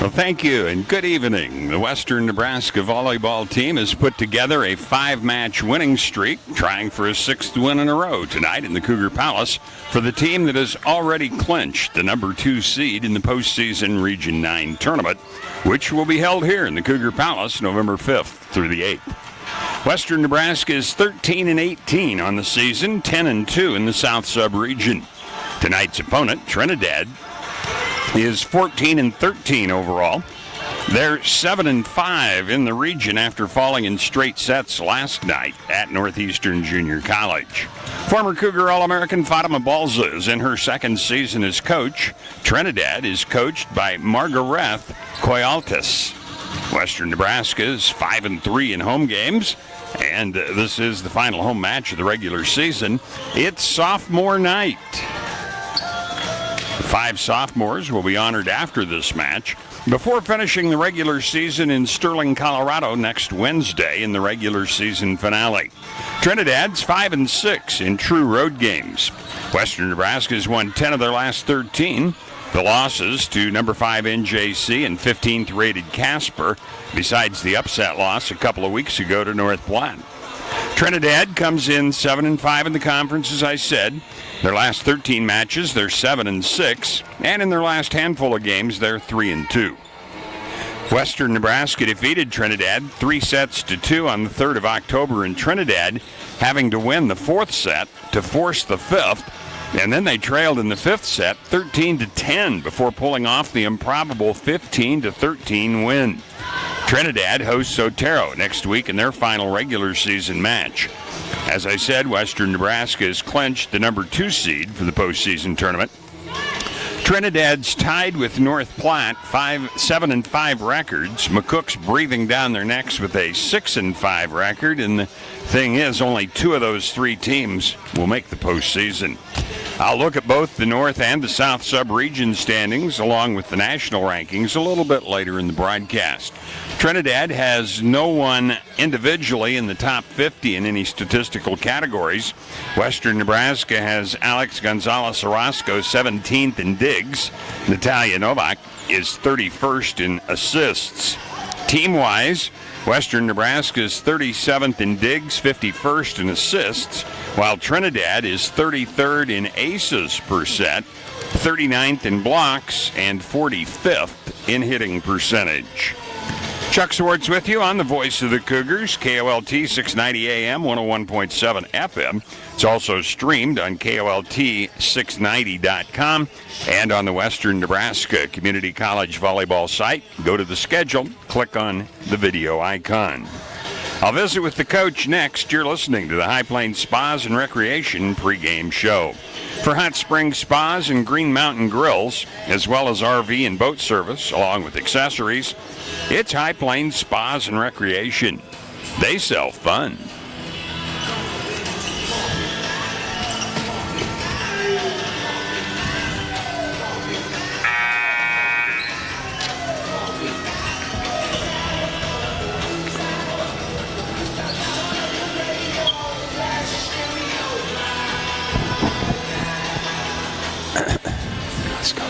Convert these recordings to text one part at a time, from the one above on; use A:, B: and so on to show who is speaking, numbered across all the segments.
A: Well, thank you and good evening. The Western Nebraska volleyball team has put together a 5-match winning streak, trying for a 6th win in a row tonight in the Cougar Palace for the team that has already clinched the number 2 seed in the postseason Region 9 tournament, which will be held here in the Cougar Palace November 5th through the 8th. Western Nebraska is 13-18 on the season, 10-2 in the South Sub-region. Tonight's opponent, Trinidad, is 14-13 overall. They're 7-5 in the region after falling in straight sets last night at Northeastern Junior College. Former Cougar All-American Fatima Balza is in her 2nd season as coach. Trinidad is coached by Margareth Coyaltis. Western Nebraska is 5-3 in home games, and this is the final home match of the regular season. It's sophomore night. 5 sophomores will be honored after this match before finishing the regular season in Sterling, Colorado next Wednesday in the regular season finale. Trinidad's 5-6 in true road games. Western Nebraska has won 10 of their last 13. The losses to number 5 NJC and 15th rated Casper, besides the upset loss a couple of weeks ago to North Platte. Trinidad comes in 7-5 in the conference, as I said. Their last 13 matches, they're 7-6, and in their last handful of games, they're 3-2. Western Nebraska defeated Trinidad 3-2 on the 3rd of October in Trinidad, having to win the 4th set to force the 5th, and then they trailed in the 5th set 13-10 before pulling off the improbable 15-13 win. Trinidad hosts Otero next week in their final regular season match. As I said, Western Nebraska has clinched the number 2 seed for the postseason tournament. Trinidad's tied with North Platte, 7-5 records. McCook's breathing down their necks with a 6-5 record, and the thing is, only 2 of those 3 teams will make the postseason. I'll look at both the North and the South sub-region standings, along with the national rankings, a little bit later in the broadcast. Trinidad has no one individually in the top 50 in any statistical categories. Western Nebraska has Alex Gonzalez Orozco 17th in digs. Natalia Novak is 31st in assists. Team-wise, Western Nebraska is 37th in digs, 51st in assists, while Trinidad is 33rd in aces per set, 39th in blocks, and 45th in hitting percentage. Chuck Swartz with you on the voice of the Cougars, KOLT 690 AM, 101.7 FM. It's also streamed on KOLT690.com and on the Western Nebraska Community College volleyball site. Go to the schedule, click on the video icon. I'll visit with the coach next. You're listening to the High Plains Spas and Recreation pregame show. For Hot Springs Spas and Green Mountain Grills, as well as RV and boat service, along with accessories, it's High Plains Spas and Recreation. They sell fun.
B: Let's go.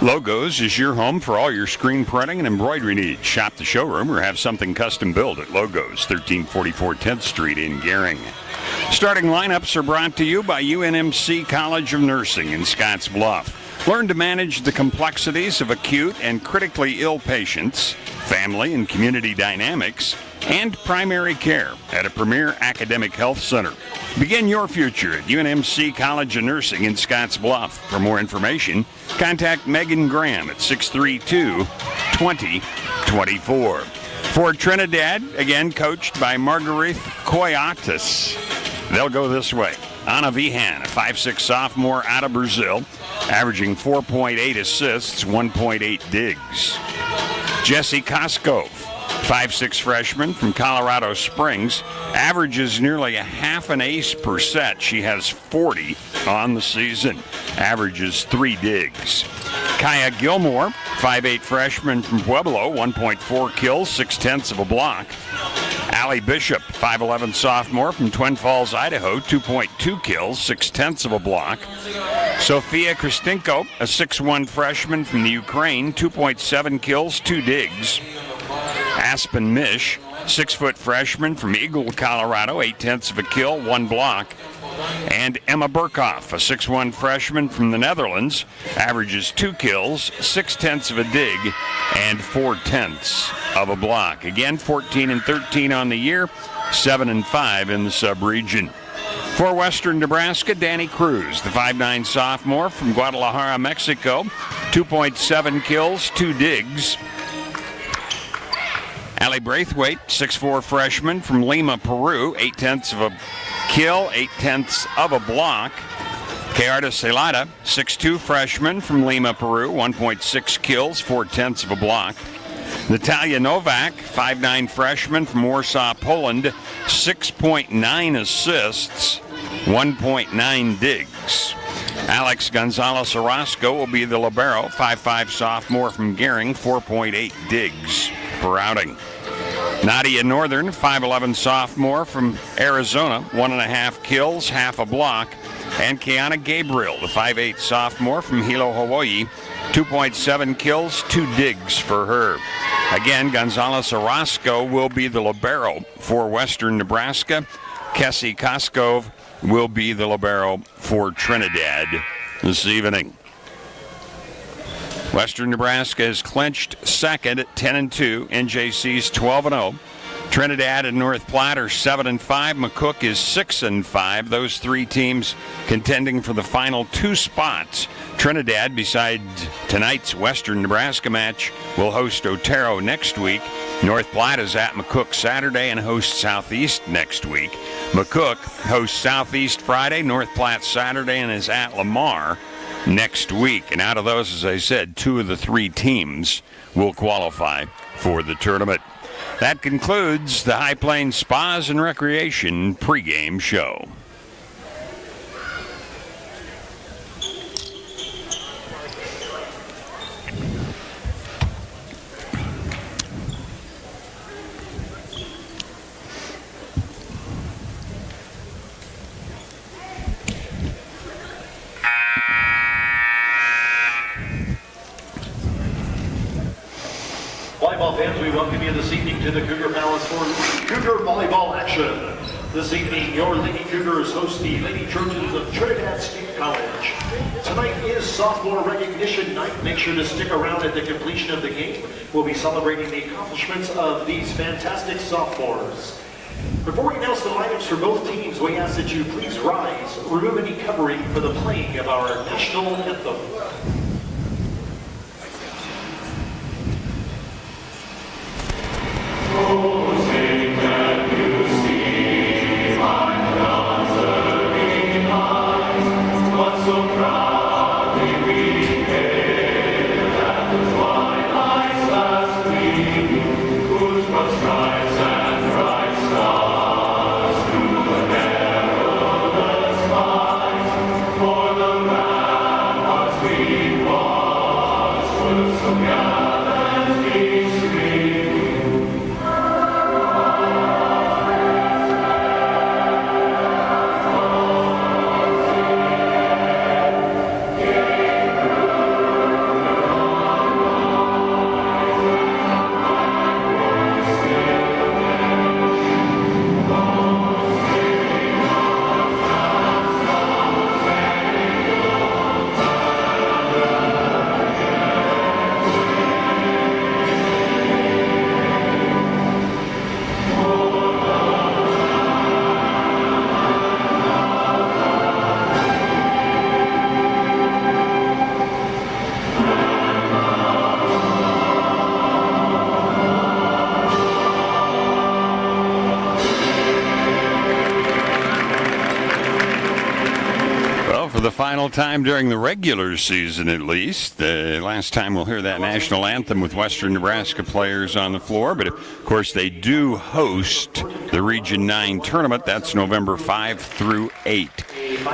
A: Logos is your home for all your screen printing and embroidery needs. Shop the showroom or have something custom built at Logos, 1344 10th Street in Gering. Starting lineups are brought to you by UNMC College of Nursing in Scotts Bluff. Learn to manage the complexities of acute and critically ill patients, family and community dynamics, and primary care at a premier academic health center. Begin your future at UNMC College of Nursing in Scotts Bluff. For more information, contact Megan Graham at 632-2024. For Trinidad, again coached by Marguerite Coyates, they'll go this way. Ana Vihan, a 5'6 sophomore out of Brazil, averaging 4.8 assists, 1.8 digs. Jesse Cosgrove, 5'6 freshman from Colorado Springs, averages nearly a half an ace per set. She has 40 on the season, averages 3 digs. Kaya Gilmore, 5'8 freshman from Pueblo, 1.4 kills, 0.6 of a block. Allie Bishop, 5'11 sophomore from Twin Falls, Idaho, 2.2 kills, 0.6 of a block. Sofia Kristinko, a 6'1 freshman from the Ukraine, 2.7 kills, 2 digs. Aspen Mish, 6-foot freshman from Eagle, Colorado, 0.8 of a kill, 1 block. And Emma Burkhoff, a 6'1 freshman from the Netherlands, averages 2 kills, 0.6 of a dig, and 0.4 of a block. Again, 14-13 on the year, 7-5 in the sub-region. For Western Nebraska, Danny Cruz, the 5'9 sophomore from Guadalajara, Mexico, 2.7 kills, 2 digs. Allie Braithwaite, 6'4" freshman from Lima, Peru, 0.8 of a kill, 0.8 of a block. Kayarda Celada, 6'2" freshman from Lima, Peru, 1.6 kills, 0.4 of a block. Natalia Novak, 5'9" freshman from Warsaw, Poland, 6.9 assists, 1.9 digs. Alex Gonzalez Orozco will be the libero, 5'5" sophomore from Gering, 4.8 digs per outing. Nadia Northern, 5'11" sophomore from Arizona, 1.5 kills, half a block. And Kiana Gabriel, the 5'8" sophomore from Hilo, Hawaii, 2.7 kills, 2 digs for her. Again, Gonzalez Orozco will be the libero for Western Nebraska. Kessie Koskov will be the libero for Trinidad this evening. Western Nebraska has clinched second at 10-2. NJC's 12-0. Trinidad and North Platte are 7-5. McCook is 6-5. Those three teams contending for the final 2 spots. Trinidad, beside tonight's Western Nebraska match, will host Otero next week. North Platte is at McCook Saturday and hosts Southeast next week. McCook hosts Southeast Friday, North Platte Saturday, and is at Lamar next week. And out of those, as I said, 2 of the 3 teams will qualify for the tournament. That concludes the High Plains Spas and Recreation pregame show.
C: Volleyball fans, we welcome you this evening to the Cougar Palace for Cougar Volleyball action. This evening, your Lady Cougars host the Lady Trojans of Trinidad State College. Tonight is sophomore recognition night. Make sure to stick around at the completion of the game. We'll be celebrating the accomplishments of these fantastic sophomores. Before we announce the lineups for both teams, we ask that you please rise, remove any covering for the playing of our national anthem.
A: For the final time during the regular season, at least. Last time we'll hear that national anthem with Western Nebraska players on the floor. But, of course, they do host the Region 9 tournament. That's November 5 through 8.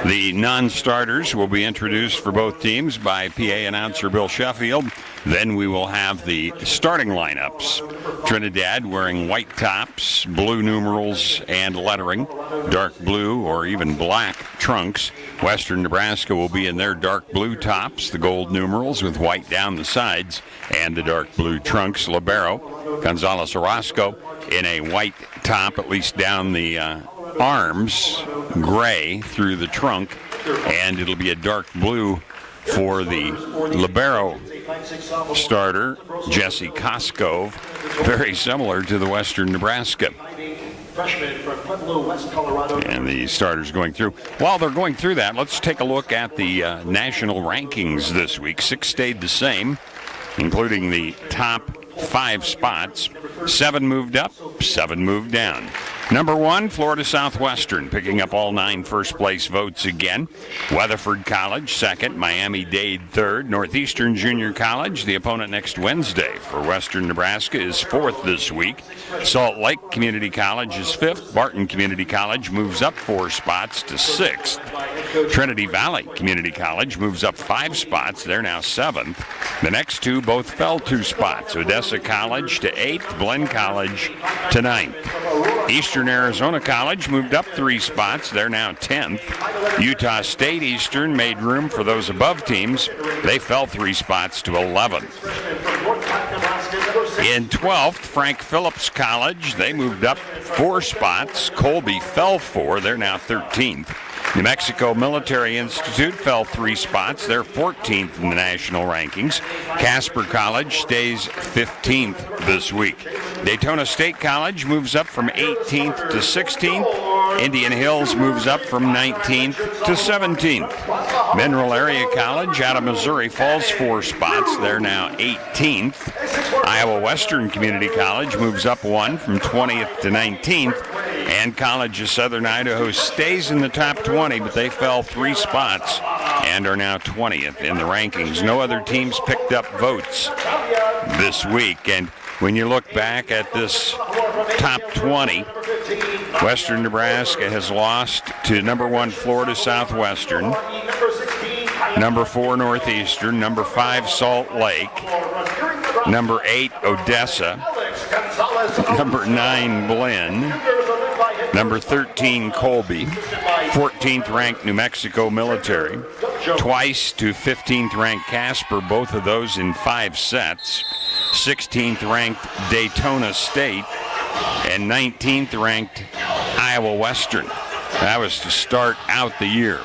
A: The non-starters will be introduced for both teams by PA announcer Bill Sheffield. Then we will have the starting lineups. Trinidad wearing white tops, blue numerals and lettering, dark blue or even black trunks. Western Nebraska will be in their dark blue tops, the gold numerals with white down the sides, and the dark blue trunks. Libero, Gonzalez Orozco, in a white top, at least down the arms, gray through the trunk, and it'll be a dark blue for the libero starter, Jessie Koskov, very similar to the Western Nebraska. And the starters going through. While they're going through that, let's take a look at the national rankings this week. 6 stayed the same, including the top 5 spots. 7 moved up, 7 moved down. Number 1, Florida Southwestern, picking up all 9 first-place votes again. Weatherford College, 2nd. Miami-Dade, 3rd. Northeastern Junior College, the opponent next Wednesday for Western Nebraska, is 4th this week. Salt Lake Community College is 5th. Barton Community College moves up 4 spots to 6th. Trinity Valley Community College moves up 5 spots. They're now 7th. The next 2 both fell 2 spots. Odessa College to 8th. Glenn College to 9th. Eastern Arizona College moved up 3 spots. They're now 10th. Utah State Eastern made room for those above teams. They fell 3 spots to 11th. In 12th, Frank Phillips College, they moved up 4 spots. Colby fell 4. They're now 13th. New Mexico Military Institute fell 3 spots. They're 14th in the national rankings. Casper College stays 15th this week. Daytona State College moves up from 18th to 16th. Indian Hills moves up from 19th to 17th. Mineral Area College out of Missouri falls 4 spots. They're now 18th. Iowa Western Community College moves up 1 from 20th to 19th. And College of Southern Idaho stays in the top 20, but they fell 3 spots and are now 20th in the rankings. No other teams picked up votes this week. And when you look back at this top 20, Western Nebraska has lost to number 1 Florida Southwestern, number 4 Northeastern, number 5 Salt Lake, number 8 Odessa, number 9 Glenn, number 13 Colby, 14th ranked New Mexico Military, twice to 15th ranked Casper, both of those in 5 sets, 16th ranked Daytona State, and 19th ranked Iowa Western. That was to start out the year.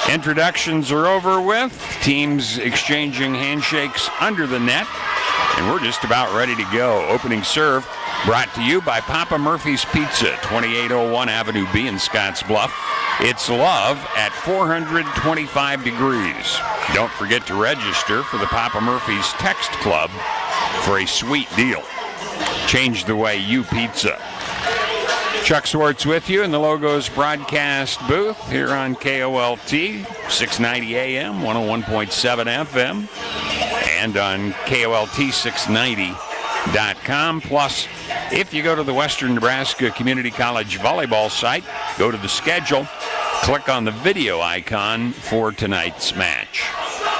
A: Introductions are over with, teams exchanging handshakes under the net, and we're just about ready to go. Opening serve brought to you by Papa Murphy's Pizza, 2801 Avenue B in Scottsbluff. It's love at 425 degrees. Don't forget to register for the Papa Murphy's Text Club for a sweet deal. Change the way you pizza. Chuck Swartz with you in the Logos broadcast booth here on KOLT, 690 AM, 101.7 FM, and on KOLT690.com. Plus, if you go to the Western Nebraska Community College volleyball site, go to the schedule, click on the video icon for tonight's match.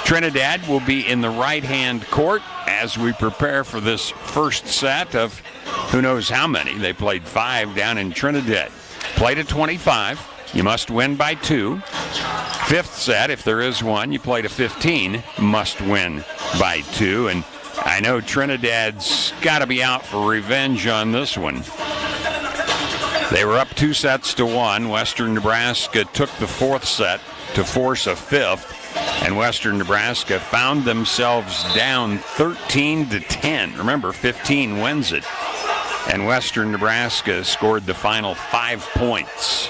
A: Trinidad will be in the right-hand court as we prepare for this first set of who knows how many. They played 5 down in Trinidad. Play to 25. You must win by 2. Fifth set, if there is one, you play to 15. Must win by 2. And I know Trinidad's got to be out for revenge on this one. They were up 2 sets to 1. Western Nebraska took the 4th set to force a 5th. And Western Nebraska found themselves down 13 to 10. Remember, 15 wins it. And Western Nebraska scored the final 5 points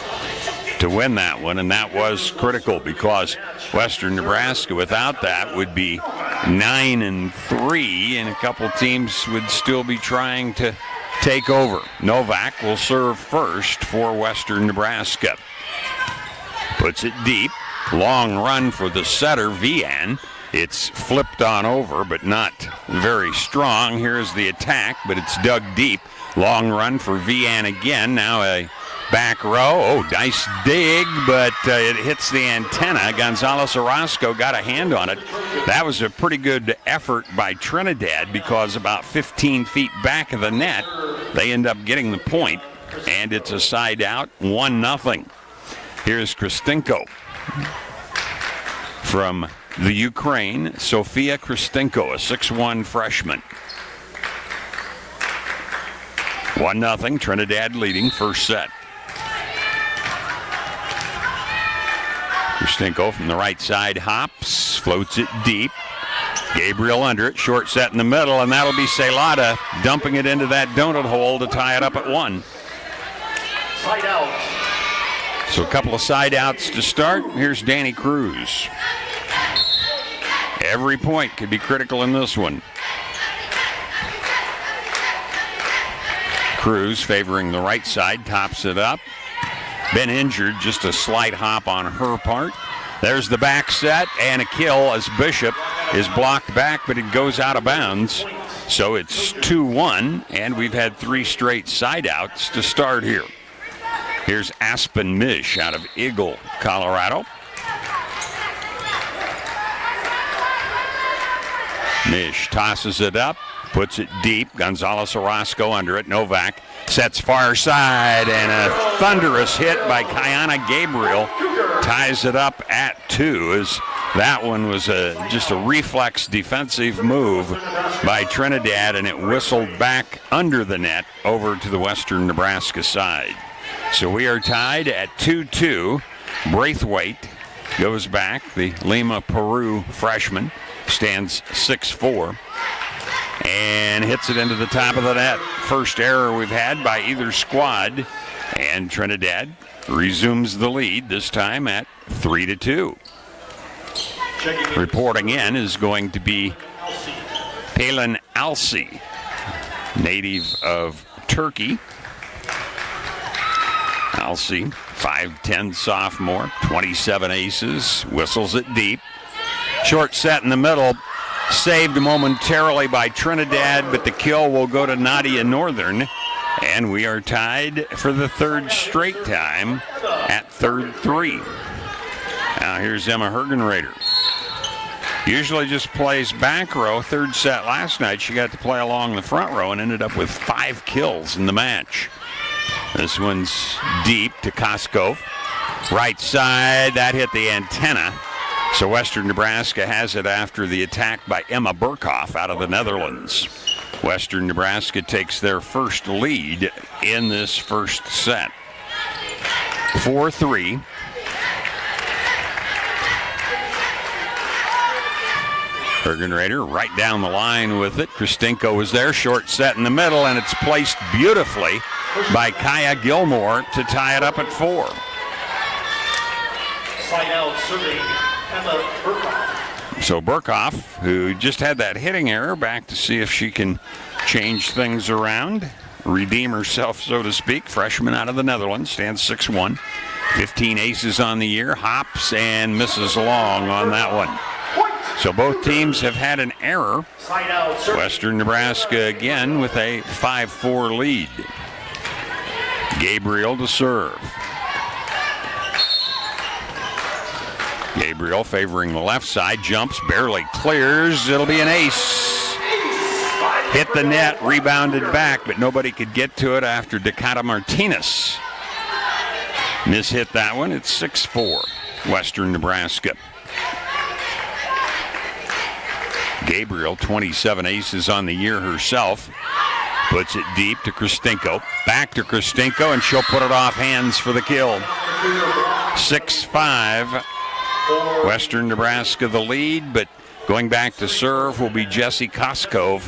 A: to win that one, and that was critical because Western Nebraska without that would be 9-3, and a couple teams would still be trying to take over. Novak will serve first for Western Nebraska. Puts it deep. Long run for the setter, Vian. It's flipped on over, but not very strong. Here's the attack, but it's dug deep. Long run for Vian again. Now a back row. Oh, nice dig, but it hits the antenna. Gonzalez Orozco got a hand on it. That was a pretty good effort by Trinidad because about 15 feet back of the net, they end up getting the point, and it's a side out, 1-0. Here's Kristinko from the Ukraine, Sofia Kristinko, a 6'1 freshman. 1-0, Trinidad leading first set. Kristinko from the right side hops, floats it deep. Gabriel under it, short set in the middle, and that'll be Celada dumping it into that donut hole to tie it up at 1.
C: Side out.
A: So a couple of side outs to start. Here's Danny Cruz. Every point could be critical in this one. Cruz favoring the right side, tops it up. Been injured, just a slight hop on her part. There's the back set and a kill as Bishop is blocked back, but it goes out of bounds. So it's 2-1, and we've had 3 straight side outs to start here. Here's Aspen Mish out of Eagle, Colorado. Mish tosses it up, puts it deep. Gonzalez Orozco under it. Novak sets far side, and a thunderous hit by Kayana Gabriel ties it up at 2. As that one was just a reflex defensive move by Trinidad, and it whistled back under the net over to the Western Nebraska side. So we are tied at 2-2. Braithwaite goes back. The Lima, Peru freshman stands 6'4", and hits it into the top of the net. First error we've had by either squad, and Trinidad resumes the lead, this time at 3-2. Reporting in is going to be Palin Alsi, native of Turkey. Alsi, 5'10" sophomore, 27 aces, whistles it deep. Short set in the middle, saved momentarily by Trinidad, but the kill will go to Nadia Northern, and we are tied for the 3rd straight time at 3-3. Now here's Emma Hergenrader. Usually just plays back row. 3rd set last night, she got to play along the front row and ended up with 5 kills in the match. This one's deep to Koskov. Right side, that hit the antenna. So Western Nebraska has it after the attack by Emma Burkhoff out of the Netherlands. Western Nebraska takes their first lead in this first set. 4-3. Hergenrader right down the line with it. Kristinko was there, short set in the middle, and it's placed beautifully by Kaya Gilmore to tie it up at 4.
C: Side out serving Emma Burkhoff.
A: So Burkhoff, who just had that hitting error, back to see if she can change things around, redeem herself, so to speak. Freshman out of the Netherlands, stands 6'1", 15 aces on the year, hops and misses long on that one. So both teams have had an error. Western Nebraska again with a 5-4 lead. Gabriel to serve. Gabriel favoring the left side, jumps, barely clears. It'll be an ace. Hit the net, rebounded back, but nobody could get to it after Dakota Martinez mishit that one. It's 6-4, Western Nebraska. Gabriel, 27 aces on the year herself. Puts it deep to Kristinko. Back to Kristinko, and she'll put it off hands for the kill. 6-5. Western Nebraska the lead, but going back to serve will be Jessie Koskov,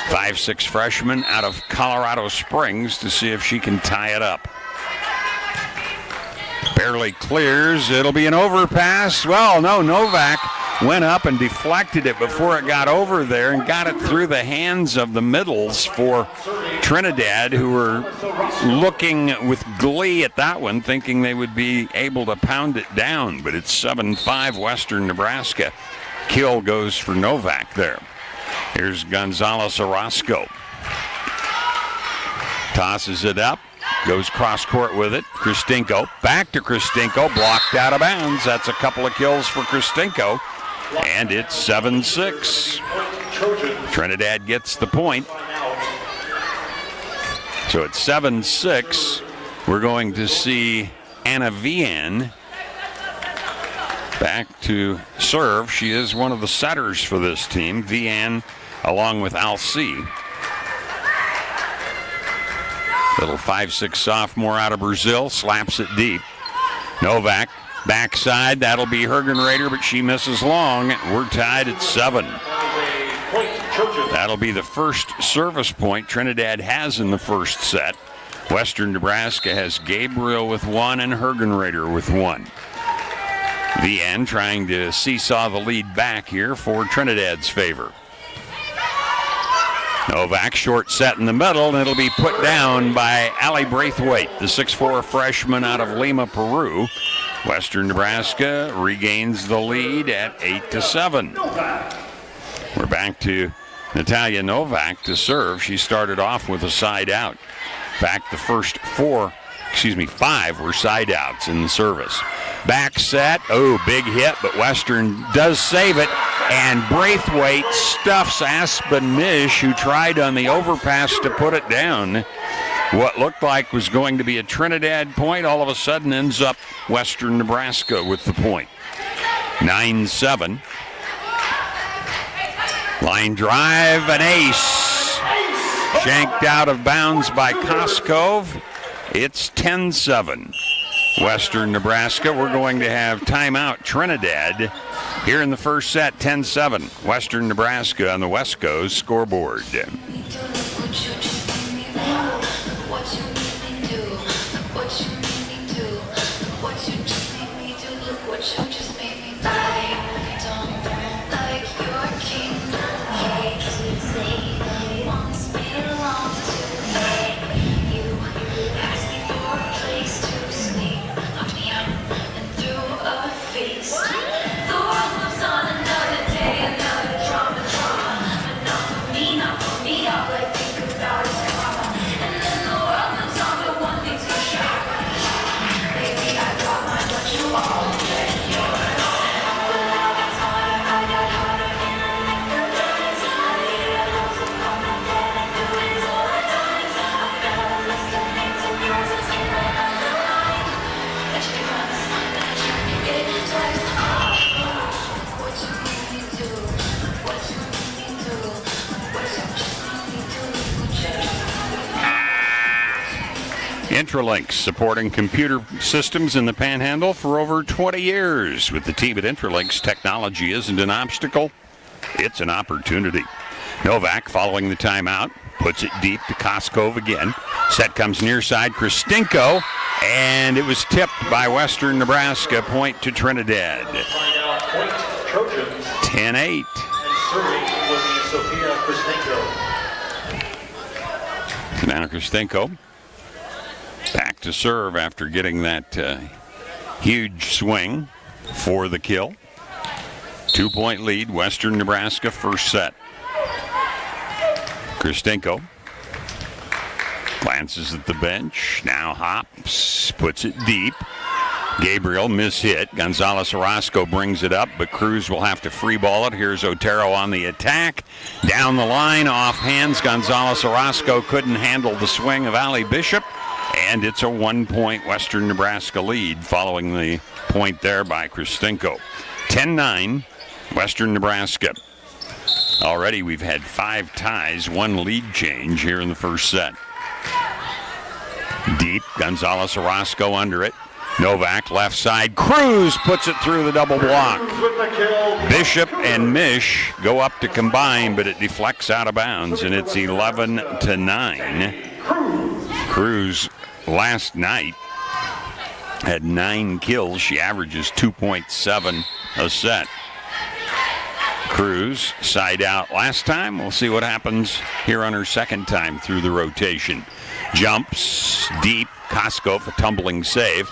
A: 5'6" freshman out of Colorado Springs, to see if she can tie it up. Barely clears. It'll be an overpass. Well, no, Novak went up and deflected it before it got over there and got it through the hands of the middles for Trinidad, who were looking with glee at that one, thinking they would be able to pound it down. But it's 7-5 Western Nebraska. Kill goes for Novak there. Here's Gonzalez Orozco. Tosses it up. Goes cross court with it. Kristinko. Back to Kristinko. Blocked out of bounds. That's a couple of kills for Kristinko. And it's 7-6. Trinidad gets the point. So it's 7-6. We're going to see Anna Vian back to serve. She is one of the setters for this team. Vian along with Alci. Little 5'6" sophomore out of Brazil, slaps it deep. Novak, backside, that'll be Hergenrader, but she misses long. We're tied at 7. That'll be the first service point Trinidad has in the first set. Western Nebraska has Gabriel with 1 and Hergenrader with 1. Vian trying to seesaw the lead back here for Trinidad's favor. Novak short set in the middle, and it'll be put down by Allie Braithwaite, the 6'4 freshman out of Lima, Peru. Western Nebraska regains the lead at 8-7. We're back to Natalia Novak to serve. She started off with a side out. In fact, the first 5 were side outs in the service. Back set, big hit, but Western does save it, and Braithwaite stuffs Aspen Mish, who tried on the overpass to put it down. What looked like was going to be a Trinidad point all of a sudden ends up Western Nebraska with the point. 9-7. Line drive, an ace. Shanked out of bounds by Koskov. It's 10-7. Western Nebraska. We're going to have timeout Trinidad here in the first set. 10-7. Western Nebraska on the Wesco's scoreboard. Intralinks, supporting computer systems in the Panhandle for over 20 years. With the team at Intralinks, technology isn't an obstacle, it's an opportunity. Novak, following the timeout, puts it deep to Koskov again. Set comes near side, Kristinko, and it was tipped by Western Nebraska. Point to Trinidad. 10-8. Now Kristinko back to serve after getting that huge swing for the kill. 2-point lead, Western Nebraska, first set. Kristinko glances at the bench, now hops, puts it deep. Gabriel mishit. Gonzalez Orozco brings it up, but Cruz will have to free ball it. Here's Otero on the attack. Down the line, off hands. Gonzalez Orozco couldn't handle the swing of Allie Bishop, and it's a 1-point Western Nebraska lead following the point there by Kristinko. 10-9, Western Nebraska. Already we've had 5 ties, 1 lead change here in the first set. Deep, Gonzalez Orozco under it. Novak left side. Cruz puts it through the double block. Bishop and Mish go up to combine, but it deflects out of bounds, and it's 11-9. Cruz last night had 9 kills. She averages 2.7 a set. Cruz side out last time. We'll see what happens here on her second time through the rotation. Jumps deep. Koskov, a tumbling save.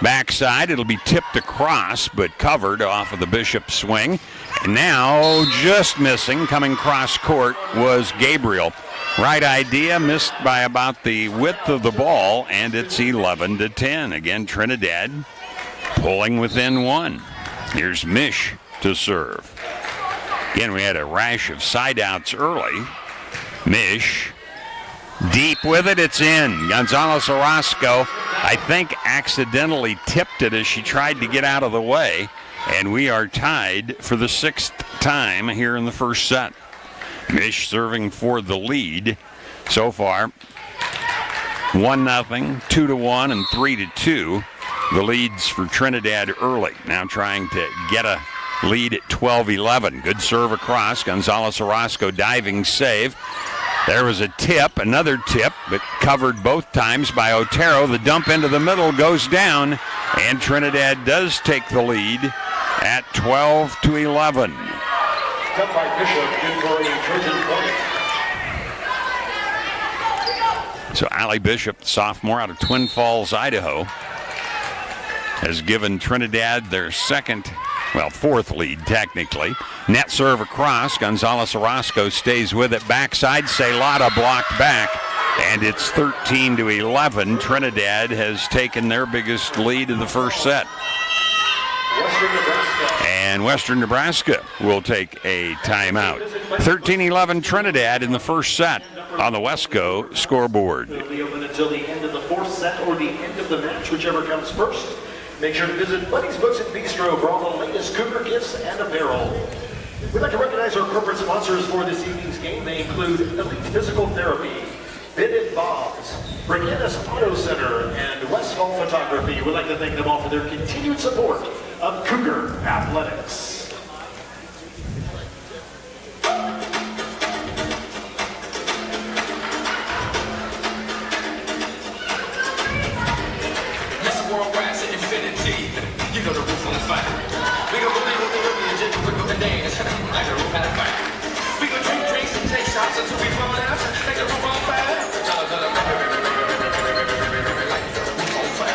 A: Backside, it'll be tipped across, but covered off of the Bishop swing. And now, just missing, coming cross court, was Gabriel. Right idea, missed by about the width of the ball, and it's 11-10. Again, Trinidad pulling within 1. Here's Mish to serve. Again, we had a rash of side outs early. Mish. Deep with it, it's in. Gonzalez Orozco, I think, accidentally tipped it as she tried to get out of the way. And we are tied for the 6th time here in the first set. Mish serving for the lead so far. 1-0, 2-1, and 3-2. The leads for Trinidad early. Now trying to get a lead at 12-11. Good serve across. Gonzalez Orozco diving save. There was a tip, another tip, but covered both times by Otero. The dump into the middle goes down, and Trinidad does take the lead at 12-11.
C: Cut by Bishop, good for a Trojan point.
A: So Allie Bishop, sophomore out of Twin Falls, Idaho, has given Trinidad their fourth lead technically. Net serve across. Gonzalez Orozco stays with it. Backside, Celada blocked back. And it's 13-11. Trinidad has taken their biggest lead in the first set. And Western Nebraska will take a timeout. 13-11 Trinidad in the first set on the Wesco scoreboard.
C: It'll be open until the end of the fourth set or the end of the match, whichever comes first. Make sure to visit Buddy's Books and Bistro for all the latest Cougar gifts and apparel. We'd like to recognize our corporate sponsors for this evening's game. They include Elite Physical Therapy, Bid & Bob's, Briganda's Auto Center, and Westfall Photography. We'd like to thank them all for their continued support of Cougar Athletics.
B: You know the roof on the fire. We gon' believe what we gon' be and just quick up and dance like the roof on the fire. We gon' drink drinks and take shots until we fall out like the roof on fire. Like the roof on fire.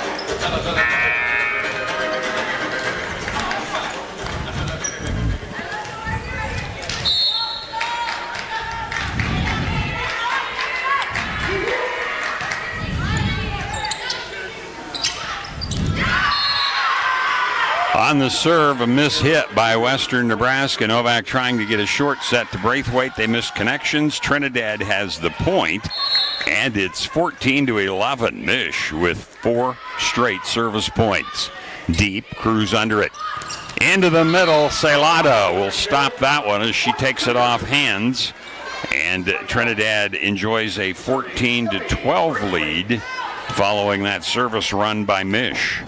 A: On the serve, a mishit by Western Nebraska. Novak trying to get a short set to Braithwaite. They missed connections. Trinidad has the point, and it's 14-11. Mish with 4 straight service points. Deep, Cruz under it. Into the middle, Celada will stop that one as she takes it off hands. And Trinidad enjoys a 14-12 lead following that service run by Mish.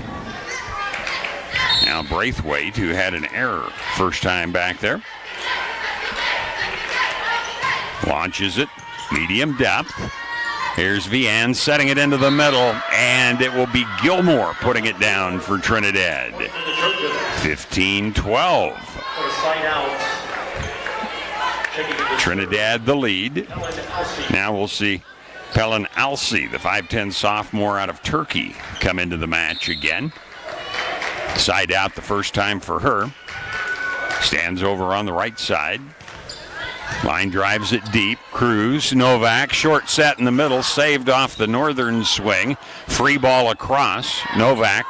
A: Now Braithwaite, who had an error first time back there, launches it, medium depth. Here's Vian setting it into the middle, and it will be Gilmore putting it down for Trinidad. 15-12. Trinidad the lead. Now we'll see Pelin Alsi, the 5'10 sophomore out of Turkey, come into the match again. Side out the first time for her. Stands over on the right side. Line drives it deep. Cruz, Novak, short set in the middle, saved off the northern swing. Free ball across. Novak.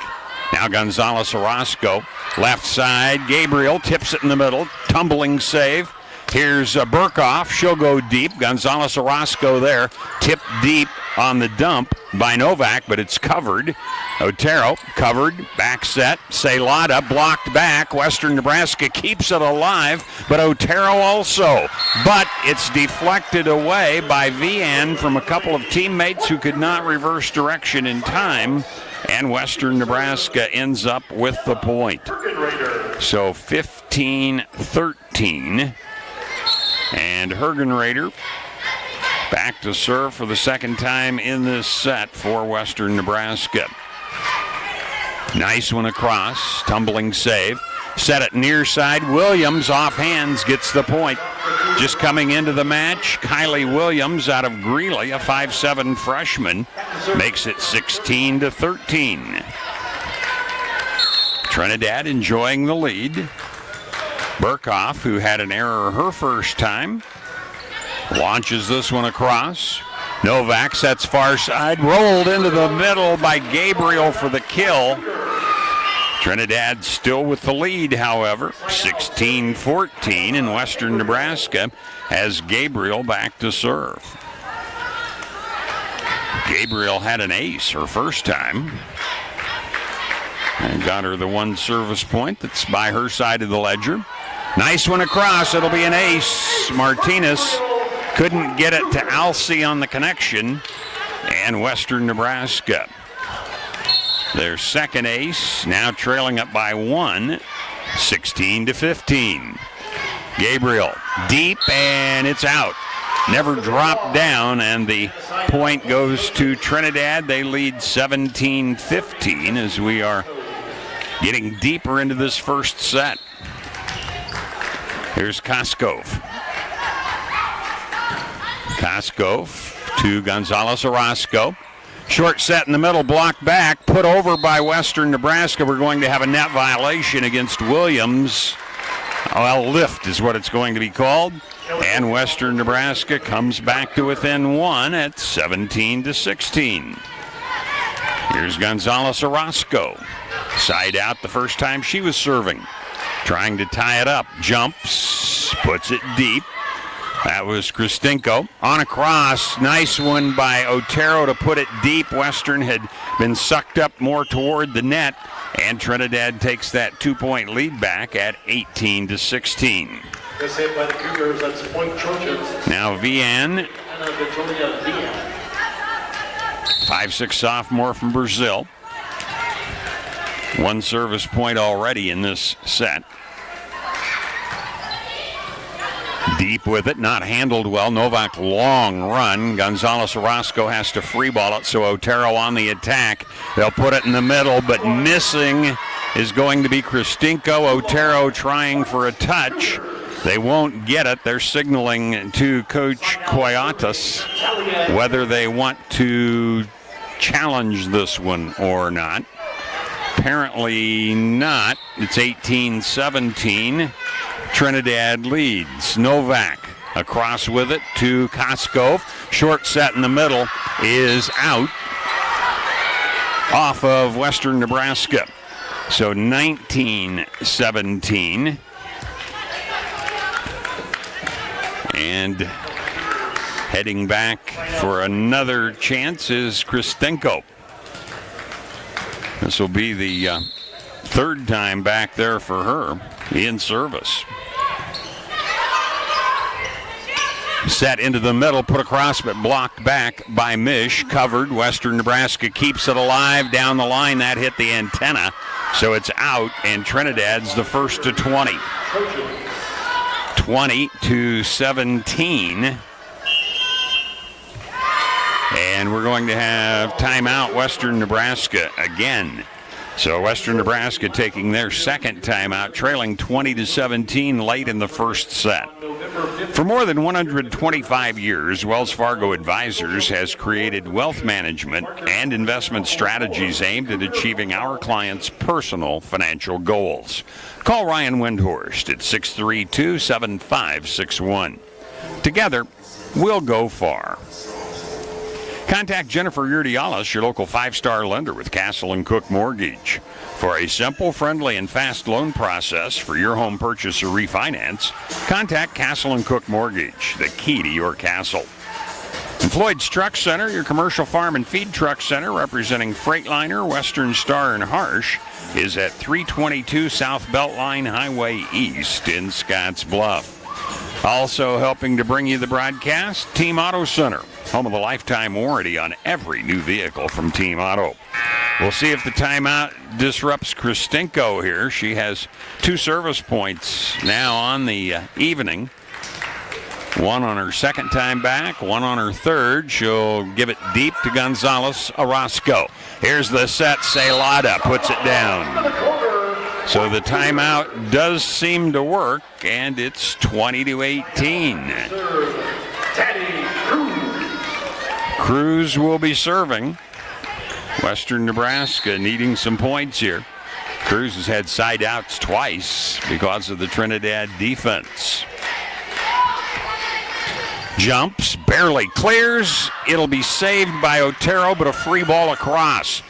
A: Now Gonzalez Orozco. Left side. Gabriel tips it in the middle. Tumbling save. Here's Burkhoff. She'll go deep. Gonzalez Orozco there. Tipped deep on the dump by Novak, but it's covered. Otero covered. Back set. Celada blocked back. Western Nebraska keeps it alive, but Otero also. But it's deflected away by Vian from a couple of teammates who could not reverse direction in time, and Western Nebraska ends up with the point. So 15-13. And Hergenrader back to serve for the second time in this set for Western Nebraska. Nice one across, tumbling save. Set it near side. Williams off hands gets the point. Just coming into the match, Kylie Williams out of Greeley, a 5'7 freshman, makes it 16-13. Trinidad enjoying the lead. Burkhoff, who had an error her first time, launches this one across. Novak sets far side, rolled into the middle by Gabriel for the kill. Trinidad still with the lead, however, 16-14, and Western Nebraska has Gabriel back to serve. Gabriel had an ace her first time and got her the one service point that's by her side of the ledger. Nice one across. It'll be an ace. Martinez couldn't get it to Alsi on the connection, and Western Nebraska, their second ace, now trailing up by 1, 16-15. Gabriel deep, and it's out. Never dropped down, and the point goes to Trinidad. They lead 17-15 as we are getting deeper into this first set. Here's Koskov. Koskov to Gonzalez Orozco. Short set in the middle, blocked back, put over by Western Nebraska. We're going to have a net violation against Williams. Well, lift is what it's going to be called. And Western Nebraska comes back to within one at 17-16. Here's Gonzalez Orozco. Side out the first time she was serving. Trying to tie it up. Jumps, puts it deep. That was Kristinko. On a cross, nice one by Otero to put it deep. Western had been sucked up more toward the net, and Trinidad takes that 2-point lead back at 18-16.
C: This hit by the Cougars, that's point Trojans.
A: Now Vian, 5'6" sophomore from Brazil. One service point already in this set. Deep with it, not handled well. Novak long run. Gonzalez Orozco has to free ball it, so Otero on the attack. They'll put it in the middle, but missing is going to be Kristinko. Otero trying for a touch. They won't get it. They're signaling to Coach Coyatas whether they want to challenge this one or not. Apparently not. It's 18-17. Trinidad leads. Novak across with it to Koskov. Short set in the middle is out off of Western Nebraska. So 19-17. And heading back for another chance is Kristinko. This will be the third time back there for her in service. Set into the middle, put across, but blocked back by Mish. Covered. Western Nebraska keeps it alive down the line. That hit the antenna, so it's out, and Trinidad's the first to 20. 20-17. And we're going to have timeout Western Nebraska again. So Western Nebraska taking their second timeout, trailing 20-17 late in the first set. For more than 125 years, Wells Fargo Advisors has created wealth management and investment strategies aimed at achieving our clients' personal financial goals. Call Ryan Windhorst at 632-7561. Together, we'll go far. Contact Jennifer Urdialis, your local 5-star lender with Castle & Cook Mortgage. For a simple, friendly, and fast loan process for your home purchase or refinance, contact Castle & Cook Mortgage, the key to your castle. And Floyd's Truck Center, your commercial farm and feed truck center representing Freightliner, Western Star, and Harsh, is at 322 South Beltline Highway East in Scotts Bluff. Also helping to bring you the broadcast, Team Auto Center, home of the lifetime warranty on every new vehicle from Team Auto. We'll see if the timeout disrupts Kristinko here. She has 2 service points now on the evening. One on her second time back, one on her third. She'll give it deep to Gonzalez Orozco. Here's the set. Celada puts it down. So the timeout does seem to work, and it's 20-18. Cruz will be serving. Western Nebraska needing some points here. Cruz has had side outs twice because of the Trinidad defense. Jumps, barely clears. It'll be saved by Otero, but a free ball across.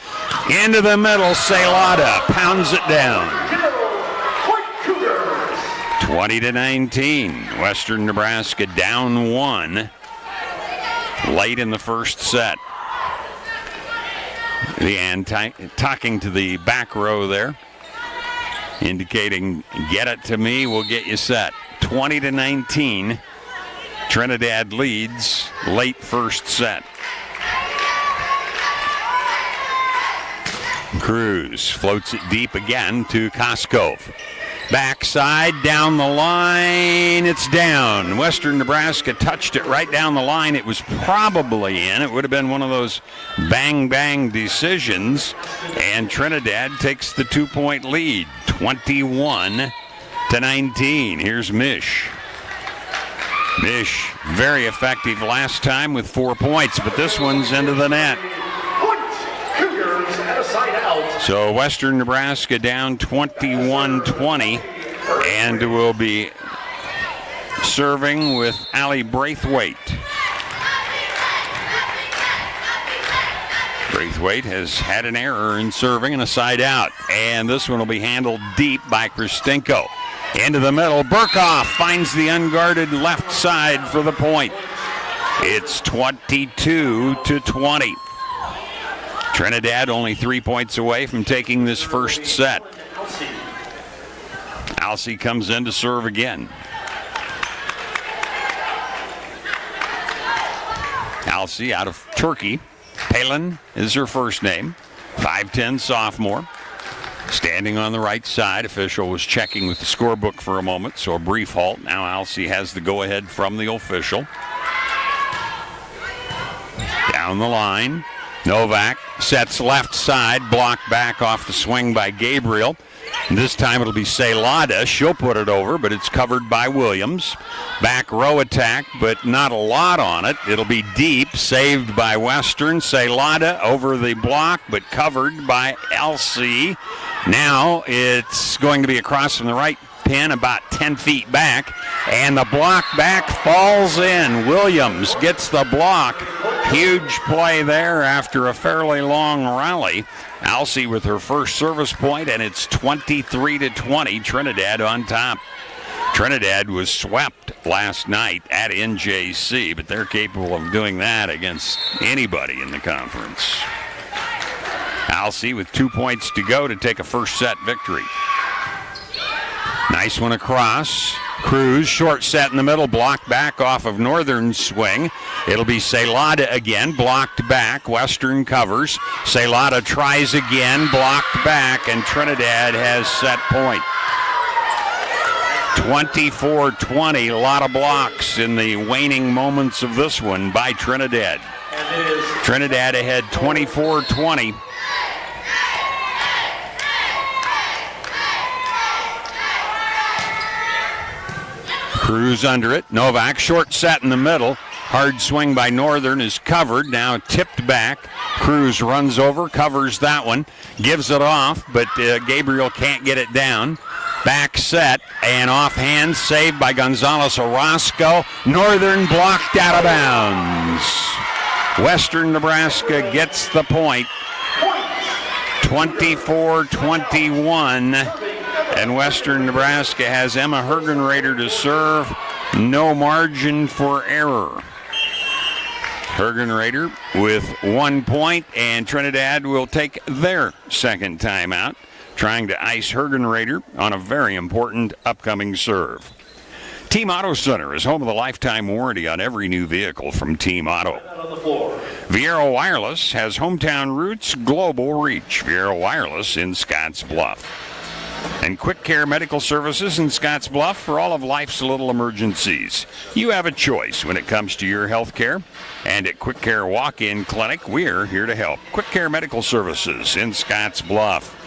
A: Into the middle, Celada pounds it down. 20-19. Western Nebraska down 1 late in the first set. Talking to the back row there, indicating, get it to me, we'll get you set. 20-19. Trinidad leads late first set. Cruz floats it deep again to Koskov. Backside, down the line, it's down. Western Nebraska touched it right down the line. It was probably in. It would have been one of those bang-bang decisions. And Trinidad takes the 2-point lead, 21-19. Here's Mish. Mish, very effective last time with 4 points, but this one's into the net.
C: Cougars at a side out.
A: So Western Nebraska down 21-20 and will be serving with Allie Braithwaite. Braithwaite has had an error in serving and a side out. And this one will be handled deep by Christenko. Into the middle, Burkhoff finds the unguarded left side for the point. It's 22-20. Trinidad only 3 points away from taking this first set. Alcee comes in to serve again. Alcee out of Turkey. Palin is her first name. 5'10" sophomore. Standing on the right side, official was checking with the scorebook for a moment, so a brief halt. Now Alcee has the go-ahead from the official. Down the line, Novak sets left side, blocked back off the swing by Gabriel. And this time it'll be Ceylada. She'll put it over, but it's covered by Williams. Back row attack, but not a lot on it. It'll be deep, saved by Western. Ceylada over the block, but covered by Alcee. Now it's going to be across from the right pin, about 10 feet back, and the block back falls in. Williams gets the block. Huge play there after a fairly long rally. Alcee with her first service point, and it's 23-20, Trinidad on top. Trinidad was swept last night at NJC, but they're capable of doing that against anybody in the conference. Alcee with 2 points to go to take a first set victory. Nice one across. Cruz, short set in the middle, blocked back off of Northern's swing. It'll be Ceylada again, blocked back. Western covers. Ceylada tries again, blocked back, and Trinidad has set point. 24-20, a lot of blocks in the waning moments of this one by Trinidad. Trinidad ahead 24-20. Cruz under it. Novak, short set in the middle. Hard swing by Northern is covered. Now tipped back. Cruz runs over, covers that one. Gives it off, but Gabriel can't get it down. Back set and offhand, saved by Gonzalez Orozco. Northern blocked out of bounds. Western Nebraska gets the point. 24-21. And Western Nebraska has Emma Hergenrader to serve. No margin for error. Hergenrader with 1 point, and Trinidad will take their second timeout, trying to ice Hergenrader on a very important upcoming serve. Team Auto Center is home of the lifetime warranty on every new vehicle from Team Auto. Viera Wireless has hometown roots, global reach. Viera Wireless in Scotts Bluff. And Quick Care Medical Services in Scotts Bluff for all of life's little emergencies. You have a choice when it comes to your health care. And at Quick Care Walk-In Clinic, we're here to help. Quick Care Medical Services in Scotts Bluff.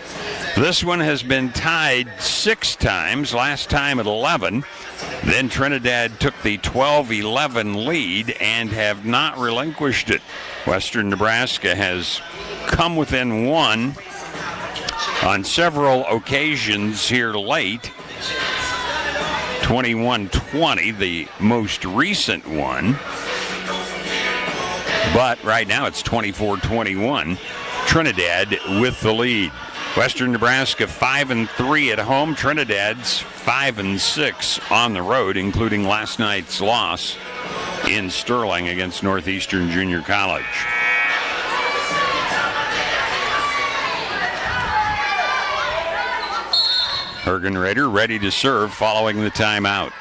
A: This one has been tied 6 times, last time at 11. Then Trinidad took the 12-11 lead and have not relinquished it. Western Nebraska has come within 1 on several occasions here late. 21-20, the most recent one. But right now it's 24-21. Trinidad with the lead. Western Nebraska 5-3 at home. Trinidad's 5-6 on the road, including last night's loss in Sterling against Northeastern Junior College. Hergenrader ready to serve following the timeout.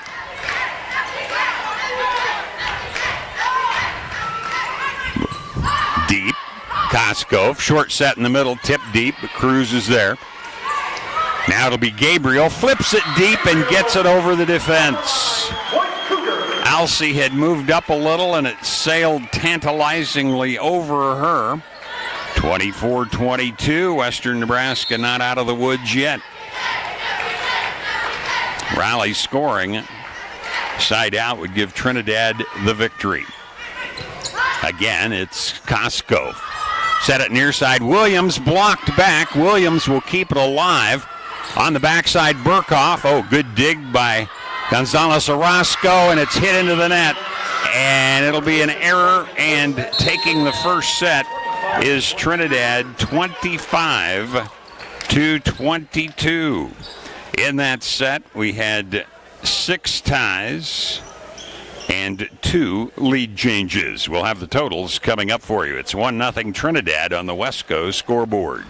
A: Deep. Koskov, short set in the middle, tip deep, but Cruz is there. Now it'll be Gabriel, flips it deep and gets it over the defense. Alcee had moved up a little and it sailed tantalizingly over her. 24-22, Western Nebraska not out of the woods yet. Rally scoring Side out would give Trinidad the victory. Again, it's Costco. Set it near side. Williams blocked back. Williams will keep it alive. On the backside, Burkhoff. Oh, good dig by Gonzalez Orozco, and it's hit into the net. And it'll be an error, and taking the first set is Trinidad 25-22. In that set, we had 6 ties and 2 lead changes. We'll have the totals coming up for you. It's 1-0 Trinidad on the Wesco scoreboard.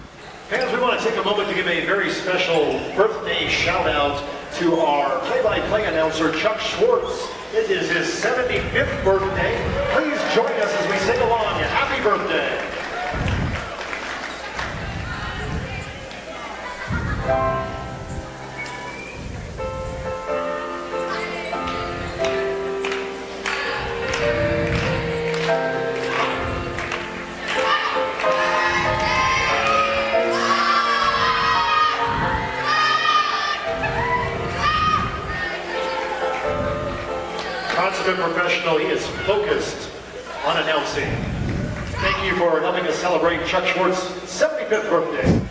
C: Fans, we want to take a moment to give a very special birthday shout-out to our play-by-play announcer, Chuck Schwartz. It is his 75th birthday. Please join us as we sing along. Happy birthday. Consummate professional, he is focused on announcing. Thank you for helping us celebrate Chuck Schwartz's 75th birthday.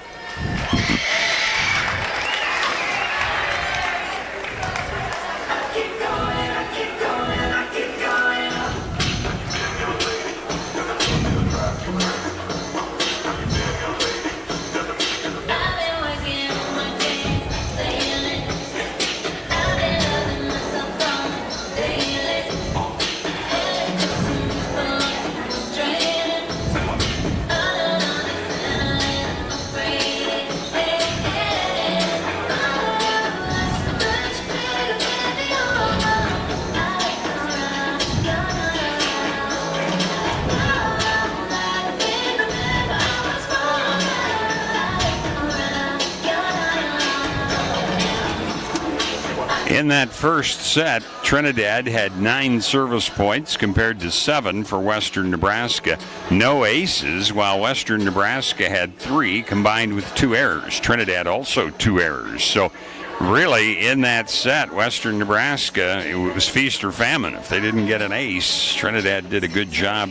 A: In that first set, Trinidad had 9 service points compared to 7 for Western Nebraska. No aces, while Western Nebraska had 3 combined with 2 errors. Trinidad also 2 errors. So really, in that set, Western Nebraska, it was feast or famine. If they didn't get an ace, Trinidad did a good job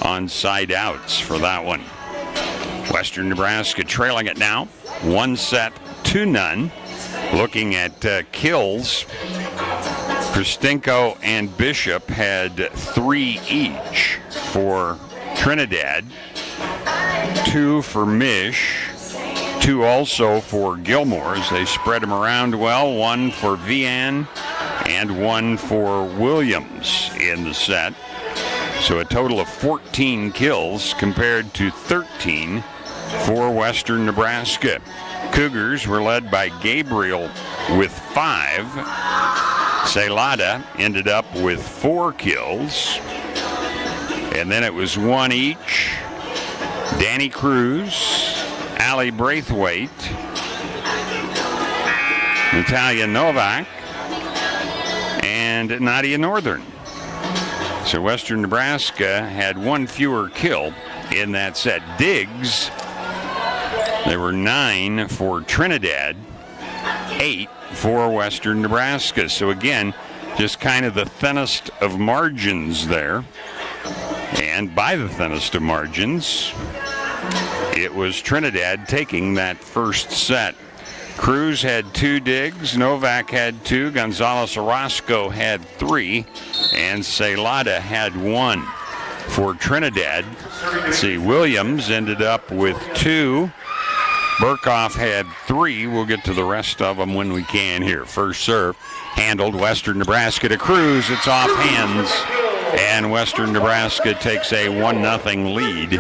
A: on side outs for that one. Western Nebraska trailing it now, 1-0. Looking at kills, Kristinko and Bishop had 3 each for Trinidad, 2 for Mish, 2 also for Gilmore as they spread them around well, 1 for Vian and 1 for Williams in the set. So a total of 14 kills compared to 13 for Western Nebraska. Cougars were led by Gabriel with 5. Celada ended up with 4 kills. And then it was 1 each. Danny Cruz, Ali Braithwaite, Natalia Novak, and Nadia Northern. So Western Nebraska had 1 fewer kill in that set. Diggs, there were 9 for Trinidad, 8 for Western Nebraska. So again, just kind of the thinnest of margins there. And by the thinnest of margins, it was Trinidad taking that first set. Cruz had 2 digs, Novak had 2, Gonzalez Orozco had 3, and Celada had 1. For Trinidad, let's see, Williams ended up with 2. Burkhoff had 3. We'll get to the rest of them when we can here. First serve handled Western Nebraska to Cruz. It's off hands, and Western Nebraska takes a 1-0 lead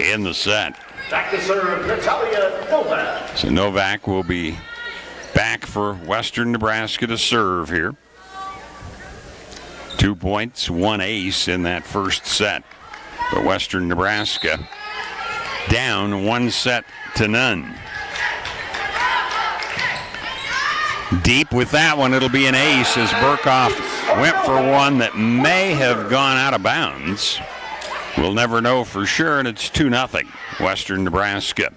A: in the set.
C: Back to serve, Natalia Novak.
A: So Novak will be back for Western Nebraska to serve here. 2 points, 1 ace in that first set. But Western Nebraska down 1-0. Deep with that one, it'll be an ace as Burkhoff went for one that may have gone out of bounds. We'll never know for sure, and it's 2-0 Western Nebraska.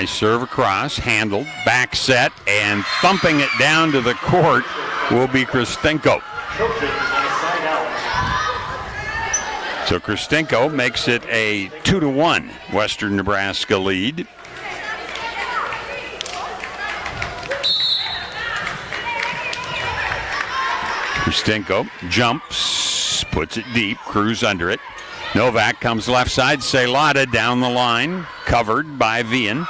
A: Nice serve across, handled, back set, and thumping it down to the court will be Kristenko.
C: Trojans on a side out.
A: So Kristenko makes it a 2-1 Western Nebraska lead. Kristenko jumps, puts it deep, Cruz under it. Novak comes left side, Celada down the line, covered by Vian.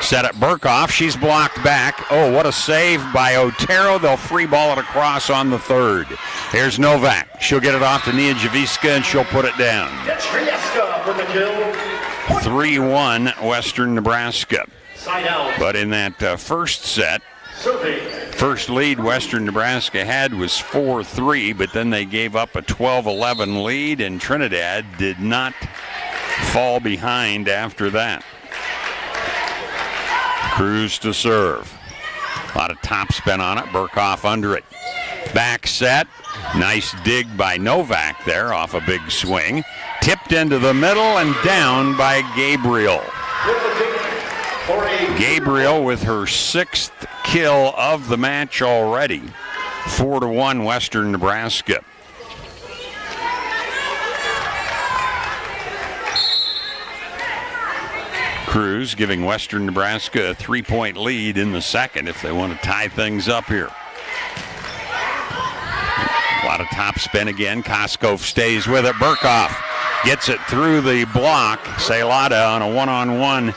A: Set up Burkhoff, she's blocked back. Oh, what a save by Otero. They'll free ball it across on the third. Here's Novak. She'll get it off to Nia Javiska and she'll put it down.
C: Trieska for the kill.
A: 3-1 Western Nebraska.
C: Side out.
A: But in that first set,
C: Serving.
A: first lead Western Nebraska had was 4-3, but then they gave up a 12-11 lead, and Trinidad did not fall behind after that. Cruz to serve. A lot of topspin on it. Burkhoff under it. Back set. Nice dig by Novak there off a big swing. Tipped into the middle and down by Gabriel. Gabriel with her 6th kill of the match already. 4-1 Western Nebraska. Cruz giving Western Nebraska a 3-point lead in the second if they want to tie things up here. A lot of top spin again. Koskov stays with it. Burkhoff gets it through the block. Celada on a one-on-one.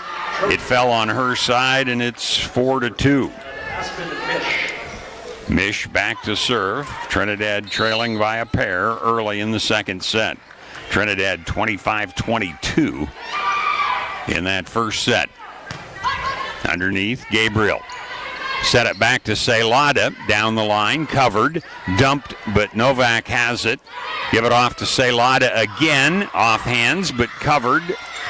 A: It fell on her side, and it's 4-2. Mish back to serve. Trinidad trailing by a pair early in the second set. Trinidad 25-22 in that first set. Underneath, Gabriel. Set it back to Celada. Down the line, covered. Dumped, but Novak has it. Give it off to Celada again. Off hands, but covered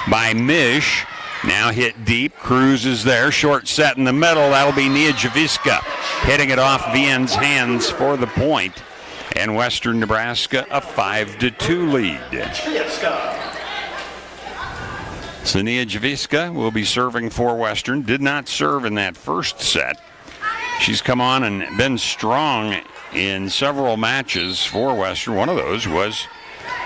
A: by Mish. Now hit deep. Cruz is there. Short set in the middle. That'll be Nia Javiska hitting it off Vian's hands for the point. And Western Nebraska a 5-2 lead. So Nia Javiska will be serving for Western. Did not serve in that first set. She's come on and been strong in several matches for Western. One of those was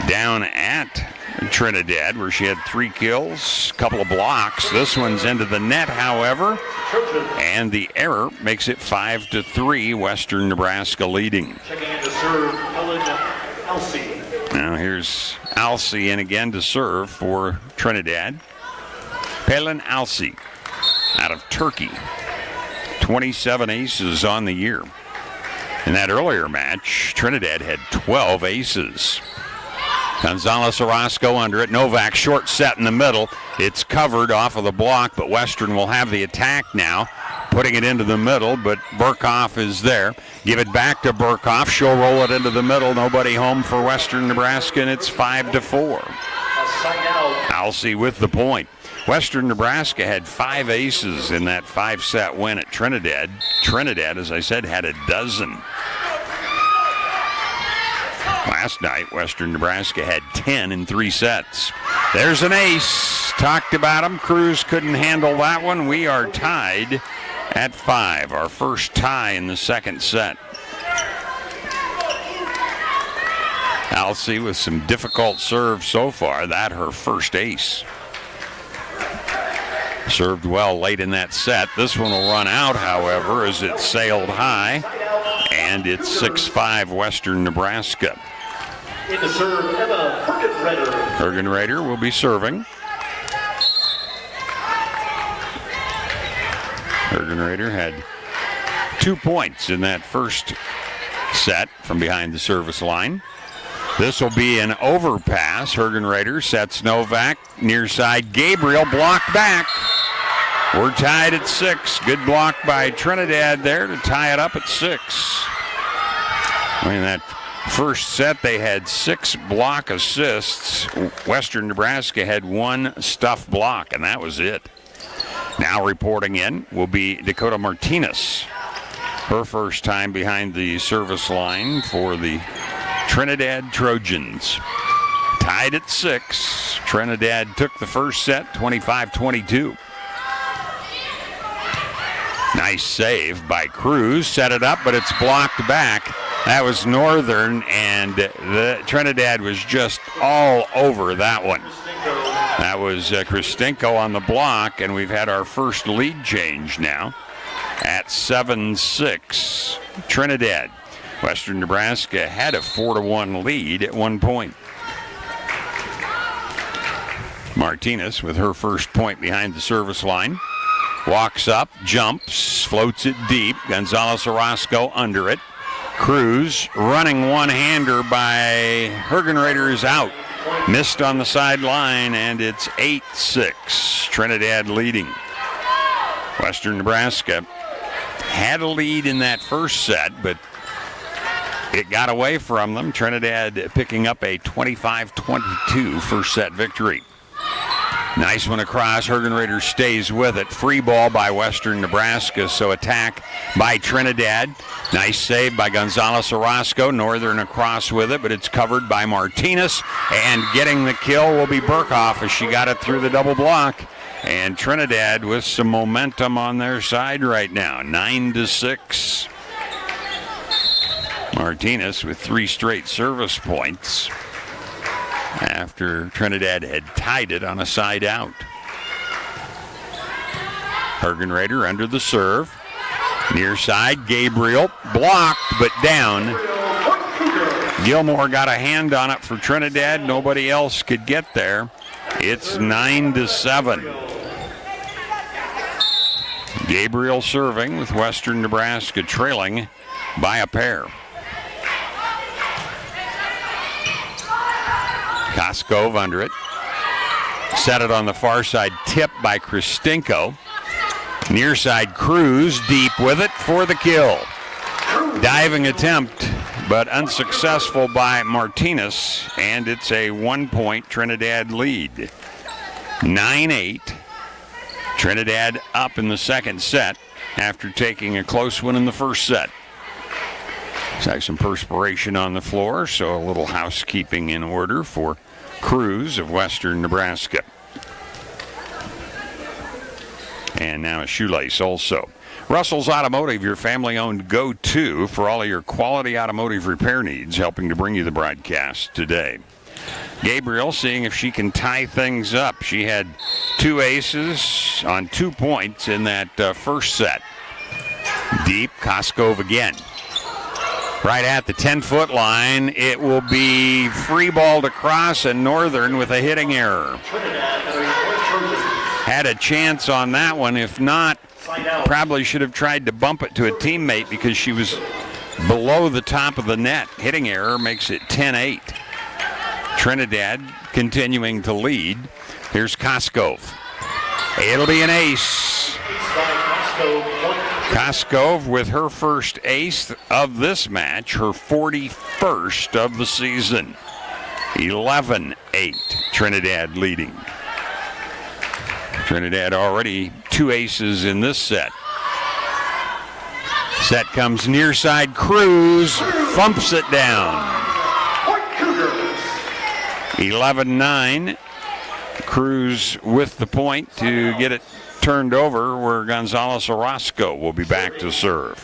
A: down at Trinidad, where she had 3 kills, a couple of blocks. This one's into the net, however, and the error makes it 5-3, Western Nebraska leading.
C: Checking in to serve, Helen Elsey.
A: Now here's Alcey in again to serve for Trinidad. Pelin Alcey out of Turkey. 27 aces on the year. In that earlier match, Trinidad had 12 aces. Gonzalez Orozco under it. Novak short set in the middle. It's covered off of the block, but Western will have the attack now. Putting it into the middle, but Burkhoff is there. Give it back to Burkhoff. She'll roll it into the middle. Nobody home for Western Nebraska, and it's 5-4. Alcey with the point. Western Nebraska had 5 aces in that 5-set win at Trinidad. Trinidad, as I said, had a dozen. Last night, Western Nebraska had 10 in 3 sets. There's an ace. Talked about him. Cruz couldn't handle that one. We are tied at 5. Our first tie in the second set. Alcey with some difficult serves so far. That her first ace. Served well late in that set. This one will run out, however, as it sailed high. And it's 6-5 Western Nebraska.
C: In to serve, Emma Hergenreder.
A: Hergenreder will be serving. Hergenreder had 2 points in that first set from behind the service line. This will be an overpass. Hergenreder sets Novak near side. Gabriel blocked back. We're tied at 6. Good block by Trinidad there to tie it up at 6. In that first set, they had 6 block assists. Western Nebraska had 1 stuff block, and that was it. Now reporting in will be Dakota Martinez. Her first time behind the service line for the Trinidad Trojans. Tied at 6. Trinidad took the first set, 25-22. Nice save by Cruz. Set it up, but it's blocked back. That was Northern, and the Trinidad was just all over that one. That was Kristinko on the block, and we've had our first lead change now at 7-6 Trinidad. Western Nebraska had a 4-1 lead at one point. Martinez with her first point behind the service line. Walks up, jumps, floats it deep. Gonzalez Orozco under it. Cruz running one-hander by Hergenreiter is out. Missed on the sideline, and it's 8-6. Trinidad leading. Western Nebraska had a lead in that first set, but it got away from them. Trinidad picking up a 25-22 first set victory. Nice one across. Hergenreiter stays with it. Free ball by Western Nebraska, so attack by Trinidad. Nice save by Gonzalez Orozco. Northern across with it, but it's covered by Martinez. And getting the kill will be Burkhoff as she got it through the double block. And Trinidad with some momentum on their side right now. 9-6. Martinez with 3 straight service points after Trinidad had tied it on a side out. Hergenreiter under the serve. Near side, Gabriel blocked but down. Gilmore got a hand on it for Trinidad. Nobody else could get there. It's 9-7. Gabriel serving with Western Nebraska trailing by a pair. Koskov under it. Set it on the far side. Tip by Kristinko. Near side, Cruz deep with it for the kill. Diving attempt, but unsuccessful by Martinez, and it's a 1-point Trinidad lead. 9-8. Trinidad up in the second set after taking a close one in the first set. Looks like some perspiration on the floor, so a little housekeeping in order for Cruz of Western Nebraska. And now a shoelace also. Russell's Automotive, your family-owned go-to for all of your quality automotive repair needs, helping to bring you the broadcast today. Gabriel seeing if she can tie things up. She had 2 aces on 2 points in that first set. Deep, Koskov again. Right at the 10-foot line, it will be free balled across, and Northern with a hitting error. Had a chance on that one. If not, probably should have tried to bump it to a teammate because she was below the top of the net. Hitting error makes it 10-8. Trinidad continuing to lead. Here's Koskov. It'll be an ace. Koskov with her first ace of this match, her 41st of the season. 11-8, Trinidad leading. Trinidad already 2 aces in this set. Set comes near side, Cruz thumps it down. 11-9. Cruz with the point to get it turned over, where Gonzalez Orozco will be back to serve.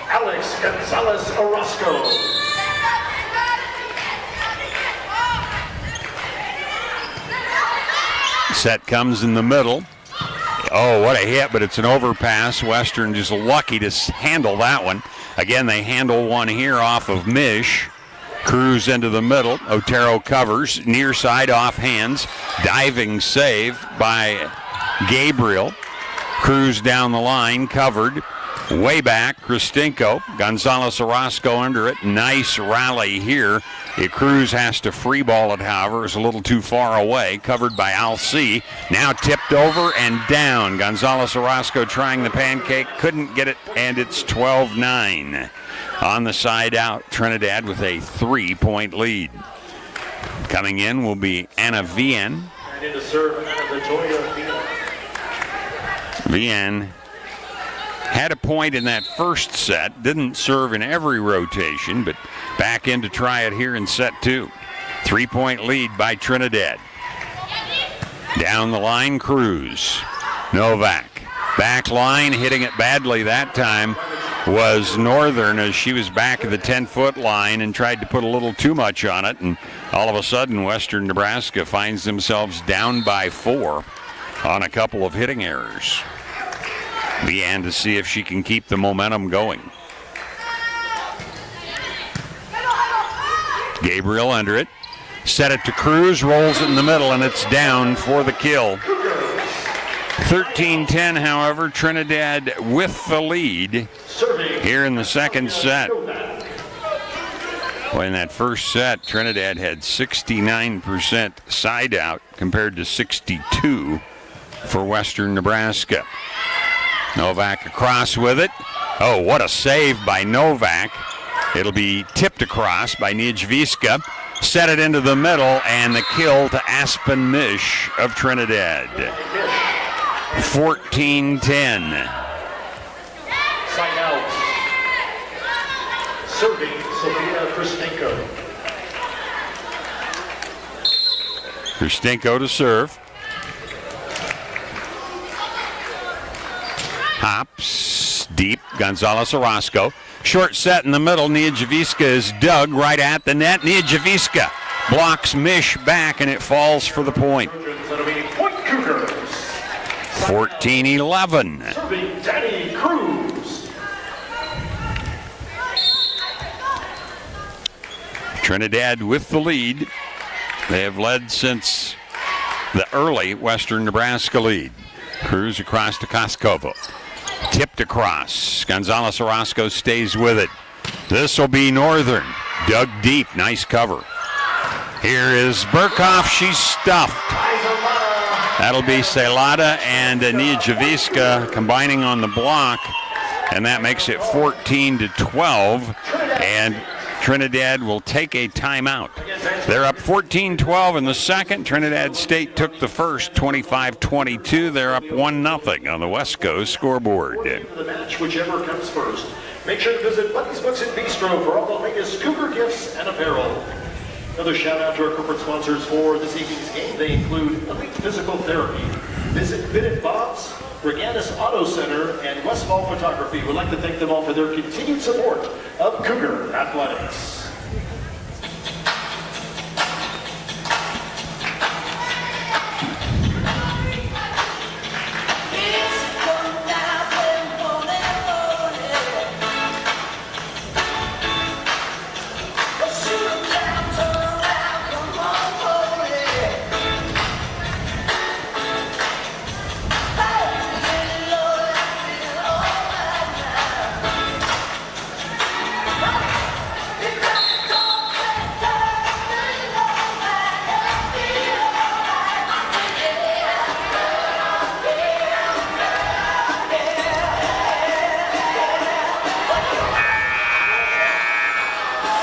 C: Alex Gonzalez Orozco.
A: Set comes in the middle. Oh, what a hit, but it's an overpass. Western just lucky to handle that one. Again, they handle one here off of Mish. Cruz into the middle. Otero covers. Near side off hands. Diving save by Gabriel. Cruz down the line, covered. Way back, Kristinko. Gonzalez Orozco under it. Nice rally here. Cruz has to free ball it, however. It's a little too far away. Covered by Alci. Now tipped over and down. Gonzalez Orozco trying the pancake. Couldn't get it, and it's 12-9. On the side out, Trinidad with a 3-point lead. Coming in will be Anna Vian.
C: And in to serve, Latoya Vian.
A: Vian had a point in that first set. Didn't serve in every rotation, but back in to try it here in set 2. 3-point lead by Trinidad. Down the line, Cruz. Novak. Back line, hitting it badly that time, was Northern, as she was back at the 10-foot line and tried to put a little too much on it. And all of a sudden, Western Nebraska finds themselves down by 4 on a couple of hitting errors. Leanne to see if she can keep the momentum going. Gabriel under it. Set it to Cruz, rolls it in the middle, and it's down for the kill. 13-10, however, Trinidad with the lead here in the second set. Well, in that first set, Trinidad had 69% side out compared to 62 for Western Nebraska. Novak across with it. Oh, what a save by Novak. It'll be tipped across by Niedzwiska. Set it into the middle, and the kill to Aspen Mish of Trinidad. 14-10.
C: Side out. Serving Sofia Kristenko.
A: Kristenko to serve. Hops deep. Gonzalez Orozco. Short set in the middle. Niedzwiska is dug right at the net. Niedzwiska blocks Mish back, and it falls for the point. 14-11.
C: Serving Danny Cruz.
A: Trinidad with the lead. They have led since the early Western Nebraska lead. Cruz across to Koskovo. Tipped across. Gonzalez Orozco stays with it. This will be Northern. Dug deep. Nice cover. Here is Burkhoff. She's stuffed. That'll be Celada and Niedzwiska combining on the block, and that makes it 14-12, and Trinidad will take a timeout. They're up 14-12 in the second. Trinidad State took the first, 25-22. They're up 1-0 on the West Coast scoreboard.
C: The match, whichever comes first. Make sure to visit Buddy's Books and Bistro for all the latest Cougar gifts and apparel. Another shout out to our corporate sponsors for this evening's game. They include Elite Physical Therapy, Visit Fitted Bob's, Reganis Auto Center, and Westfall Photography. We'd like to thank them all for their continued support of Cougar Athletics.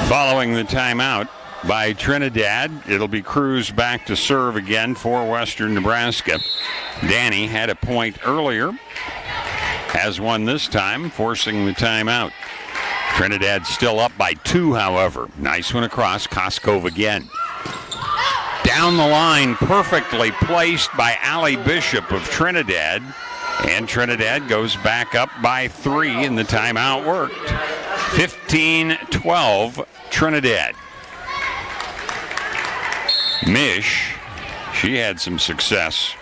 A: Following the timeout by Trinidad, it'll be Cruz back to serve again for Western Nebraska. Danny had a point earlier, has one this time, forcing the timeout. Trinidad still up by 2, however. Nice one across. Koskov again. Down the line, perfectly placed by Allie Bishop of Trinidad. And Trinidad goes back up by 3, and the timeout worked. 15-12, Trinidad. Mish, she had some success.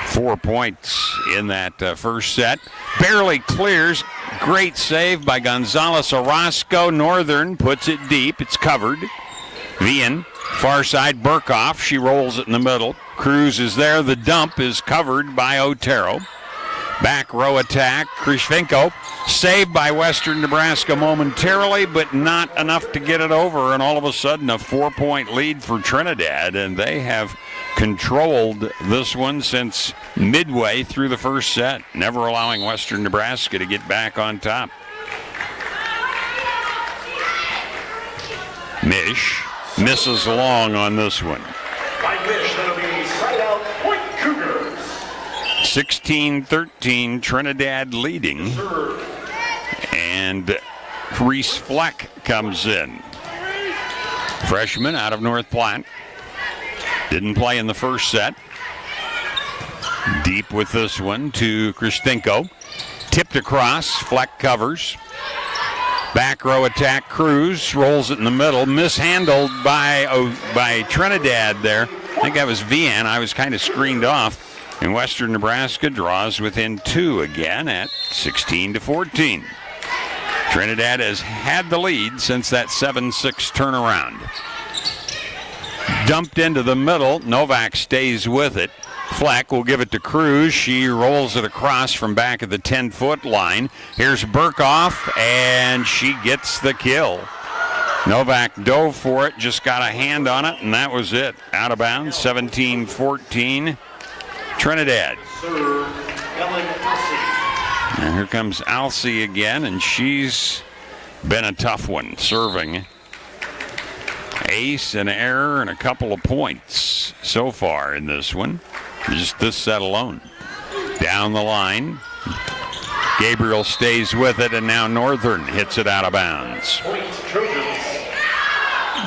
A: 4 points in that first set. Barely clears. Great save by Gonzalez Orozco. Northern puts it deep. It's covered. Vian, far side Burkhoff. She rolls it in the middle. Cruz is there. The dump is covered by Otero. Back row attack. Krishvenko saved by Western Nebraska momentarily, but not enough to get it over. And all of a sudden, a 4-point lead for Trinidad. And they have controlled this one since midway through the first set, never allowing Western Nebraska to get back on top. Mish misses long on this one.
C: By Mish, that'll be side out, point Cougars.
A: 16-13, Trinidad leading. And Reese Fleck comes in. Freshman out of North Platte. Didn't play in the first set. Deep with this one to Kristinko. Tipped across, Fleck covers. Back row attack, Cruz rolls it in the middle, mishandled by Trinidad there. I think that was Vian. I was kind of screened off. And Western Nebraska draws within 2 again at 16-14. Trinidad has had the lead since that 7-6 turnaround. Dumped into the middle, Novak stays with it. Fleck will give it to Cruz. She rolls it across from back of the 10-foot line. Here's Burkhoff, and she gets the kill. Novak dove for it, just got a hand on it, and that was it. Out of bounds, 17-14. Trinidad. And here comes Alcee again, and she's been a tough one serving. Ace, an error, and a couple of points so far in this one. Just this set alone. Down the line. Gabriel stays with it, and now Northern hits it out of bounds.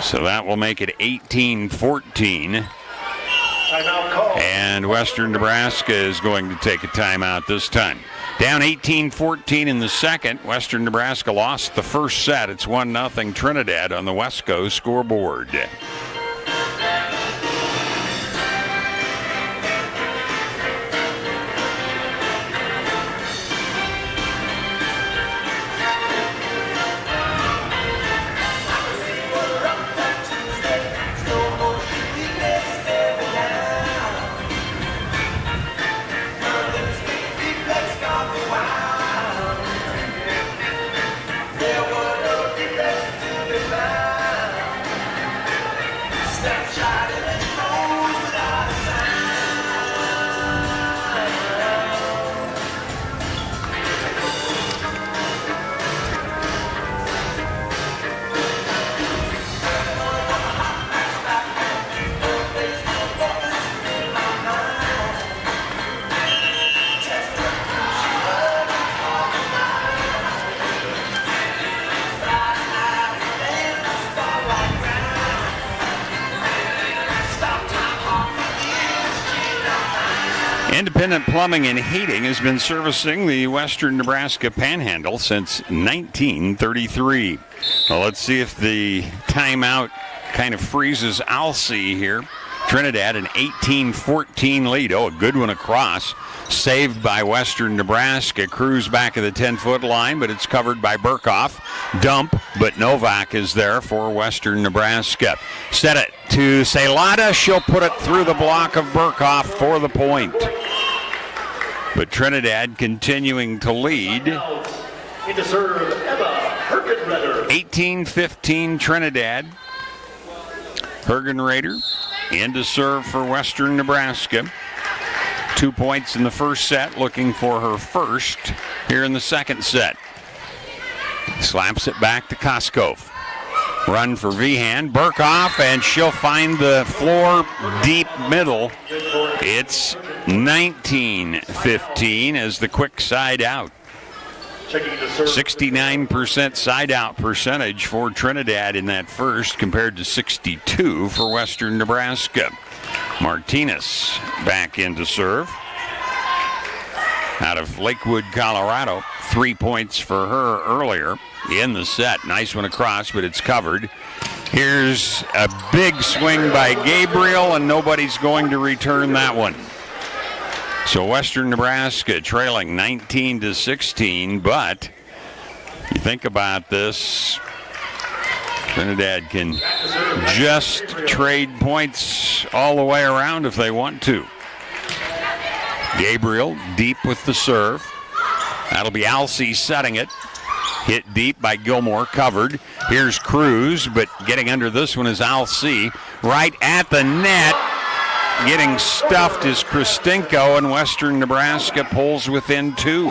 A: So that will make it 18-14. And Western Nebraska is going to take a timeout this time. Down 18-14 in the second. Western Nebraska lost the first set. It's 1-0 Trinidad on the Wesco scoreboard. Independent Plumbing and Heating has been servicing the Western Nebraska Panhandle since 1933. Well, let's see if the timeout kind of freezes Alcee here. Trinidad an 18-14 lead. Oh, a good one across. Saved by Western Nebraska. Cruz back of the 10-foot line, but it's covered by Burkhoff. Dump, but Novak is there for Western Nebraska. Set it to Celada. She'll put it through the block of Burkhoff for the point. But Trinidad continuing to lead. 18-15 Trinidad. Hergenrader into serve for Western Nebraska. 2 points in the first set, looking for her first here in the second set. Slaps it back to Koskov. Run for Vihan. Burkhoff, and she'll find the floor deep middle. It's 19-15 as the quick side out. 69% side out percentage for Trinidad in that first compared to 62 for Western Nebraska. Martinez back into serve. Out of Lakewood, Colorado. 3 points for her earlier in the set. Nice one across, but it's covered. Here's a big swing by Gabriel, and nobody's going to return that one. So Western Nebraska trailing 19-16, but you think about this, Trinidad can just trade points all the way around if they want to. Gabriel deep with the serve. That'll be Alcee setting it. Hit deep by Gilmore, covered. Here's Cruz, but getting under this one is Alcee. Right at the net. Getting stuffed is Kristinko, and Western Nebraska pulls within 2.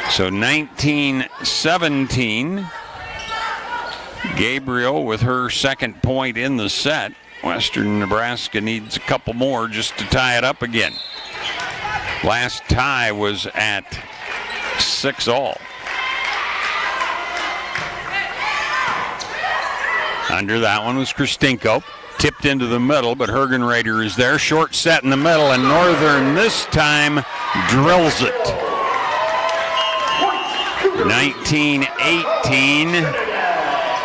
A: So 19-17. Gabriel with her second point in the set. Western Nebraska needs a couple more just to tie it up again. Last tie was at 6-all. Under that one was Kristinko. Tipped into the middle, but Hergenrader is there. Short set in the middle, and Northern this time drills it. 19-18.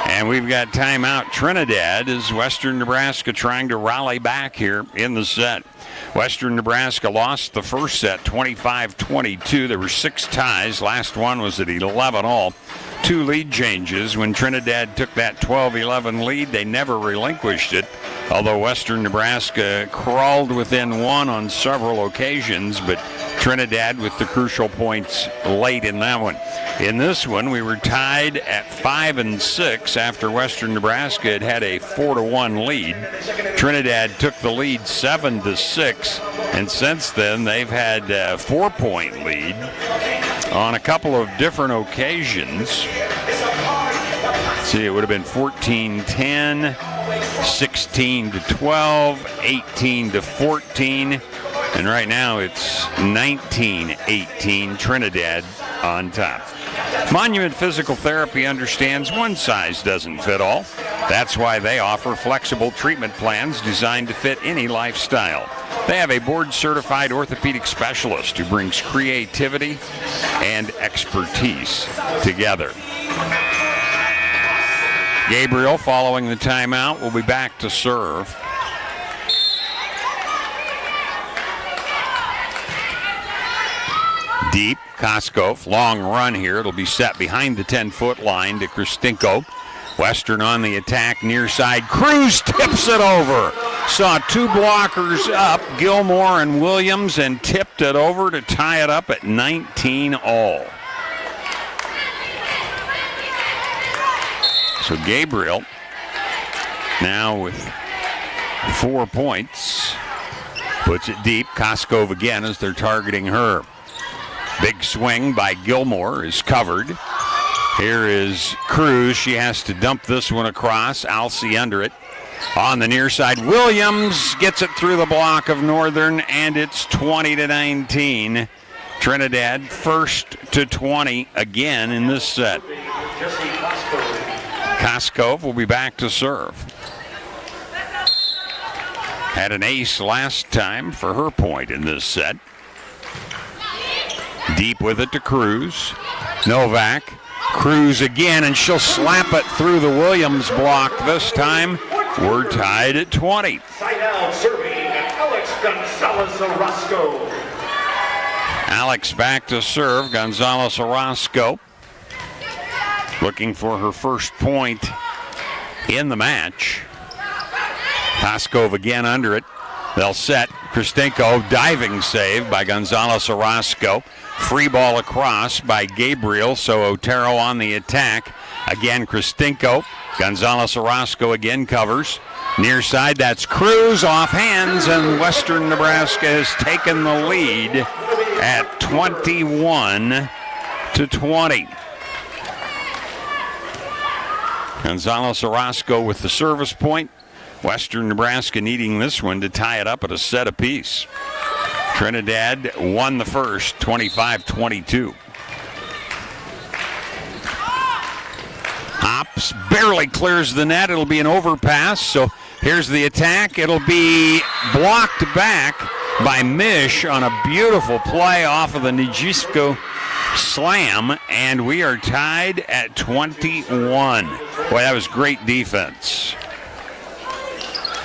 A: And we've got timeout Trinidad as Western Nebraska trying to rally back here in the set. Western Nebraska lost the first set 25-22. There were 6 ties. Last one was at 11 all. 2 lead changes. When Trinidad took that 12-11 lead, they never relinquished it, although Western Nebraska crawled within 1 on several occasions, but Trinidad with the crucial points late in that one. In this one, we were tied at 5-6 after Western Nebraska had a 4-1 lead. Trinidad took the lead 7-6, and since then they've had a 4-point lead on a couple of different occasions. Let's see, it would have been 14-10, 16-12, 18-14, and right now it's 19-18, Trinidad on top. Monument Physical Therapy understands one size doesn't fit all. That's why they offer flexible treatment plans designed to fit any lifestyle. They have a board-certified orthopedic specialist who brings creativity and expertise together. Gabriel, following the timeout, will be back to serve. Deep, Koskov, long run here. It'll be set behind the 10-foot line to Kristinko. Western on the attack, near side. Cruz tips it over. Saw 2 blockers up, Gilmore and Williams, and tipped it over to tie it up at 19 all. So Gabriel now with 4 points. Puts it deep. Koskov again as they're targeting her. Big swing by Gilmore is covered. Here is Cruz. She has to dump this one across. Alcee under it. On the near side, Williams gets it through the block of Northern, and it's 20-19. Trinidad first to 20 again in this set. Koskov will be back to serve. Had an ace last time for her point in this set. Deep with it to Cruz. Novak. Cruz again, and she'll slap it through the Williams block this time. We're tied at 20.
C: Side out serving Alex Gonzalez Orozco.
A: Alex back to serve. Gonzalez Orozco looking for her first point in the match. Koskov again under it. They'll set. Kristinko, diving save by Gonzalez Orozco. Free ball across by Gabriel, so Otero on the attack. Again, Kristinko. Gonzalez Orozco again covers. Near side, that's Cruz off hands, and Western Nebraska has taken the lead at 21-20. Gonzalez Orozco with the service point. Western Nebraska needing this one to tie it up at a set apiece. Trinidad won the first, 25-22. Hops barely clears the net. It'll be an overpass. So here's the attack. It'll be blocked back by Mish on a beautiful play off of the Nijisko slam, and we are tied at 21. Boy, that was great defense.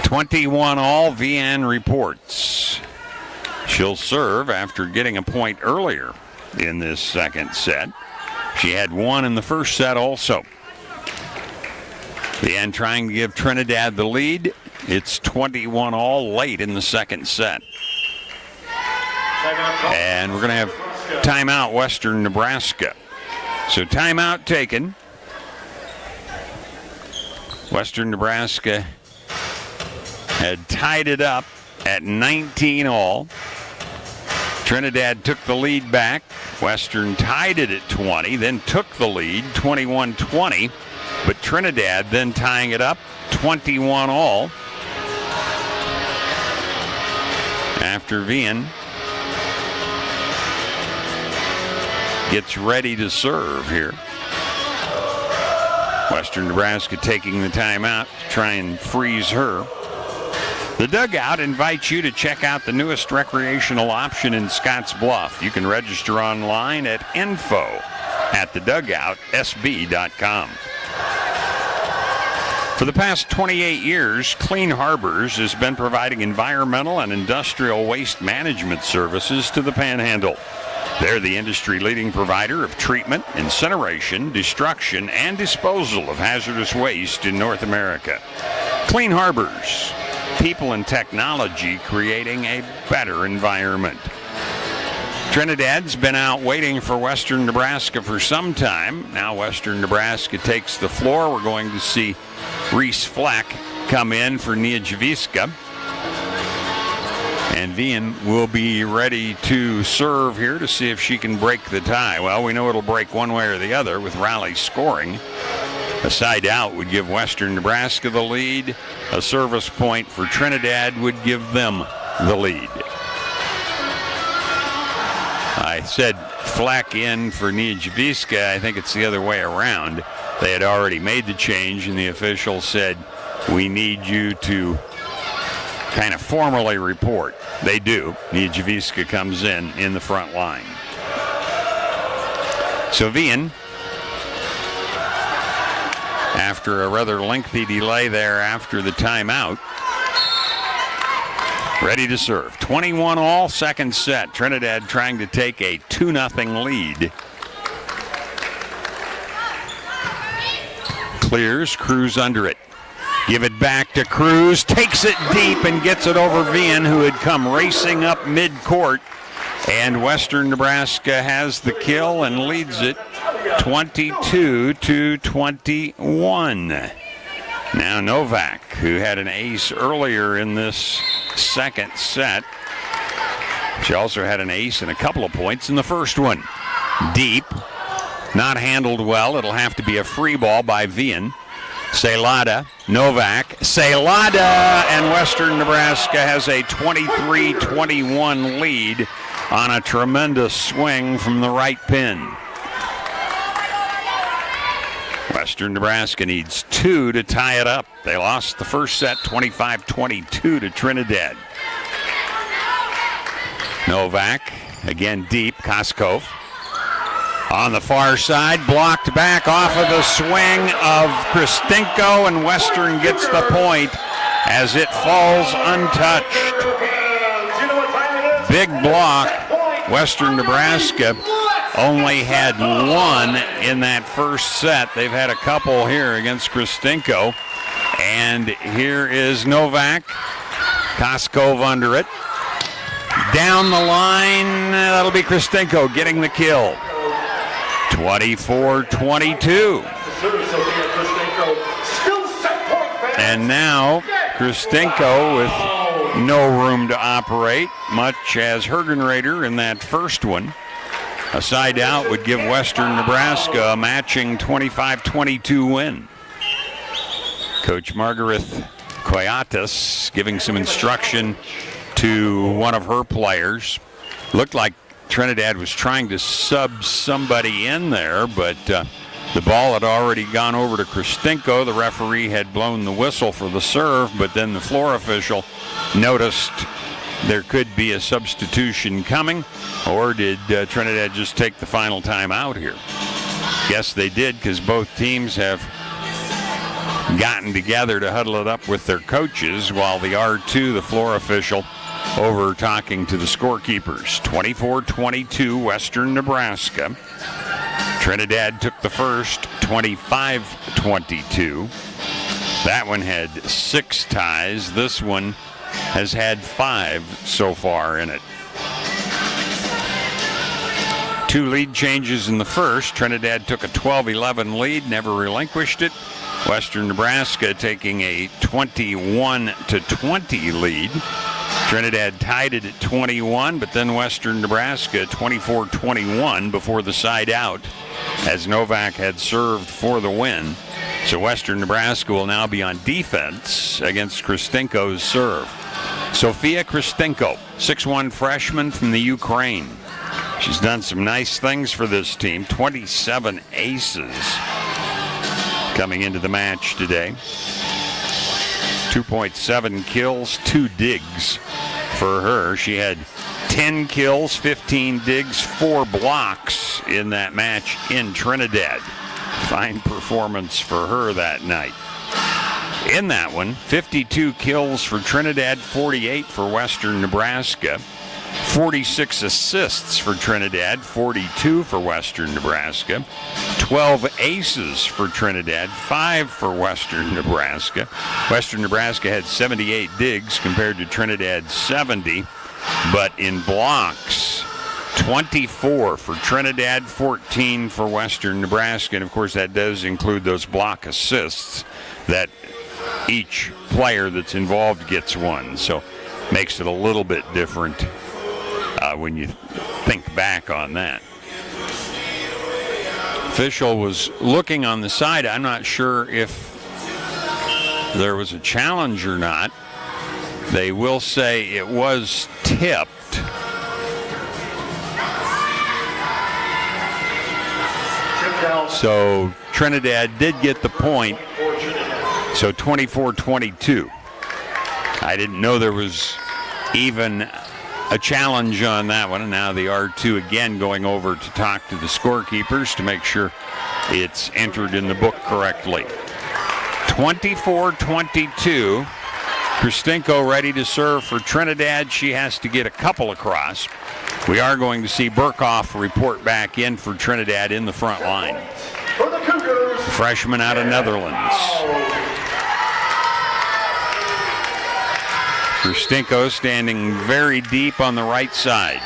A: 21 all, VN reports. She'll serve after getting a point earlier in this second set. She had 1 in the first set also. VN trying to give Trinidad the lead. It's 21 all late in the second set. And we're going to have timeout Western Nebraska. So timeout taken. Western Nebraska had tied it up at 19 all. Trinidad took the lead back. Western tied it at 20, then took the lead 21-20. But Trinidad then tying it up 21 all. After Vian gets ready to serve here. Western Nebraska taking the timeout to try and freeze her. The Dugout invites you to check out the newest recreational option in Scotts Bluff. You can register online at info@thedugoutsb.com. For the past 28 years, Clean Harbors has been providing environmental and industrial waste management services to the Panhandle. They're the industry-leading provider of treatment, incineration, destruction, and disposal of hazardous waste in North America. Clean Harbors, people and technology creating a better environment. Trinidad's been out waiting for Western Nebraska for some time. Now Western Nebraska takes the floor. We're going to see Reese Fleck come in for Nijaviska. And Vian will be ready to serve here to see if she can break the tie. Well, we know it'll break one way or the other with Raleigh scoring. A side out would give Western Nebraska the lead. A service point for Trinidad would give them the lead. I said Fleck in for Nijaviska. I think it's the other way around. They had already made the change, and the official said, we need you to kind of formally report. They do. Nijaviska comes in the front line. So Vian, after a rather lengthy delay there after the timeout, ready to serve. 21 all, second set. Trinidad trying to take a 2-0 lead. Clears, Cruz under it. Give it back to Cruz, takes it deep and gets it over Vian, who had come racing up midcourt. And Western Nebraska has the kill and leads it 22-21. Now Novak, who had an ace earlier in this second set. She also had an ace and a couple of points in the first one. Deep, not handled well. It'll have to be a free ball by Vian. Celada, Novak, Celada, and Western Nebraska has a 23-21 lead on a tremendous swing from the right pin. Western Nebraska needs 2 to tie it up. They lost the first set 25-22 to Trinidad. Novak, again deep, Koskov. On the far side, blocked back off of the swing of Kristinko, and Western gets the point as it falls untouched. Big block. Western Nebraska only had one in that first set. They've had a couple here against Kristinko. And here is Novak. Koskov under it. Down the line, that'll be Kristinko getting the kill. 24-22. And now Kristinko with no room to operate, much as Hergenrader in that first one. A side out would give Western Nebraska a matching 25-22 win. Coach Margaret Coyates giving some instruction to one of her players. Looked like Trinidad was trying to sub somebody in there, but the ball had already gone over to Kristinko. The referee had blown the whistle for the serve, but then the floor official noticed there could be a substitution coming. Or did Trinidad just take the final time out here? Guess they did, because both teams have gotten together to huddle it up with their coaches, while the R2, the floor official, over talking to the scorekeepers. 24-22 Western Nebraska. Trinidad took the first 25-22. That one had 6 ties. This one has had 5 so far in it. 2 lead changes in the first. Trinidad took a 12-11 lead, never relinquished it. Western Nebraska taking a 21-20 lead. Trinidad tied it at 21, but then Western Nebraska 24-21 before the side out, as Novak had served for the win. So Western Nebraska will now be on defense against Kristinko's serve. Sofia Kristinko, 6'1" freshman from the Ukraine. She's done some nice things for this team. 27 aces coming into the match today. 2.7 kills, 2 digs for her. She had 10 kills, 15 digs, 4 blocks in that match in Trinidad. Fine performance for her that night. In that one, 52 kills for Trinidad, 48 for Western Nebraska. 46 assists for Trinidad, 42 for Western Nebraska. 12 aces for Trinidad, 5 for Western Nebraska. Western Nebraska had 78 digs compared to Trinidad's 70, but in blocks, 24 for Trinidad, 14 for Western Nebraska. And of course, that does include those block assists that each player that's involved gets one. So makes it a little bit different when you think back on that. Official was looking on the side. I'm not sure if there was a challenge or not. They will say it was tipped. So Trinidad did get the point. So 24-22. I didn't know there was even a challenge on that one. And now the R2 again going over to talk to the scorekeepers to make sure it's entered in the book correctly. 24-22. Kristinko ready to serve for Trinidad. She has to get a couple across. We are going to see Burkhoff report back in for Trinidad in the front line.
C: For the Cougars,
A: Freshman out of Netherlands. Kristinko standing very deep on the right side.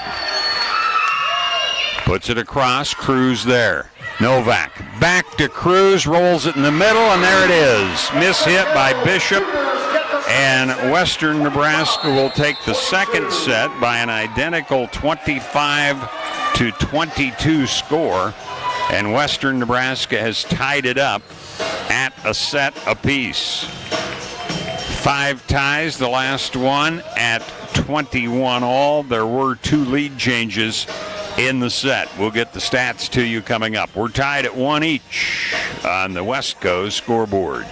A: Puts it across, Cruz there. Novak back to Cruz, rolls it in the middle, and there it is. Miss hit by Bishop, and Western Nebraska will take the second set by an identical 25-22 score, and Western Nebraska has tied it up at a set apiece. 5 ties, the last one at 21 all. There were 2 lead changes in the set. We'll get the stats to you coming up. We're tied at 1 each on the West Coast scoreboard.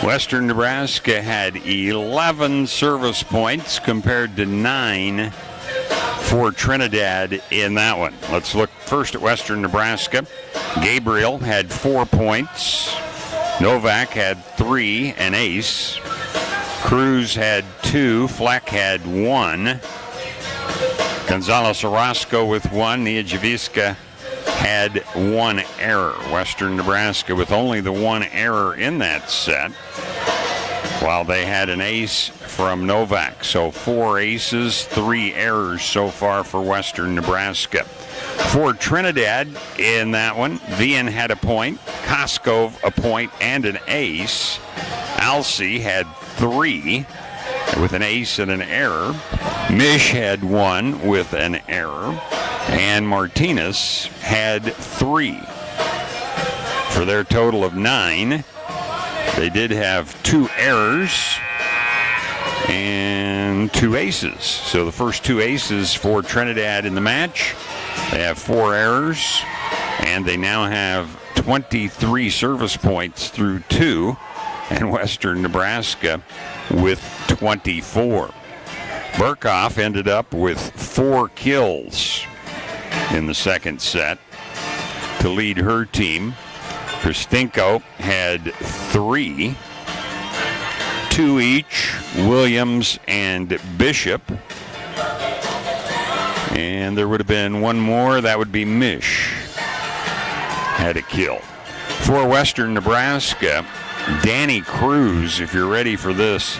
A: Western Nebraska had 11 service points compared to 9 for Trinidad in that one. Let's look first at Western Nebraska. Gabriel had 4 points. Novak had 3, an ace. Cruz had 2. Fleck had 1. Gonzalez Orozco with 1. Nia Javiska had 1 error. Western Nebraska with only the 1 error in that set, while they had an ace from Novak. So 4 aces, 3 errors so far for Western Nebraska. For Trinidad in that one, Vian had a point, Koskov a point and an ace. Alcy had 3 with an ace and an error. Mish had 1 with an error. and Martinez had 3 for their total of 9. They did have 2 errors and 2 aces. So the first 2 aces for Trinidad in the match. They have 4 errors, and they now have 23 service points through 2, and Western Nebraska with 24. Burkhoff ended up with 4 kills in the second set to lead her team. Kristinko had 3, 2 each, Williams and Bishop. And there would have been one more, that would be Mish, had a kill. For Western Nebraska, Danny Cruz, if you're ready for this,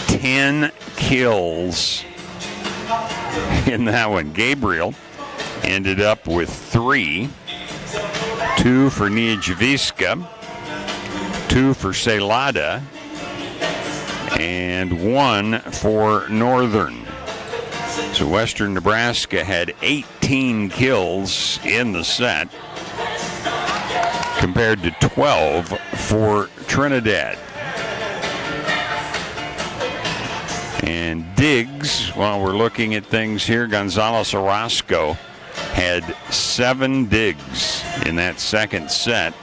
A: 10 kills in that one. Gabriel ended up with 3. 2 for Niejaviska, 2 for Celada, and 1 for Northern. So Western Nebraska had 18 kills in the set compared to 12 for Trinidad. And Diggs, while we're looking at things here, Gonzalez Orozco had 7 digs in that second set.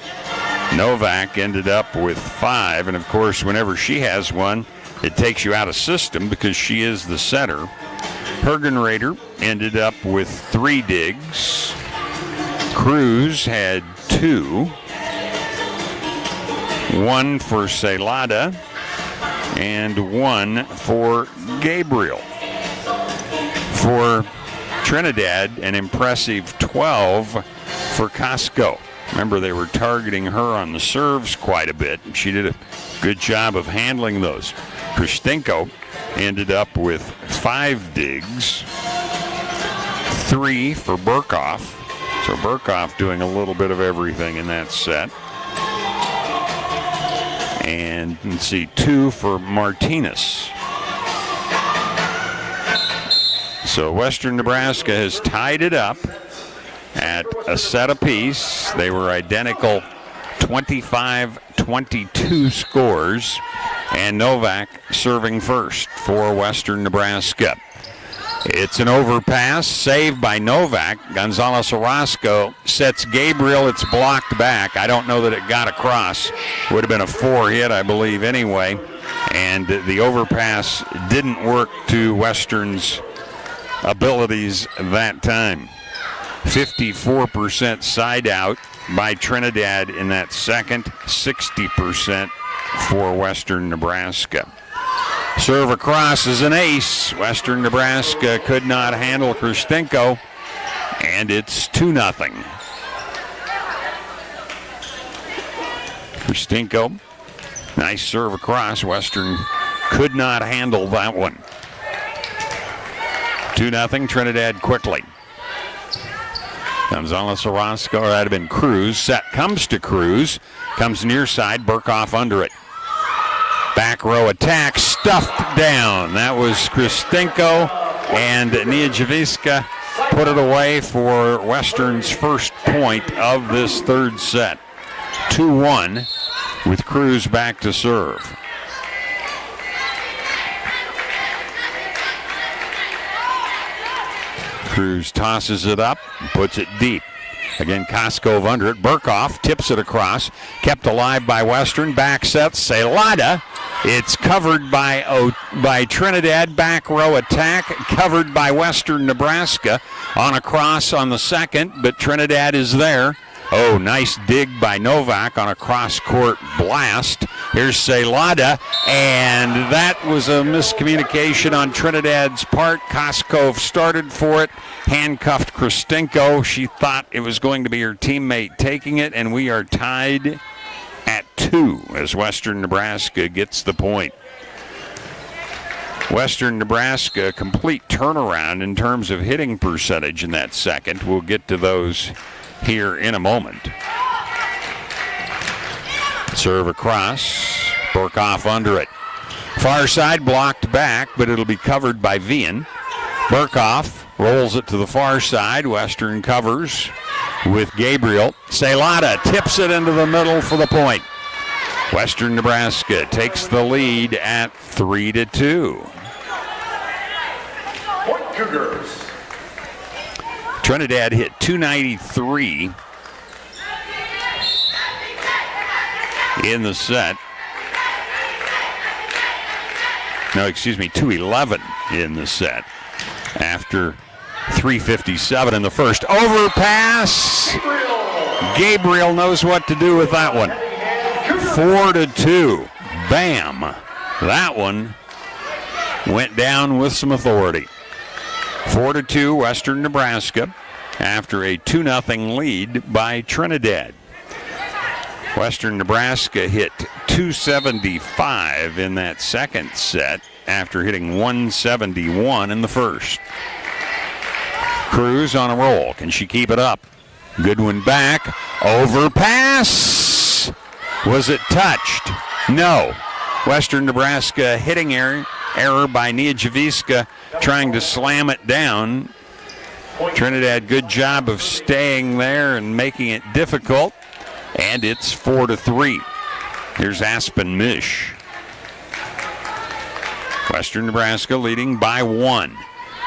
A: Novak ended up with 5, and of course whenever she has one, it takes you out of system because she is the setter. Hergenrader ended up with 3 digs. Cruz had 2. 1 for Celada and 1 for Gabriel. For Trinidad, an impressive 12 for Costco. Remember, they were targeting her on the serves quite a bit. She did a good job of handling those. Kristinko ended up with 5 digs, 3 for Burkhoff. So Burkhoff doing a little bit of everything in that set. And let's see, 2 for Martinez. So Western Nebraska has tied it up at a set apiece. They were identical 25-22 scores, and Novak serving first for Western Nebraska. It's an overpass, saved by Novak. Gonzalez Orozco sets Gabriel. It's blocked back. I don't know that it got across. Would have been a 4 hit, I believe, anyway. And the overpass didn't work to Western's abilities that time. 54% side out by Trinidad in that second, 60% for Western Nebraska. Serve across is an ace. Western Nebraska could not handle Kristinko, and it's 2-0. Kristinko, nice serve across. Western could not handle that one. 2-0 Trinidad quickly. Gonzalez Orozco, or that'd have been Cruz. Set comes to Cruz. Comes near side, Burkhoff under it. Back row attack, stuffed down. That was Kristinko, and Niejaviska put it away for Western's first point of this third set. 2-1 with Cruz back to serve. Cruz tosses it up, puts it deep. Again, Koskov under it. Burkhoff tips it across. Kept alive by Western. Back sets. Celada. It's covered by Trinidad. Back row attack. Covered by Western Nebraska. On a cross on the second, but Trinidad is there. Oh, nice dig by Novak on a cross-court blast. Here's Celada, and that was a miscommunication on Trinidad's part. Koskov started for it, handcuffed Kristinko. She thought it was going to be her teammate taking it, and we are tied at 2 as Western Nebraska gets the point. Western Nebraska, complete turnaround in terms of hitting percentage in that second. We'll get to those here in a moment. Serve across. Burkhoff under it. Far side blocked back, but it'll be covered by Vian. Burkhoff rolls it to the far side. Western covers with Gabriel. Celada tips it into the middle for the point. Western Nebraska takes the lead at 3-2.
C: Point Cougars.
A: Trinidad hit 293 in the set. No, excuse me, 211 in the set after 3:57 in the first. Overpass. Gabriel knows what to do with that one. 4-2. Bam. That one went down with some authority. 4-2 Western Nebraska after a 2-0 lead by Trinidad. Western Nebraska hit 275 in that second set after hitting 171 in the first. Cruz on a roll. Can she keep it up? Good one back. Overpass. Was it touched? No. Western Nebraska hitting error by Nijaviska trying to slam it down. Trinidad, good job of staying there and making it difficult. And it's 4-3. Here's Aspen Mish. Western Nebraska leading by 1.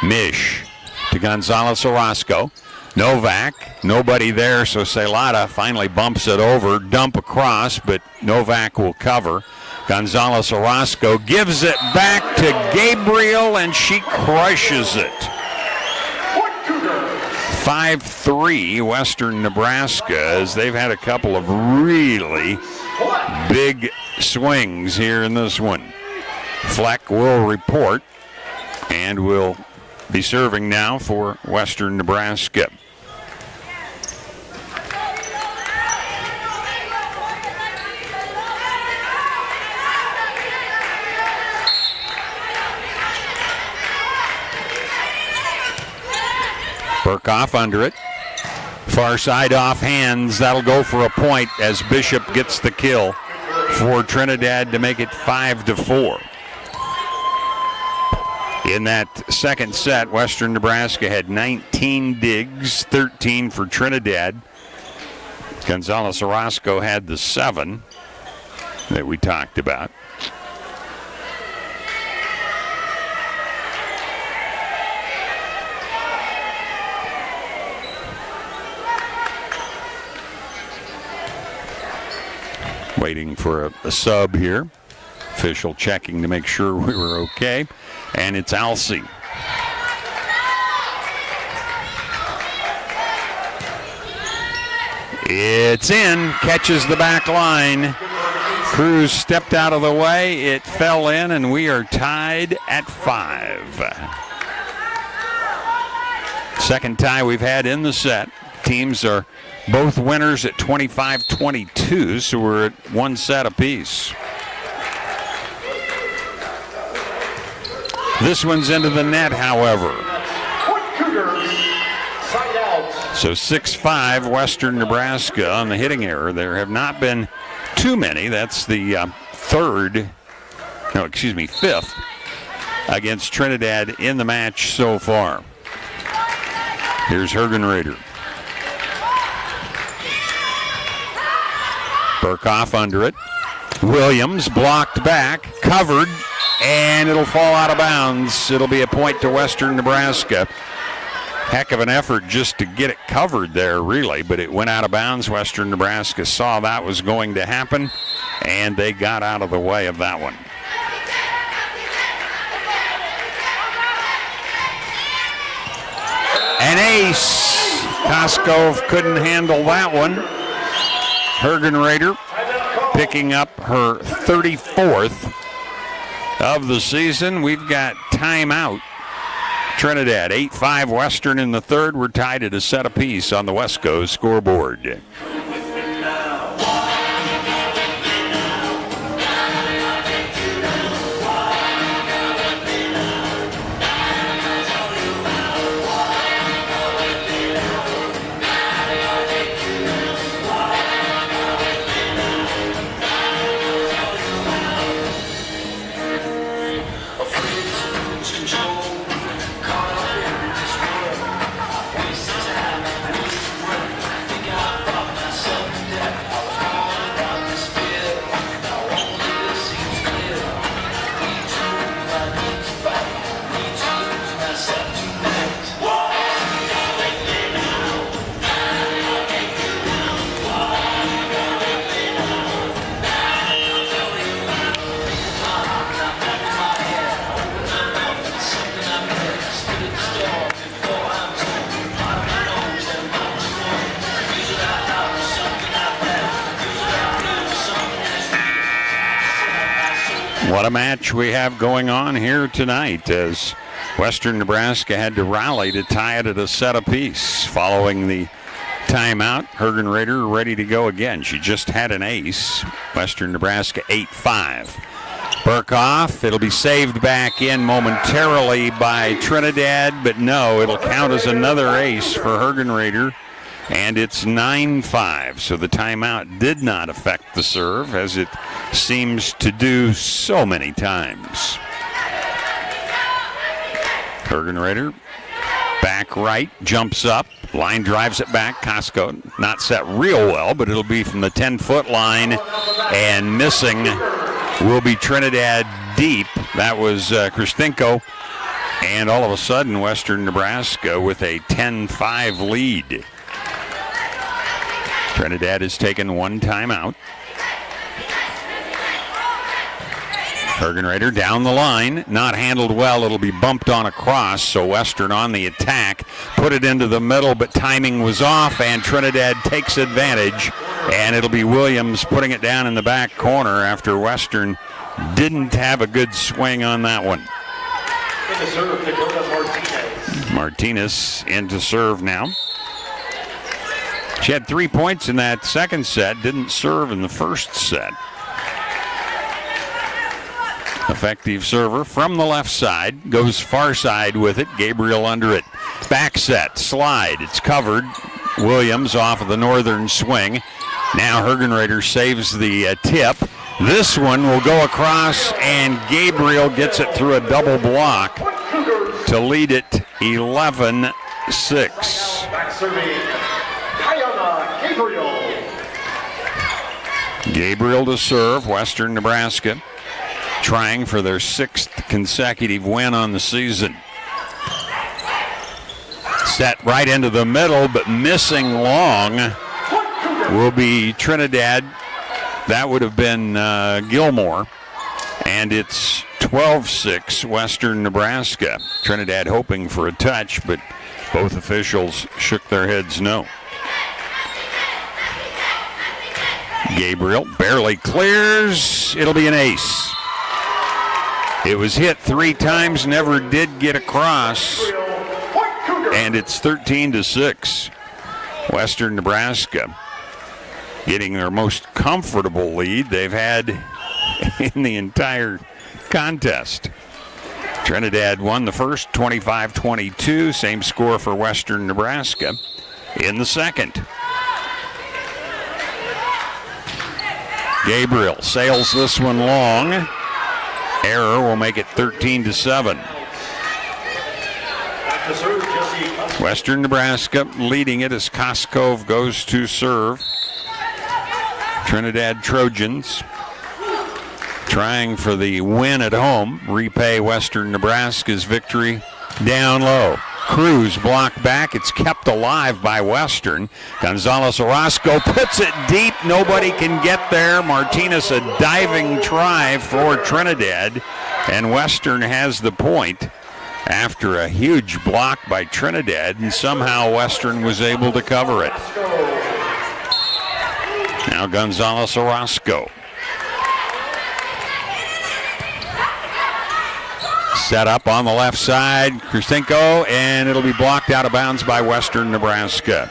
A: Mish to Gonzalez Orozco. Novak, nobody there, so Celada finally bumps it over. Dump across, but Novak will cover. Gonzalez Orozco gives it back to Gabriel, and she crushes it. 5-3 Western Nebraska, as they've had a couple of really big swings here in this one. Fleck will report and will be serving now for Western Nebraska. Burkhoff under it. Far side off hands. That'll go for a point as Bishop gets the kill for Trinidad to make it 5-4. In that second set, Western Nebraska had 19 digs, 13 for Trinidad. Gonzalez Orozco had the 7 that we talked about. Waiting for a sub here. Official checking to make sure we were okay. And it's Alcee. It's in. Catches the back line. Cruz stepped out of the way. It fell in, and we are tied at 5. Second tie we've had in the set. Teams are both winners at 25-22, so we're at 1 set apiece. This one's into the net, however. So 6-5 Western Nebraska on the hitting error. There have not been too many. That's the fifth against Trinidad in the match so far. Here's Hergenrader. Burkhoff under it. Williams blocked back, covered, and it'll fall out of bounds. It'll be a point to Western Nebraska. Heck of an effort just to get it covered there, really, but it went out of bounds. Western Nebraska saw that was going to happen, and they got out of the way of that one. An ace. Koskov couldn't handle that one. Hergenrader picking up her 34th of the season. We've got timeout. Trinidad 8-5 Western in the third. We're tied at a set apiece on the Wesco scoreboard. What a match we have going on here tonight, as Western Nebraska had to rally to tie it at a set apiece. Following the timeout, Hergen Raider ready to go again. She just had an ace. Western Nebraska 8-5. Burkhoff, it'll be saved back in momentarily by Trinidad, but no, it'll count as another ace for Hergen Raider, and it's 9-5. So the timeout did not affect the serve, as it seems to do so many times. Hergen Raider back right, jumps up, line drives it back. Costco not set real well, but it'll be from the 10-foot line, and missing will be Trinidad deep. That was Kristinko, and all of a sudden Western Nebraska with a 10-5 lead. Trinidad has taken one timeout. Hergen Raider down the line, not handled well. It'll be bumped on across, so Western on the attack, put it into the middle, but timing was off, and Trinidad takes advantage, and it'll be Williams putting it down in the back corner after Western didn't have a good swing on that one.
C: In the serve, Dakota
A: Martinez into serve now. She had 3 points in that second set, didn't serve in the first set. Effective server from the left side, goes far side with it. Gabriel under it. Back set, slide, it's covered. Williams off of the northern swing. Now Hergen Raider saves the tip. This one will go across, and Gabriel gets it through a double block to lead it 11-6.
C: Back serving, Kiana Gabriel.
A: Gabriel to serve, Western Nebraska trying for their 6th consecutive win on the season. Set right into the middle, but missing long will be Trinidad. That would have been Gilmore. And it's 12-6 Western Nebraska. Trinidad hoping for a touch, but both officials shook their heads no. Gabriel barely clears. It'll be an ace. It was hit 3 times, never did get across, and it's 13-6. Western Nebraska getting their most comfortable lead they've had in the entire contest. Trinidad won the first 25-22, same score for Western Nebraska in the second. Gabriel sails this one long. Error will make it 13-7. Western Nebraska leading it as Koskov goes to serve. Trinidad Trojans trying for the win at home, repay Western Nebraska's victory down low. Cruz blocked back. It's kept alive by Western. Gonzalez Orozco puts it deep. Nobody can get there. Martinez a diving try for Trinidad, and Western has the point after a huge block by Trinidad, and somehow Western was able to cover it. Now Gonzalez Orozco. Set up on the left side, Kristinko, and it'll be blocked out of bounds by Western Nebraska.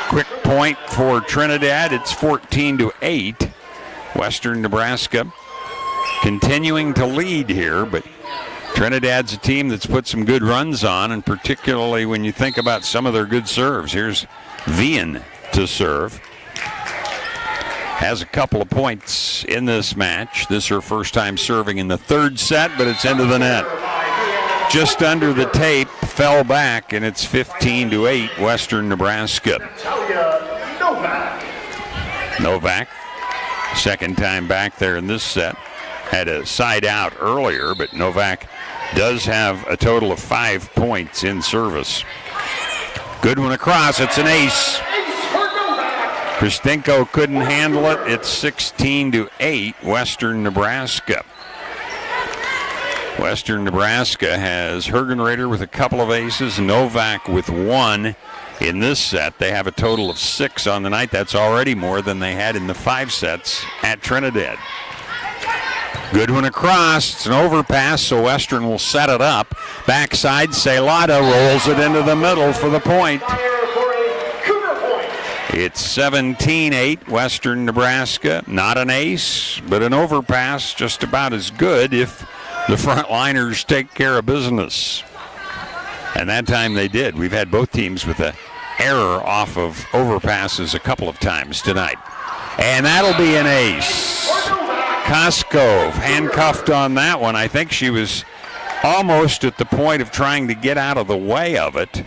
A: Quick point for Trinidad. It's 14-8. Western Nebraska continuing to lead here, but Trinidad's a team that's put some good runs on, and particularly when you think about some of their good serves. Here's Vian to serve. Has a couple of points in this match. This is her first time serving in the third set, but it's into the net. Just under the tape, fell back, and it's 15-8 Western Nebraska. Novak, second time back there in this set. Had a side out earlier, but Novak does have a total of 5 points in service. Good one across. It's an ace. Kristinko couldn't handle it. It's 16-8 Western Nebraska. Western Nebraska has Hergen Raider with a couple of aces, Novak with 1 in this set. They have a total of 6 on the night. That's already more than they had in the 5 sets at Trinidad. Good one across. It's an overpass, so Western will set it up. Backside, Celada rolls it into the middle for the point. It's 17-8, Western Nebraska. Not an ace, but an overpass just about as good if the frontliners take care of business. And that time they did. We've had both teams with an error off of overpasses a couple of times tonight. And that'll be an ace. Koskov handcuffed on that one. I think she was almost at the point of trying to get out of the way of it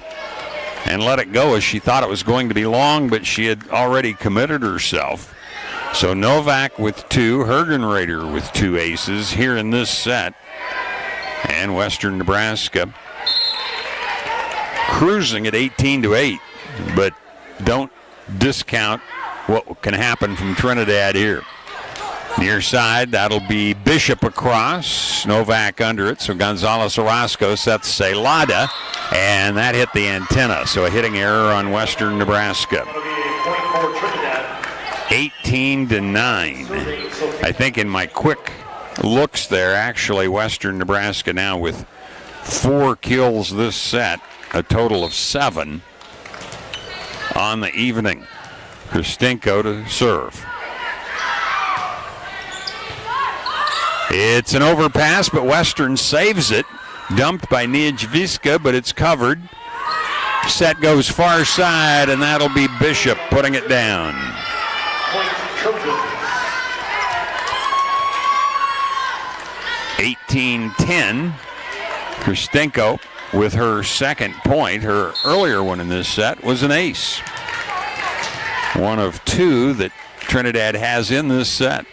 A: and let it go as she thought it was going to be long, but she had already committed herself. So Novak with 2, Hergenrader with 2 aces here in this set. And Western Nebraska cruising at 18-8, but don't discount what can happen from Trinidad here. Near side, that'll be Bishop across, Novak under it, so Gonzalez Orozco sets Celada, and that hit the antenna, so a hitting error on Western Nebraska. 18-9. I think in my quick looks there, actually Western Nebraska now with 4 kills this set, a total of 7 on the evening. Kristinko to serve. It's an overpass, but Western saves it. Dumped by Niedzwiska, but it's covered. Set goes far side, and that'll be Bishop putting it down. 18-10. Kristinko with her second point. Her earlier one in this set was an ace. One of 2 that Trinidad has in this set.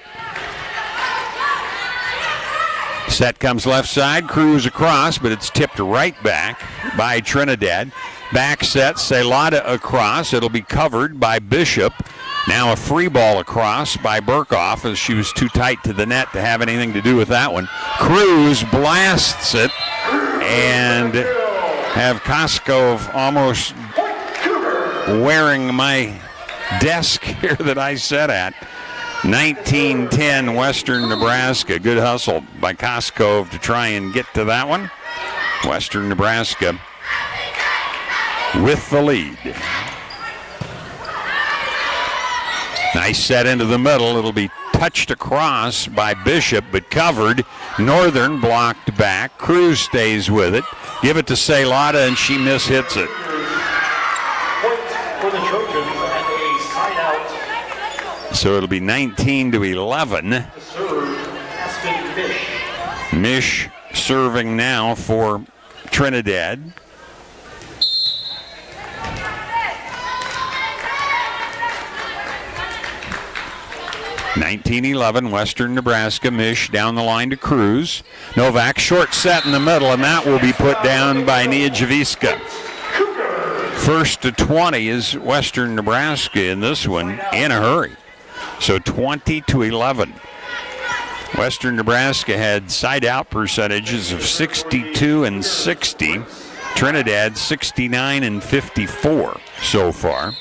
A: Set comes left side, Cruz across, but it's tipped right back by Trinidad. Back set, Celada across. It'll be covered by Bishop. Now a free ball across by Burkhoff as she was too tight to the net to have anything to do with that one. Cruz blasts it and have Koskov almost wearing my desk here that I sat at. 19-10 Western Nebraska. Good hustle by Koskov to try and get to that one. Western Nebraska with the lead. Nice set into the middle. It'll be touched across by Bishop, but covered. Northern blocked back. Cruz stays with it. Give it to Celada, and she mishits it.
C: Point for the Trojans and a side out.
A: So it'll be 19-11.
C: Serve Aspen Mish.
A: Mish serving now for Trinidad. Western Nebraska. Mish down the line to Cruz. Novak short set in the middle, and that will be put down by Niedzwiska. First to 20 is Western Nebraska in this one in a hurry. So 20-11. Western Nebraska had side-out percentages of 62 and 60. Trinidad 69 and 54 so far.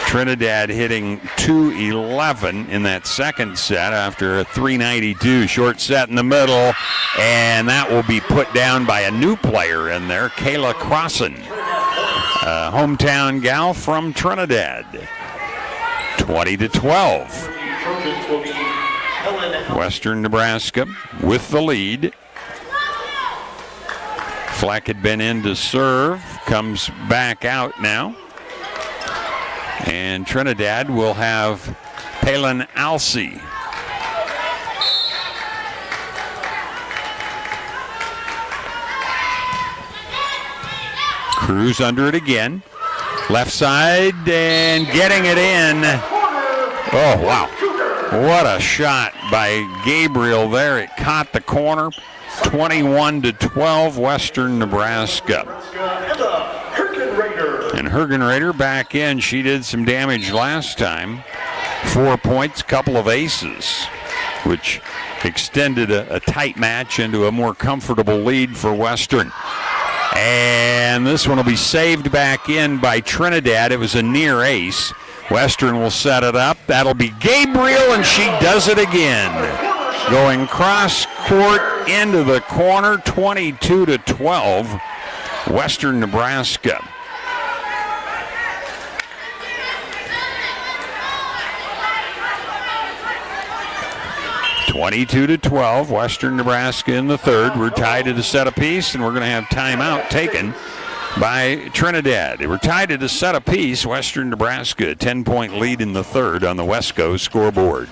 A: Trinidad hitting 211 in that second set after a 392 short set in the middle, and that will be put down by a new player in there, Kayla Crossan, a hometown gal from Trinidad. 20-12. Western Nebraska with the lead. Fleck had been in to serve, comes back out now. And Trinidad will have Palin Alsey. Cruz under it again. Left side and getting it in. Oh, wow. What a shot by Gabriel there. It caught the corner. 21-12 Western Nebraska. And Hergenrader back in. She did some damage last time. 4 points, couple of aces, which extended a tight match into a more comfortable lead for Western. And this one will be saved back in by Trinidad. It was a near ace. Western will set it up. That'll be Gabriel, and she does it again. Going cross court into the corner, 22-12, Western Nebraska. (22-12), Western Nebraska in the third. We're tied at a set apiece, and we're going to have timeout taken by Trinidad. We're tied at a set apiece. Western Nebraska, 10-point lead in the third on the Wesco scoreboard.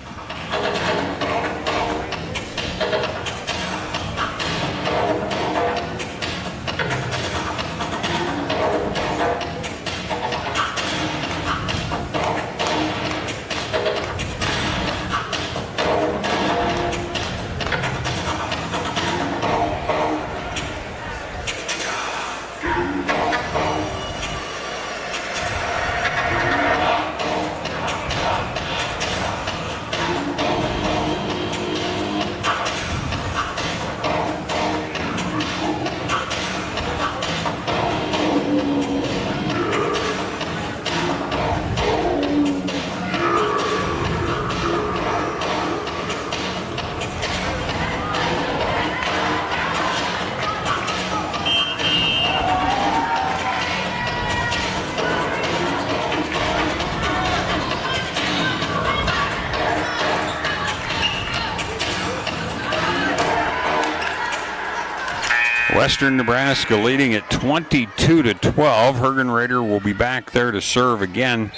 A: Western Nebraska leading at 22-12. Hergenrader will be back there to serve again.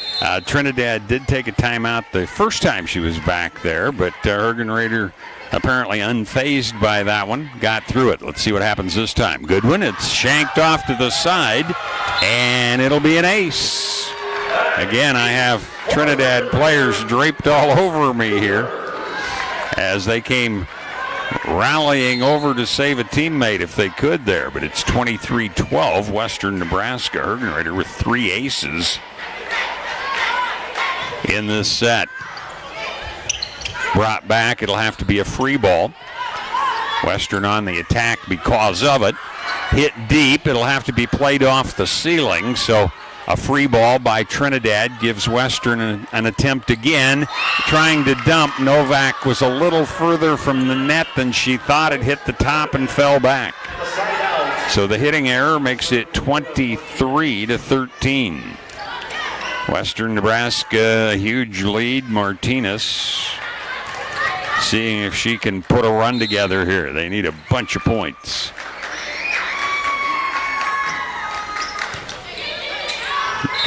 A: Trinidad did take a timeout the first time she was back there, but Hergenrader apparently unfazed by that one. Got through it. Let's see what happens this time. Goodwin, it's shanked off to the side, and it'll be an ace. Again, I have Trinidad players draped all over me here as they came rallying over to save a teammate if they could there, but it's 23-12 Western Nebraska. Hergenrader with 3 aces in this set. Brought back, it'll have to be a free ball. Western on the attack because of it. Hit deep, it'll have to be played off the ceiling, so a free ball by Trinidad gives Western an attempt again. Trying to dump, Novak was a little further from the net than she thought. It hit the top and fell back. So the hitting error makes it 23-13. Western Nebraska, a huge lead. Martinez seeing if she can put a run together here. They need a bunch of points.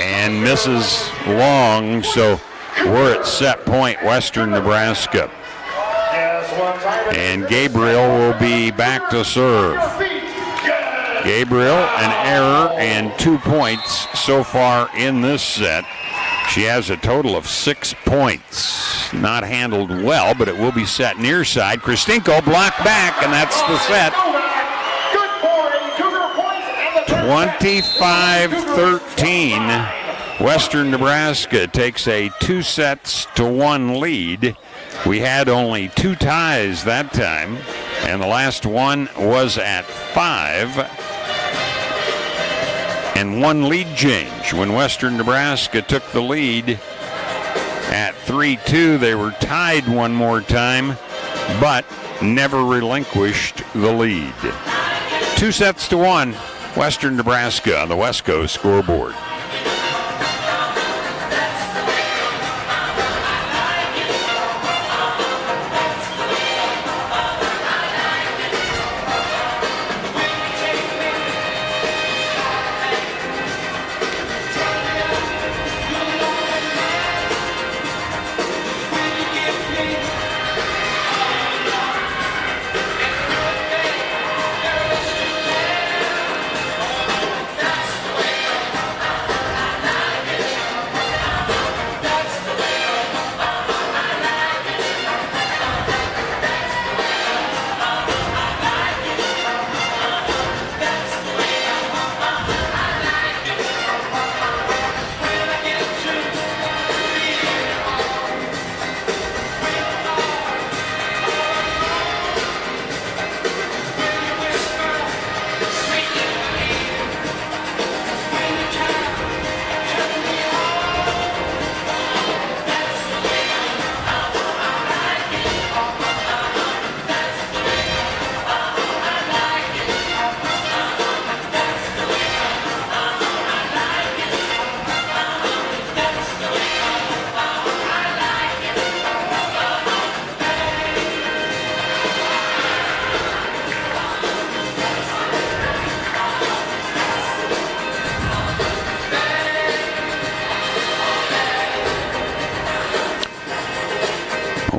A: And misses long, so we're at set point, Western Nebraska. And Gabriel will be back to serve. Gabriel, an error and 2 points so far in this set. She has a total of 6 points. Not handled well, but it will be set near side. Kristinko blocked back, and that's the set. 25-13. Western Nebraska takes a 2-1 lead. We had only 2 ties that time, and the last one was at 5. And 1 lead change. When Western Nebraska took the lead at 3-2, they were tied one more time, but never relinquished the lead. 2-1. Western Nebraska on the Wesco scoreboard.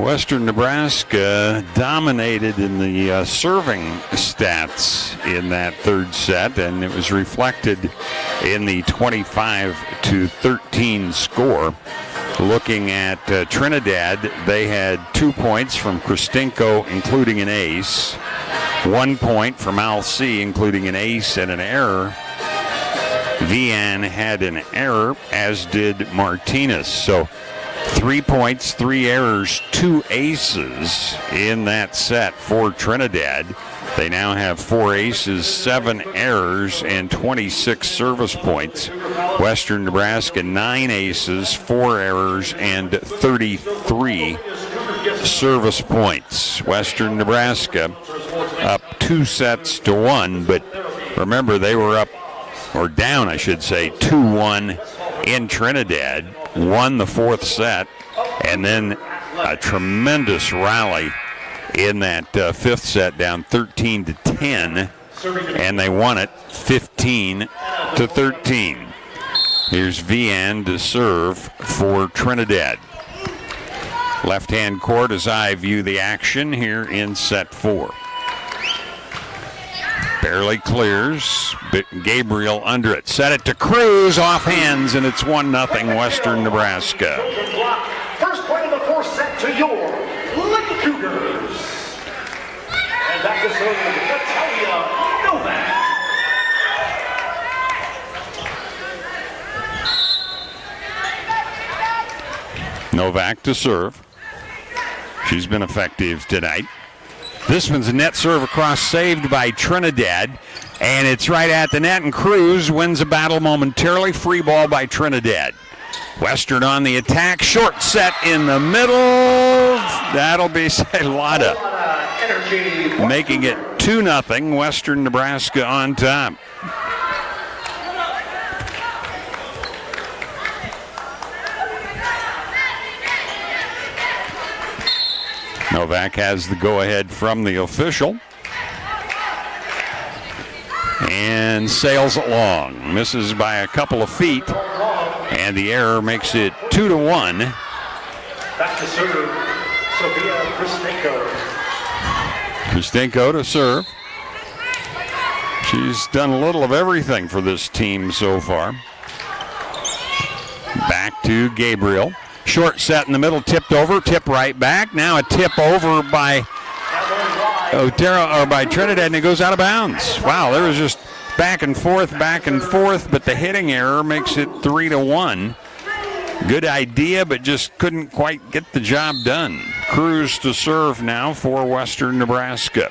A: Western Nebraska dominated in the serving stats in that third set, and it was reflected in the 25-13 score. Looking at Trinidad, they had 2 points from Kristinko, including an ace, 1 point from Al C, including an ace and an error. Vian had an error, as did Martinez. So 3 points, 3 errors, 2 aces in that set for Trinidad. They now have 4 aces, 7 errors, and 26 service points. Western Nebraska, 9 aces, 4 errors, and 33 service points. Western Nebraska up 2-1, but remember they were up, or down I should say, 2-1 in Trinidad, won the 4th set, and then a tremendous rally in that 5th set, down 13-10, and they won it 15-13. Here's Vian to serve for Trinidad. Left-hand court as I view the action here in set 4. Barely clears, but Gabriel under it. Set it to Cruz, off hands, and it's 1-0 Western Nebraska.
C: First point of the 4th set to your Lady Cougars. And back to serve, Natalia Novak.
A: Novak to serve. She's been effective tonight. This one's a net serve across, saved by Trinidad, and it's right at the net, and Cruz wins a battle momentarily. Free ball by Trinidad. Western on the attack, short set in the middle. That'll be Salada, making it 2-0, Western Nebraska on top. Novak has the go-ahead from the official. And sails it long. Misses by a couple of feet. And the error makes it 2-1.
C: Back to serve, Sophia Kristinko.
A: Kristinko to serve. She's done a little of everything for this team so far. Back to Gabriel. Short set in the middle, tipped over, tip right back. Now a tip over by by Trinidad, and it goes out of bounds. Wow, there was just back and forth, but the hitting error makes it 3-1. Good idea, but just couldn't quite get the job done. Cruz to serve now for Western Nebraska.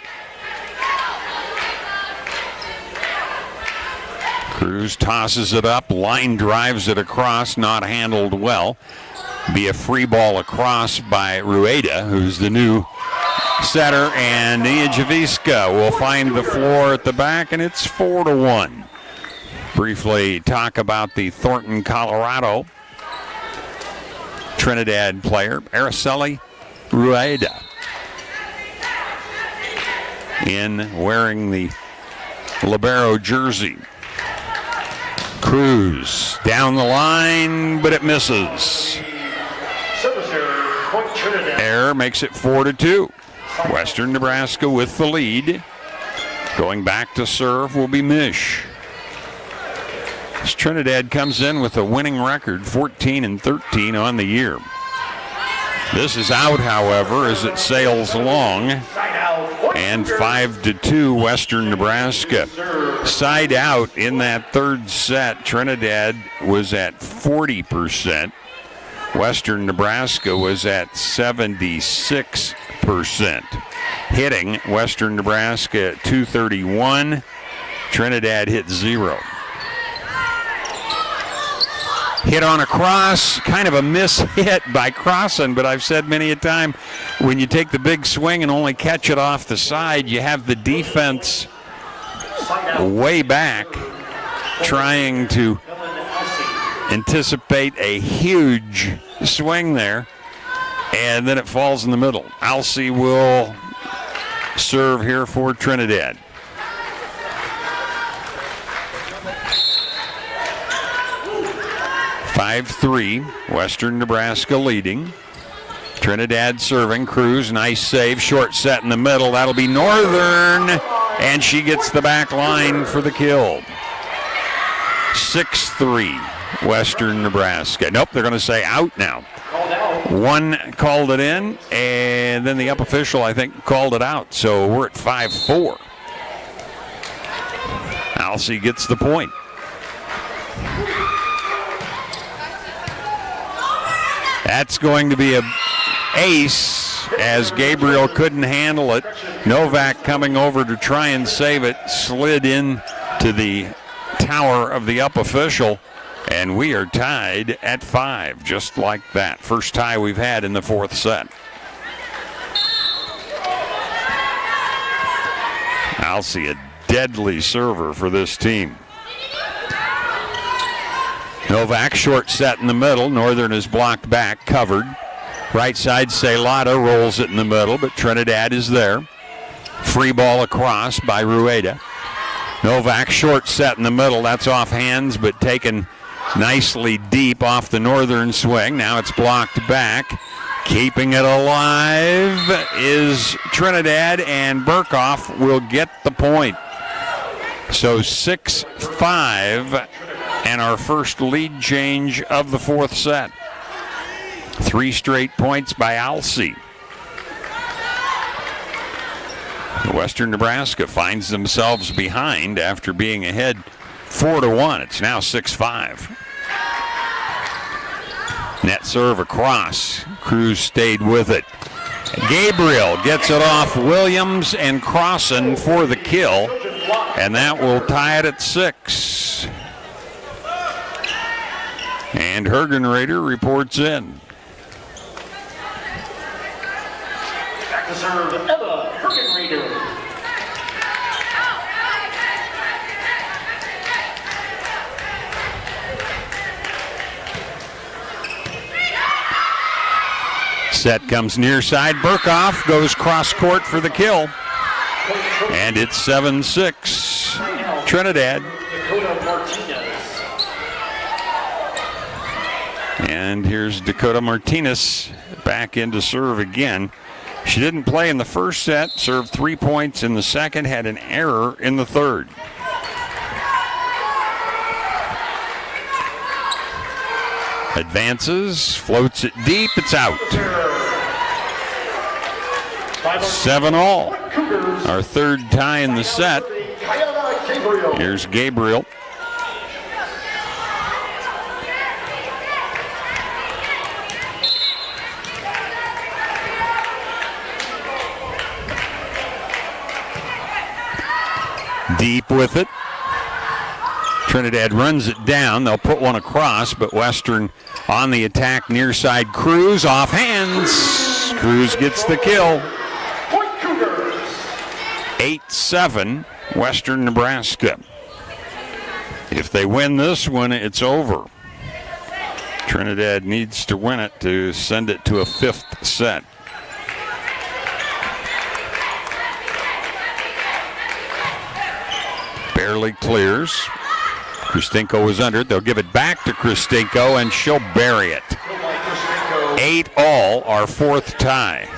A: Cruz tosses it up, line drives it across, not handled well. Be a free ball across by Rueda, who's the new setter, and Nia Javiska will find the floor at the back, and it's 4-1. Briefly talk about the Thornton, Colorado Trinidad player, Araceli Rueda, in wearing the libero jersey. Cruz down the line, but it misses. Error makes it 4-2. Western Nebraska with the lead. Going back to serve will be Mish. As Trinidad comes in with a winning record, 14-13 on the year. This is out, however, as it sails along. And 5-2 Western Nebraska. Side out in that third set. Trinidad was at 40%. Western Nebraska was at 76%. Hitting, Western Nebraska at 231. Trinidad hit 0. Hit on a cross, kind of a miss-hit by Crossan, but I've said many a time, when you take the big swing and only catch it off the side, you have the defense way back trying to anticipate a huge swing there, and then it falls in the middle. Alcee will serve here for Trinidad. (5-3) Western Nebraska leading. Trinidad serving. Cruz, nice save. Short set in the middle. That'll be Northern. And she gets the back line for the kill. 6-3, Western Nebraska. Nope, they're going to say out now. One called it in, and then the up official, I think, called it out. So we're at 5-4. Alcee gets the point. That's going to be a ace as Gabriel couldn't handle it. Novak coming over to try and save it, slid in to the tower of the up official, and we are tied at 5, just like that. First tie we've had in the fourth set. Alcee, a deadly server for this team. Novak, short set in the middle. Northern is blocked back, covered. Right side, Celada rolls it in the middle, but Trinidad is there. Free ball across by Rueda. Novak, short set in the middle. That's off hands, but taken nicely deep off the Northern swing. Now it's blocked back. Keeping it alive is Trinidad, and Burkhoff will get the point. So 6-5, and our first lead change of the fourth set. 3 straight points by Alcee. Western Nebraska finds themselves behind after being ahead 4-1. It's now 6-5. Net serve across. Cruz stayed with it. Gabriel gets it off Williams and Crossan for the kill, and that will tie it at 6. And Hergenrader reports in.
C: Back to serve, Eva Hergenrader.
A: Set comes near side. Burkhoff goes cross court for the kill. And it's 7-6. Trinidad.
C: Dakota Martinez.
A: And here's Dakota Martinez back in to serve again. She didn't play in the first set, served 3 points in the second, had an error in the third. Advances, floats it deep, it's out. 7-all. Our third tie in the set. Here's Gabriel. Deep with it. Trinidad runs it down. They'll put one across, but Western on the attack near side. Cruz off hands. Cruz gets the kill. 8-7, Western Nebraska. If they win this one, it's over. Trinidad needs to win it to send it to a fifth set. Barely clears. Kristinko was under it. They'll give it back to Kristinko, and she'll bury it. 8-all, our fourth tie.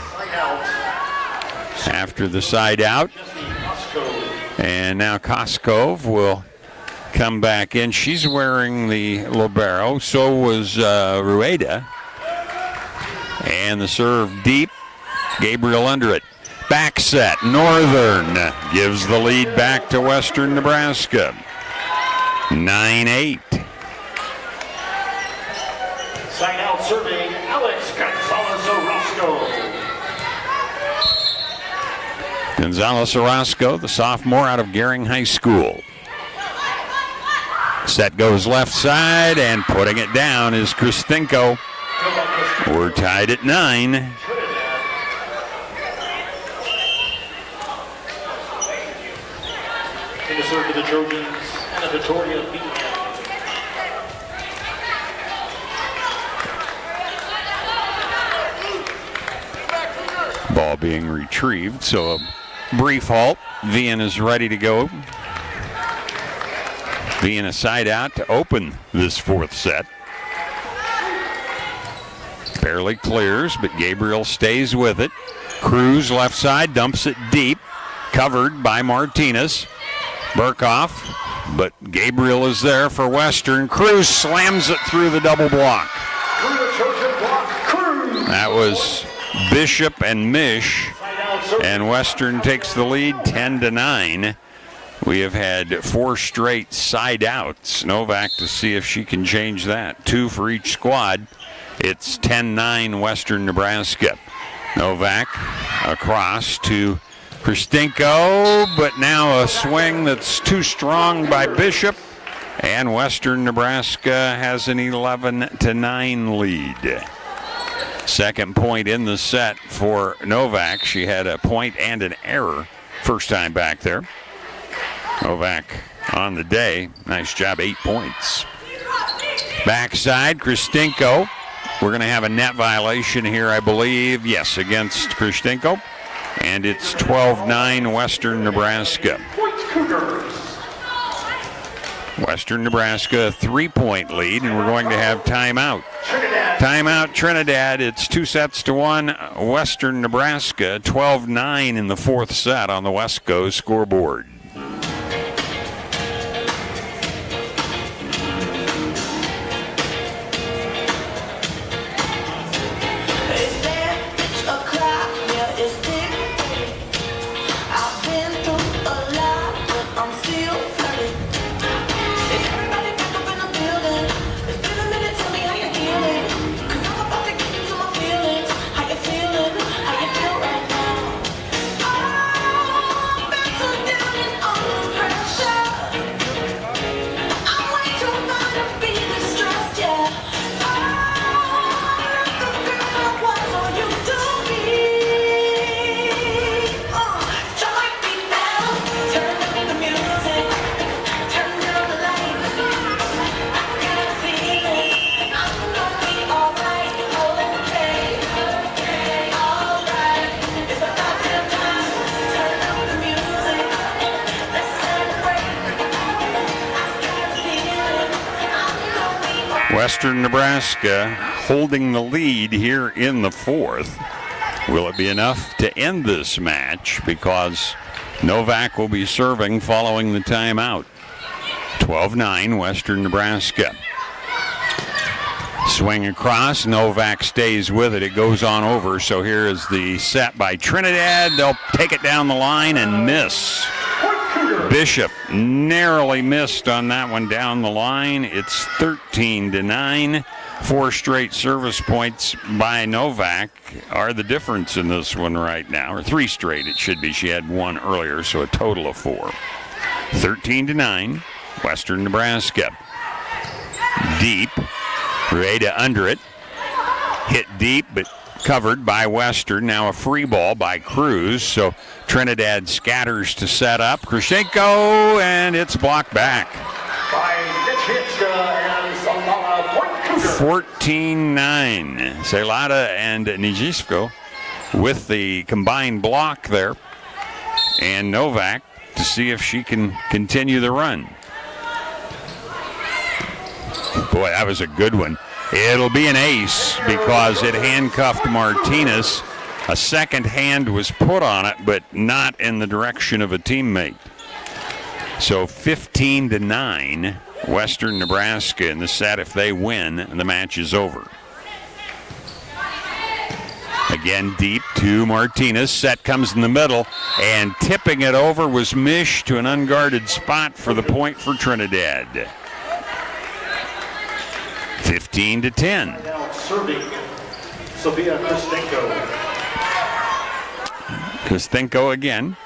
A: After the side out. And now Koskov will come back in. She's wearing the libero. So was Rueda. And the serve deep. Gabriel under it. Back set. Northern gives the lead back to Western Nebraska. 9-8.
C: Side out serving Alex Gonzalez-Orozco.
A: Gonzalez-Orozco, the sophomore out of Gering High School. Set goes left side, and putting it down is Kristinko. We're tied at 9.
C: In the serve for the Trojans, and a Victoria beat.
A: Ball being retrieved, so a brief halt. Vian is ready to go. Vian a side out to open this fourth set. Barely clears, but Gabriel stays with it. Cruz left side, dumps it deep. Covered by Martinez. Burkhoff, but Gabriel is there for Western. Cruz slams it through the double block. That was Bishop and Mish, and Western takes the lead 10-9. We have had 4 straight side outs. Novak to see if she can change that. 2 for each squad. It's 10-9 Western Nebraska. Novak across to Kristinko, but now a swing that's too strong by Bishop, and Western Nebraska has an 11-9 lead. Second point in the set for Novak. She had a point and an error first time back there. Novak on the day. Nice job, 8 points. Backside, Kristinko. We're going to have a net violation here, I believe. Yes, against Kristinko. And it's 12-9 Western Nebraska. Western Nebraska, a 3-point lead, and we're going to have timeout. Timeout Trinidad. It's 2-1 Western Nebraska. 12-9 in the 4th set on the Wesco scoreboard. Western Nebraska holding the lead here in the 4th. Will it be enough to end this match? Because Novak will be serving following the timeout. 12-9 Western Nebraska. Swing across. Novak stays with it. It goes on over. So here is the set by Trinidad. They'll take it down the line and miss. Bishop narrowly missed on that one down the line. It's 13-9. 4 straight service points by Novak are the difference in this one right now. Or 3 straight it should be. She had 1 earlier, so a total of 4. 13-9, Western Nebraska. Deep. Rueda under it. Hit deep, but covered by Western. Now a free ball by Cruz. So Trinidad scatters to set up. Kristinko, and it's blocked back. 14-9. Celada and Nijisko with the combined block there. And Novak to see if she can continue the run. Boy, that was a good one. It'll be an ace because it handcuffed Martinez. A second hand was put on it, but not in the direction of a teammate. So 15-9, Western Nebraska in the set. If they win, the match is over. Again, deep to Martinez. Set comes in the middle, and tipping it over was Mish to an unguarded spot for the point for Trinidad. 15-10.
C: Now serving Sophia Kristinko.
A: Kristinko again.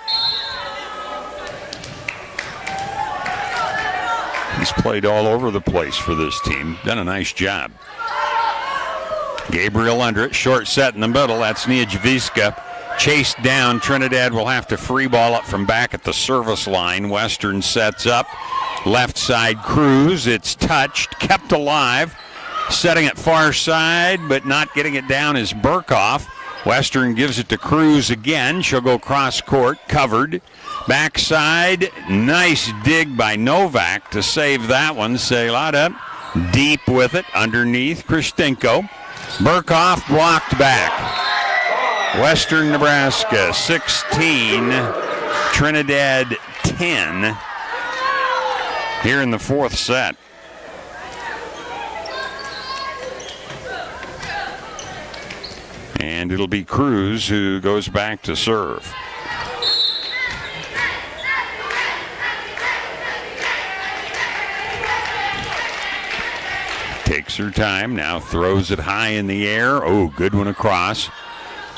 A: He's played all over the place for this team. Done a nice job. Gabriel under it. Short set in the middle. That's Nijiviska. Chased down. Trinidad will have to free ball it from back at the service line. Western sets up. Left side Cruz. It's touched. Kept alive. Setting it far side, but not getting it down is Burkhoff. Western gives it to Cruz again. She'll go cross court, covered. Backside, nice dig by Novak to save that one. Celada deep with it, underneath Kristinko. Burkhoff blocked back. Western Nebraska 16, Trinidad 10 here in the fourth set. And it'll be Cruz who goes back to serve. Takes her time, now throws it high in the air. Oh, good one across.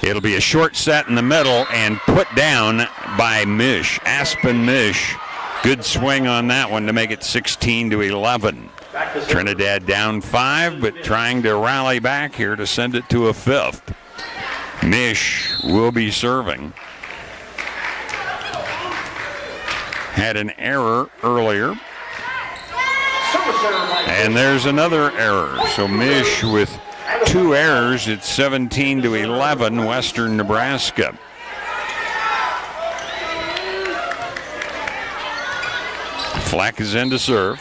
A: It'll be a short set in the middle and put down by Mish, Aspen Mish. Good swing on that one to make it 16-11. Trinidad down 5, but trying to rally back here to send it to a 5th. Mish will be serving. Had an error earlier. And there's another error. So Mish with 2 errors. It's 17-11, Western Nebraska. Fleck is in to serve.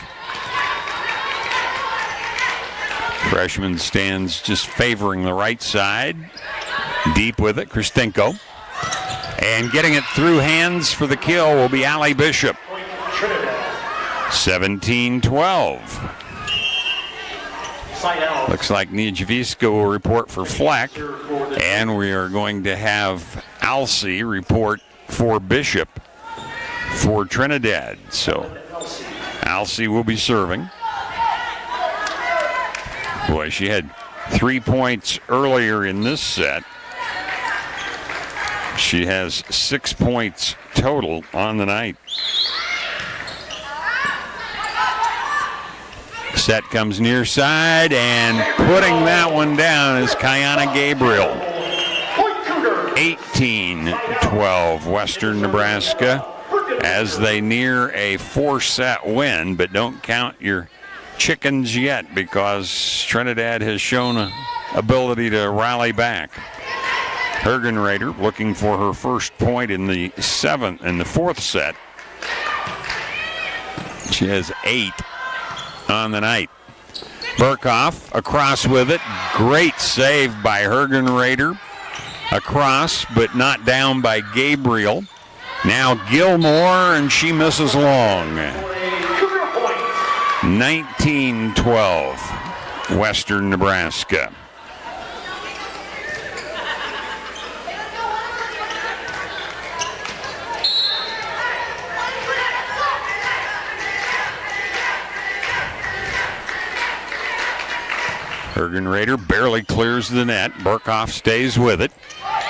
A: Freshman stands just favoring the right side. Deep with it, Christenko. And getting it through hands for the kill will be Allie Bishop. 17-12. Looks like Nijaviska will report for Fleck. And we are going to have Alcee report for Bishop for Trinidad. So Alcee will be serving. Boy, she had 3 points earlier in this set. She has 6 points total on the night. Set comes near side, and putting that one down is Kiana Gabriel. 18-12 Western Nebraska as they near a 4-set win, but don't count your chickens yet because Trinidad has shown an ability to rally back. Hergenrader looking for her first point in the 4th set. She has 8 on the night. Burkhoff across with it. Great save by Hergenrader. Across, but not down by Gabriel. Now Gilmore, and she misses long. 19-12, Western Nebraska. Hergenrader barely clears the net. Burkhoff stays with it.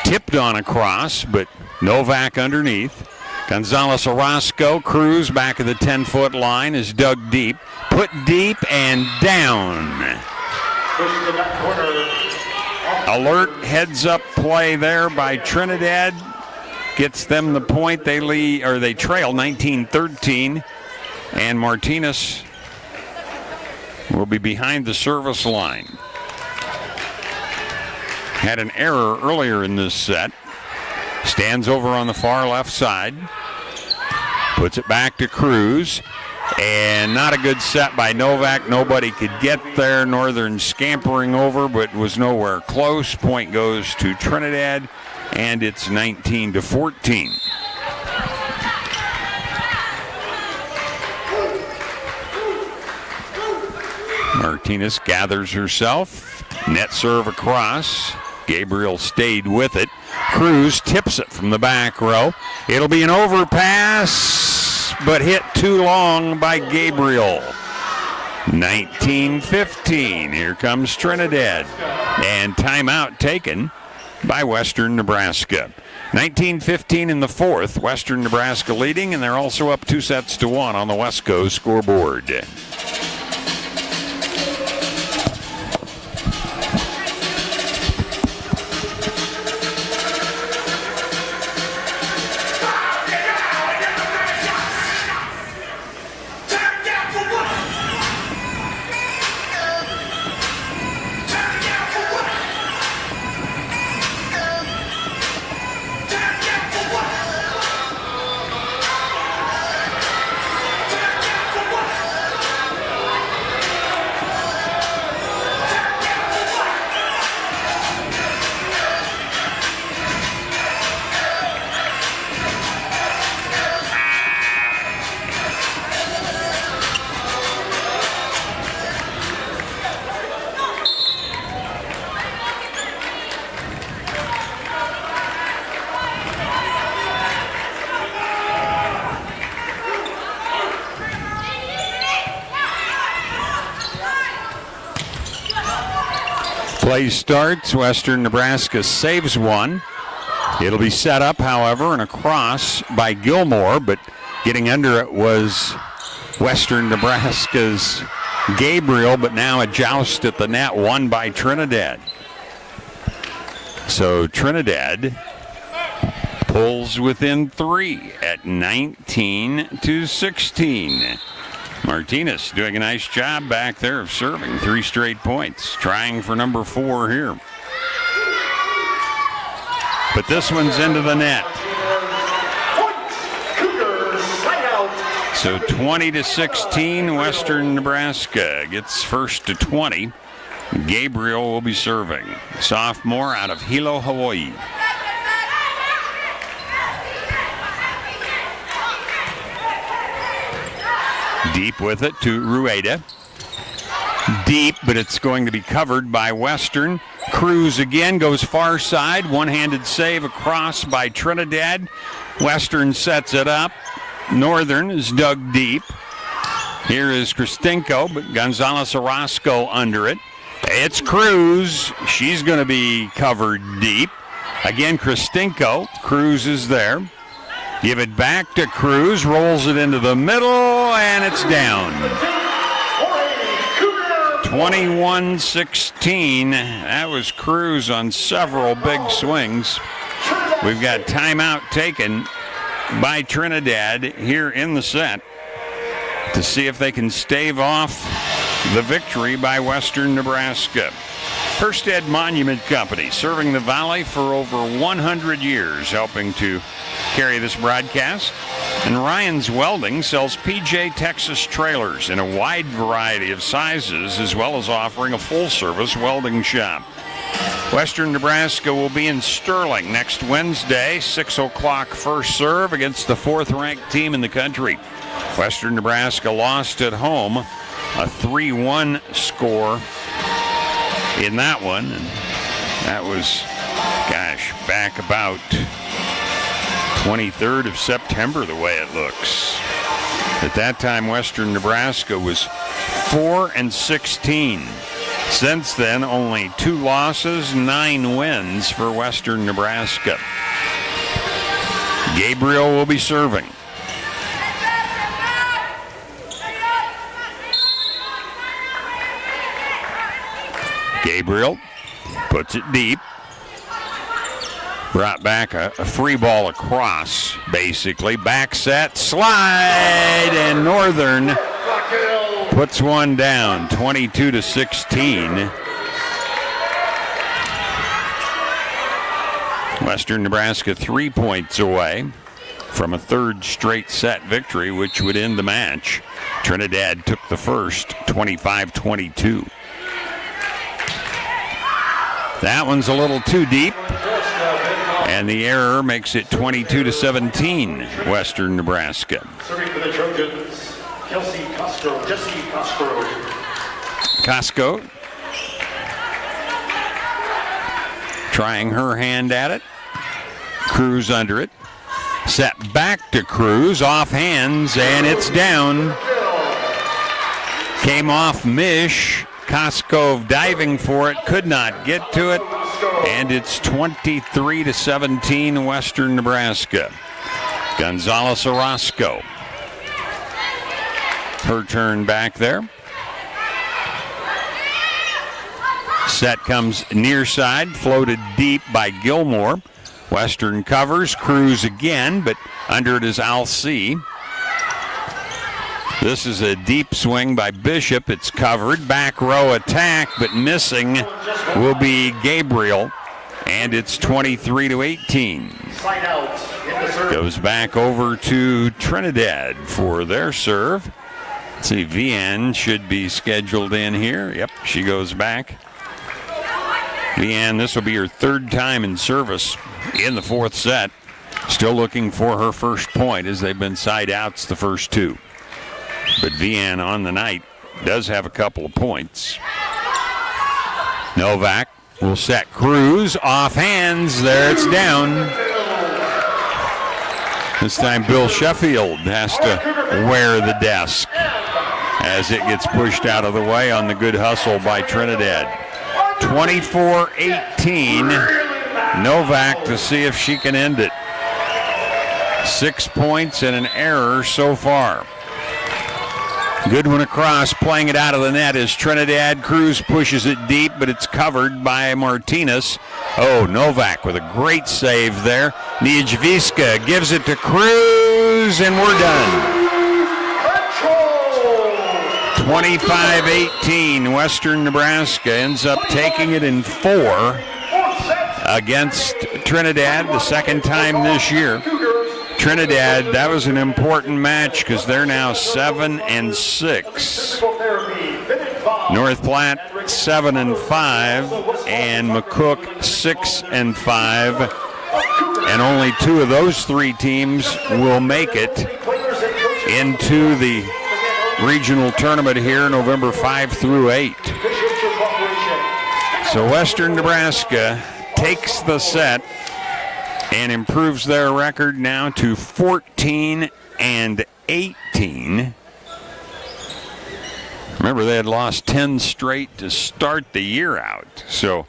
A: Tipped on across, but Novak underneath. Gonzalez Orozco, Cruz back of the 10-foot line, is dug deep. Put deep and down. Alert heads-up play there by Trinidad. Gets them the point. They trail 19-13. And Martinez will be behind the service line. Had an error earlier in this set. Stands over on the far left side. Puts it back to Cruz. And not a good set by Novak. Nobody could get there. Northern scampering over, but was nowhere close. Point goes to Trinidad, and it's 19-14. Martinez gathers herself. Net serve across. Gabriel stayed with it. Cruz tips it from the back row. It'll be an overpass, but hit too long by Gabriel. 19-15. Here comes Trinidad. And timeout taken by Western Nebraska. 19-15 in the 4th. Western Nebraska leading, and they're also up 2-1 on the Wesco scoreboard. Play starts. Western Nebraska saves one. It'll be set up, however, and a cross by Gilmore, but getting under it was Western Nebraska's Gabriel, but now a joust at the net, won by Trinidad. So Trinidad pulls within 3 at 19-16. Martinez doing a nice job back there of serving 3 straight points, trying for number 4 here. But this one's into the net. So 20-16, Western Nebraska gets first to 20. Gabriel will be serving. Sophomore out of Hilo, Hawaii. Deep with it to Rueda. Deep, but it's going to be covered by Western. Cruz again goes far side. One-handed save across by Trinidad. Western sets it up. Northern is dug deep. Here is Kristinko, but Gonzalez Orozco under it. It's Cruz. She's going to be covered deep. Again, Kristinko. Cruz is there. Give it back to Cruz. Rolls it into the middle, and it's down. 21-16. That was Cruz on several big swings. We've got timeout taken by Trinidad here in the set to see if they can stave off the victory by Western Nebraska. Herstead Monument Company, serving the Valley for over 100 years, helping to carry this broadcast. And Ryan's Welding sells PJ Texas trailers in a wide variety of sizes, as well as offering a full-service welding shop. Western Nebraska will be in Sterling next Wednesday, 6 o'clock first serve against the 4th-ranked team in the country. Western Nebraska lost at home, a 3-1 score in that one. And that was, back about 23rd of September, the way it looks. At that time, Western Nebraska was 4-16. Since then, only 2 losses, 9 wins for Western Nebraska. Gabriel will be serving. Gabriel puts it deep. Brought back a free ball across, basically. Back set, slide, and Northern puts one down, 22-16. Western Nebraska 3 points away from a 3rd straight set victory, which would end the match. Trinidad took the first, 25-22. That one's a little too deep, and the error makes it 22-17, Western Nebraska.
C: Serving for the Trojans, Jesse Castro.
A: Casco trying her hand at it. Cruz under it. Set back to Cruz, off hands, and it's down. Came off Mish. Koskov diving for it, could not get to it, and it's 23-17 Western Nebraska. Gonzalez Orozco. Her turn back there. Set comes near side, floated deep by Gilmore. Western covers, Cruz again, but under it is Alcee. This is a deep swing by Bishop. It's covered. Back row attack, but missing will be Gabriel. And it's 23-18. Goes back over to Trinidad for their serve. Let's see, Vian should be scheduled in here. Yep, she goes back. Vian, this will be her 3rd time in service in the 4th set. Still looking for her first point, as they've been side outs the first 2. But Vian on the night does have a couple of points. Novak will set Cruz off hands. There, it's down. This time Bill Sheffield has to wear the desk as it gets pushed out of the way on the good hustle by Trinidad. 24-18. Novak to see if she can end it. 6 points and an error so far. Good one across, playing it out of the net as Trinidad. Cruz pushes it deep, but it's covered by Martinez. Oh, Novak with a great save there. Niedzwiska gives it to Cruz, and we're done. 25-18. Western Nebraska ends up taking it in 4 against Trinidad, the second time this year. Trinidad, that was an important match because they're now 7-6. North Platte 7-5, and McCook 6-5, and only 2 of those 3 teams will make it into the regional tournament here November 5 through 8. So Western Nebraska takes the set and improves their record now to 14-18. Remember, they had lost 10 straight to start the year out. So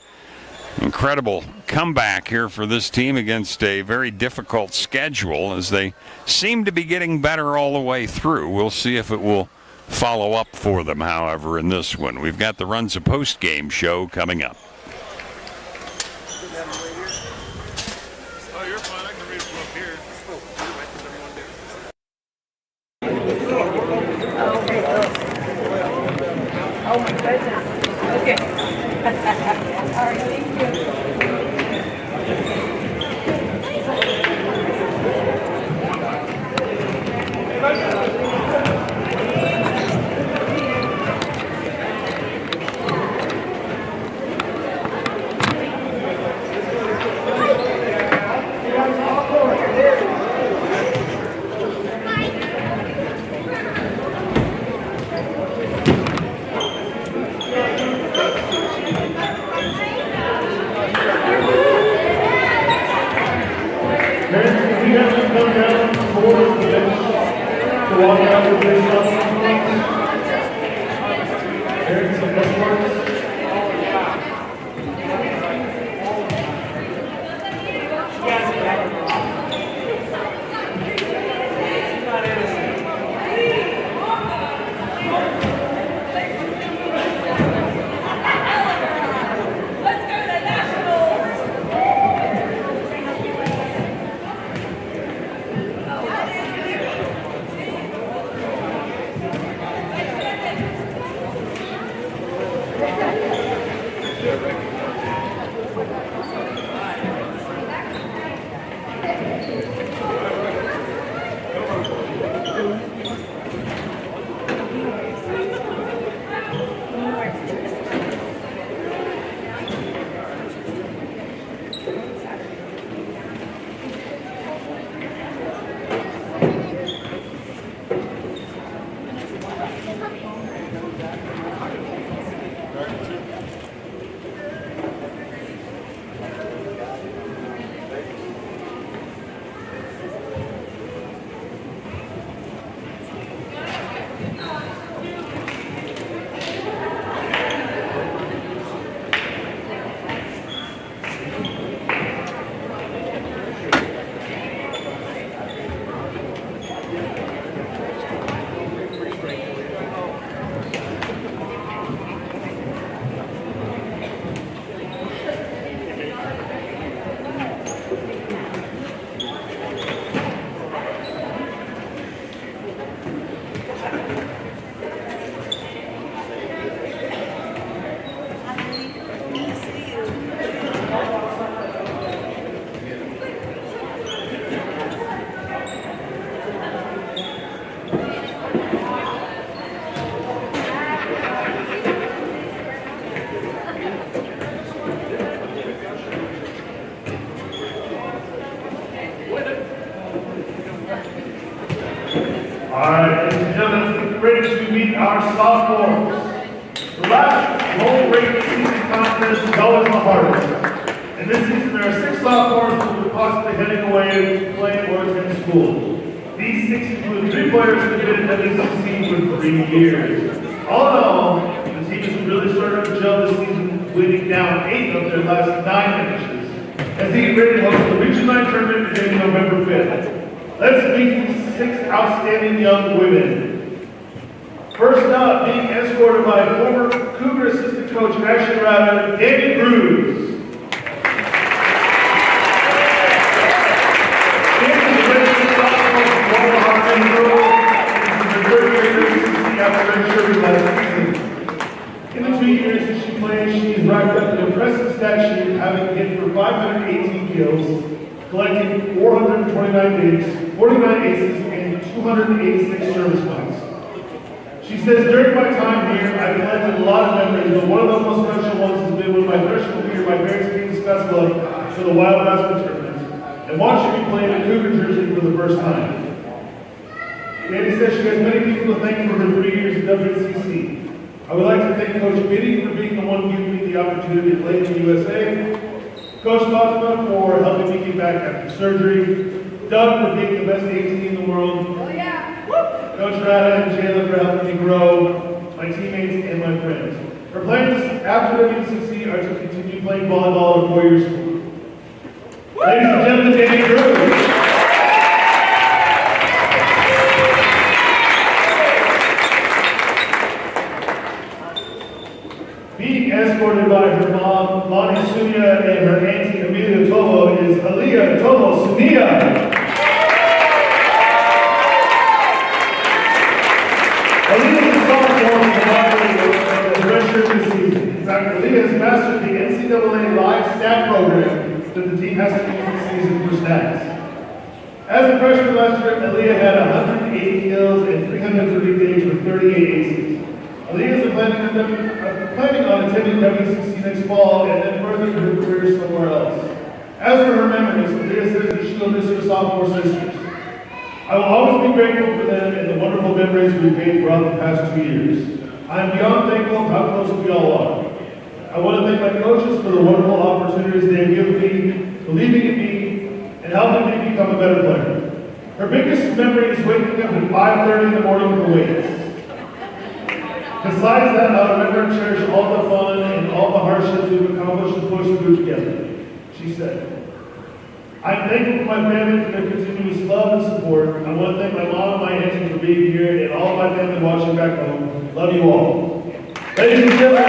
A: incredible comeback here for this team against a very difficult schedule as they seem to be getting better all the way through. We'll see if it will follow up for them, however, in this one. We've got the Runza post-game show coming up.
D: Oh my goodness. Okay. All right, thank you.
C: All right, ladies and gentlemen, it's great to meet our sophomores. The last low-rate season contest is always the hardest. And this season, there are 6 sophomores who will be possibly heading away to play towards in school. These 6 include 3 players who have been at WNCC for 3 years. All in all, the team has really started to gel this season
E: winning down 8 of their last 9 matches, as they get ready to host the Region 9 tournament beginning November 5th. Let's meet these 6 outstanding young women. First up, being escorted by former Cougar assistant coach Ashley Rabbit, Danny Cruz. In the 2 years that she played, she has racked up an impressive stat sheet, having hit for 518 kills, collecting 429 digs, 49 aces, and 286 service points. She says, during my time here, I've collected a lot of memories, but one of the most special ones has been when my freshman year, my parents came to Scottsbluff for the Wild Basketball Tournament, and watching me play in a Cougar jersey for the first time. Danny says she has many people to thank for her 3 years at WNCC. I would like to thank Coach Biddy for being the one giving me the opportunity to play in the USA, Coach Fatima for helping me get back after surgery, Doug for being the best 18 in the world, Coach Rada and Jayla for helping me grow, my teammates and my friends. Her plans after WNCC are to continue playing volleyball at 4 years school. Ladies and gentlemen, Danny Cruz. Being escorted by her mom, Lonnie Sunia, and her auntie, Amelia Tovo, is Aaliyah Tovo Sunia. Aaliyah is a sophomore in the Bible as a redshirt this season. In fact, Aaliyah has mastered the NCAA live stat program that the team has to use this season for stats. As a freshman last year, Aaliyah had 180 kills and 330 digs with 38 aces. Aaliyah is planning on attending WCC next fall and then furthering her career somewhere else. As for her memories, Aaliyah says that she'll miss her sophomore sisters. I will always be grateful for them and the wonderful memories we've made throughout the past 2 years. I am beyond thankful of how close we all are. I want to thank my coaches for the wonderful opportunities they have given me, believing in me, and helping me become a better player. Her biggest memory is waking up at 5:30 in the morning with the weights. Besides that, I remember and cherish all the fun and all the hardships we've accomplished and pushed through together. She said, I'm thankful for my family for their continuous love and support. I want to thank my mom and my auntie for being here and all of my family watching back home. Love you all. Ladies and gentlemen,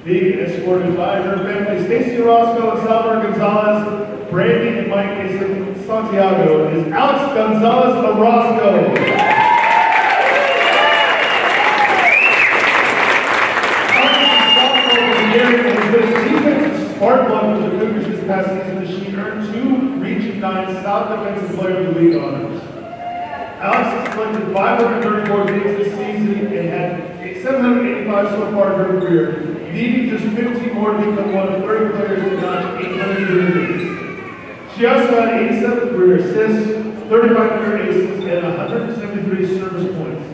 E: being escorted by her family, Stacy Orozco and Salvador Gonzalez, Brandy and Mike Mason Santiago, is Alex Gonzalez Orozco. Defensive spark plug for the Cougars this past season as she earned 2 Region 9 South Defensive Player of the League honors. Alex has collected 534 digs this season and had 785 so far in her career, needing just 15 more to become one of 30 players to notch 800 career digs. She also had 87 career assists, 35 career aces, and 173 service points.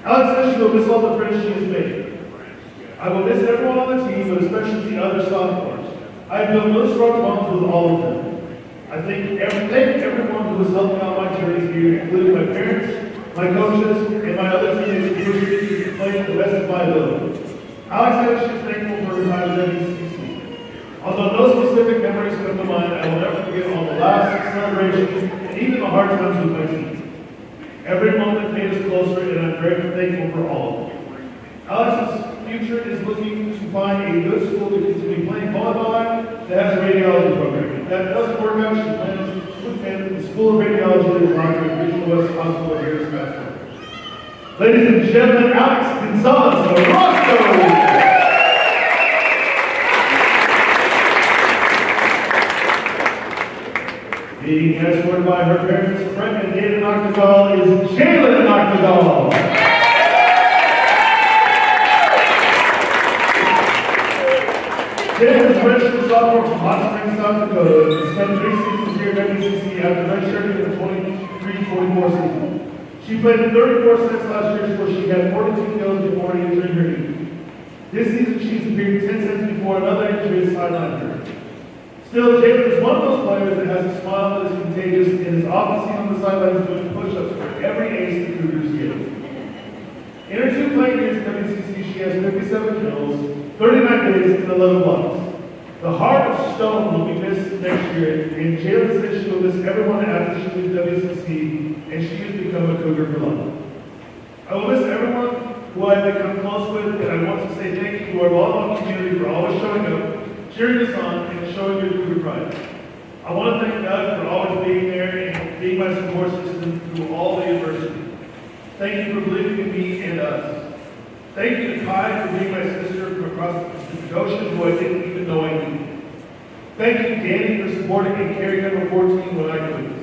E: Alex says she will miss all the friends she has made. I will miss everyone on the team, but especially the other sophomores. I have built really strong bonds with all of them. I thank everyone who has helped me on my journey here, including my parents, my coaches, and my other teammates who pushed me to play to the best of my ability. Alex says she's thankful for her time at WCC. Although no specific memories come to mind, I will never forget all the laughs, celebrations, and even the hard times with my team. Every moment made us closer, and I'm very thankful for all of them. Alex's future is looking to find a good school to continue playing volleyball at that has a radiology program. If that doesn't work out, she plans to attend the School of Radiology at the Regional West Hospital here in Scottsbluff. Ladies and gentlemen, Alex Gonzalez Orozco. Being escorted by her parents, Brent and David Noctegal, is Jalen Noctegal. Jalen is a registered sophomore from Hot Springs, South Dakota, and spent 3 seasons here at WCC after redshirting in the 23-24 season. She played in 34 sets last year, where she had 42 kills before an injury her knee. This season, she's appeared 10 sets before another injury has sidelined her. Still, Jalen is one of those players that has a smile that is contagious and is often seen on the sidelines doing push-ups for every ace the Cougars get. In her 2 playing years at WNCC, she has 57 kills, 39 days, and 11 blocks. The heart of stone will be missed next year, and Jalen says she will miss everyone after she leaves WNCC, and she has become a Cougar for life. I will miss everyone who I've become close with, and I want to say thank you to our volleyball community for always showing up, cheering us on, and showing your Cougar pride. I want to thank Doug for always being there and being my support system through all the adversity. Thank you for believing in me and us. Thank you to Kai for being my sister from across the Pacific Ocean, who I didn't even know I needed. Thank you, Danny, for supporting me carrying number 14 when I couldn't.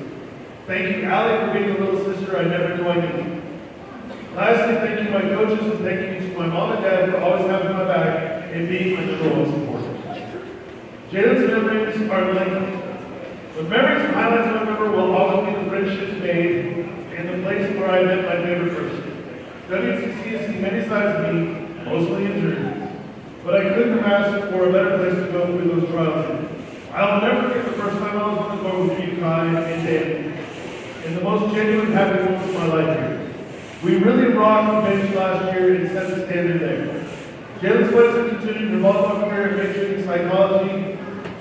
E: Thank you, Allie, for being the little sister I never knew I needed. Lastly, thank you, my coaches, and thank you to my mom and dad for always having my back and being my number 1 supporter. Jalen's memories are lengthy. The memories and highlights I remember will always be the friendships made and the place where I met my favorite person. WNCC has seen many sides of me, mostly injured, but I couldn't have asked for a better place to go through those trials in. I'll never forget the first time I was on the court with you, Kai, and Dan, and the most genuine happy moments of my life here. We really rocked the bench last year and set the standard there. Jalen Swenson continued her volleyball career in majoring in psychology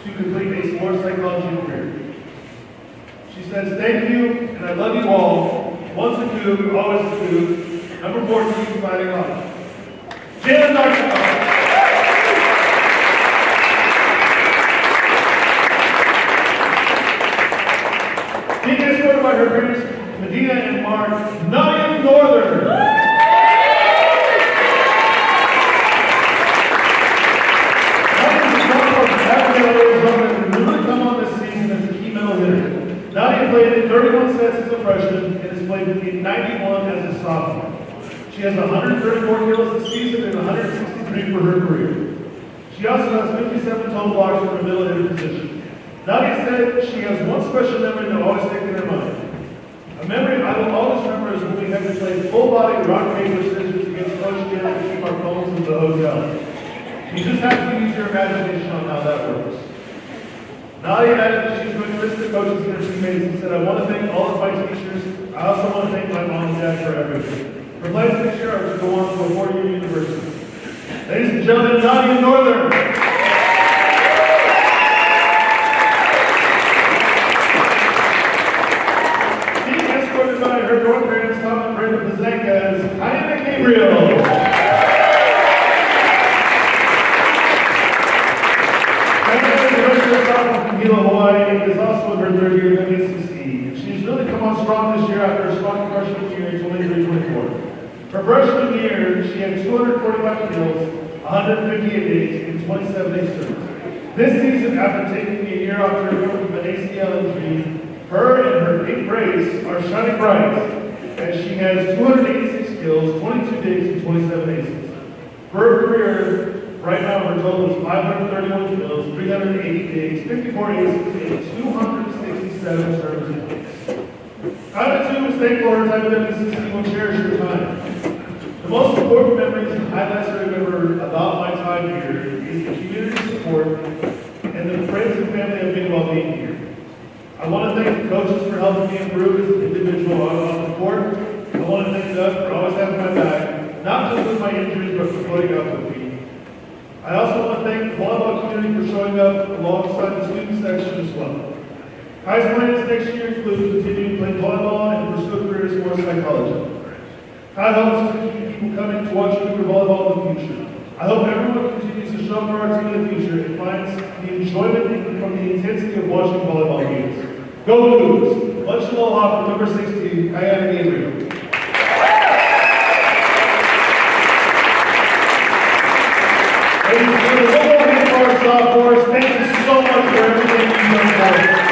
E: to complete a sports psychology career. She says, thank you, and I love you all. Once a Coug, always a Coug. Number 14, signing off. Jalen Darkness. Being escorted by her parents, Medina and Mark, Nadia Northern. Nadia played in 31 sets as a freshman and has played in 91 as a sophomore. She has 134 kills this season and 163 for her career. She also has 57 total blocks from her middle hitter position. Nadia said she has one special memory that always sticks in her mind. A memory I will always remember is when we had to play full-body rock, paper, scissors against Coach Jim to keep our phones in the hotel. You just have to use your imagination on how that works. Nadia added that she's going to list the coaches and her teammates and said, I want to thank all of my teachers. I also want to thank my mom and dad for everything. Her plans next year are to go on to a 4-year university. Ladies and gentlemen, Nadia Northern. Being escorted by her grandparents, Tom and Brenda Pazenka, Diana Gabriel. Hawaii is also in her 3rd year at WNCC. She's really come on strong this year after a strong freshman year in 23-24. Her freshman year, she had 245 kills, 158 days, and 27 days service. This season, after taking a year off to recover from an ACL injury, her and her pink brace are shining bright as she has 286 kills, 22 days, and 27 aces. For her career, right now, her total is 531 kills, 380 days, 54 aces, and 267 services. Ida, too, is thankful for her time at WNCC and will cherish her time. The most important memories and highlights I remember about my time here is the community support and the friends and family I've made while being here. I want to thank the coaches for helping me improve as an individual on the court. I want to thank Doug for always having my back, not just with my injuries, but for putting up with me. I also want to thank the volleyball community for showing up alongside the student section as well. Kai's plans next year include continuing to play volleyball and pursue a career in sports psychology. Kai hopes to keep people coming to watch Cougar volleyball in the future. I hope everyone continues to show for our team in the future and finds the enjoyment from the intensity of watching volleyball games. Go Cougars! Much aloha from number 16, Diana Gabriel. Ladies and gentlemen, one more hand for our sophomores. Thank you so much for everything you've done for us.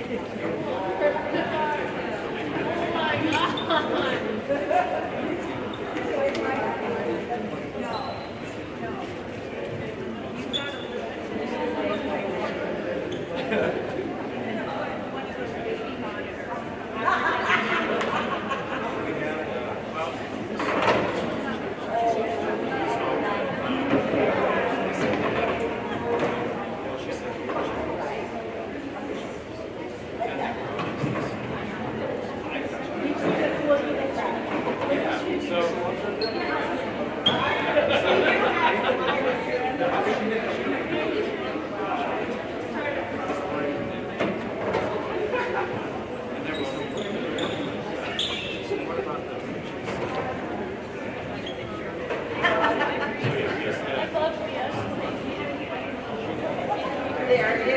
D: There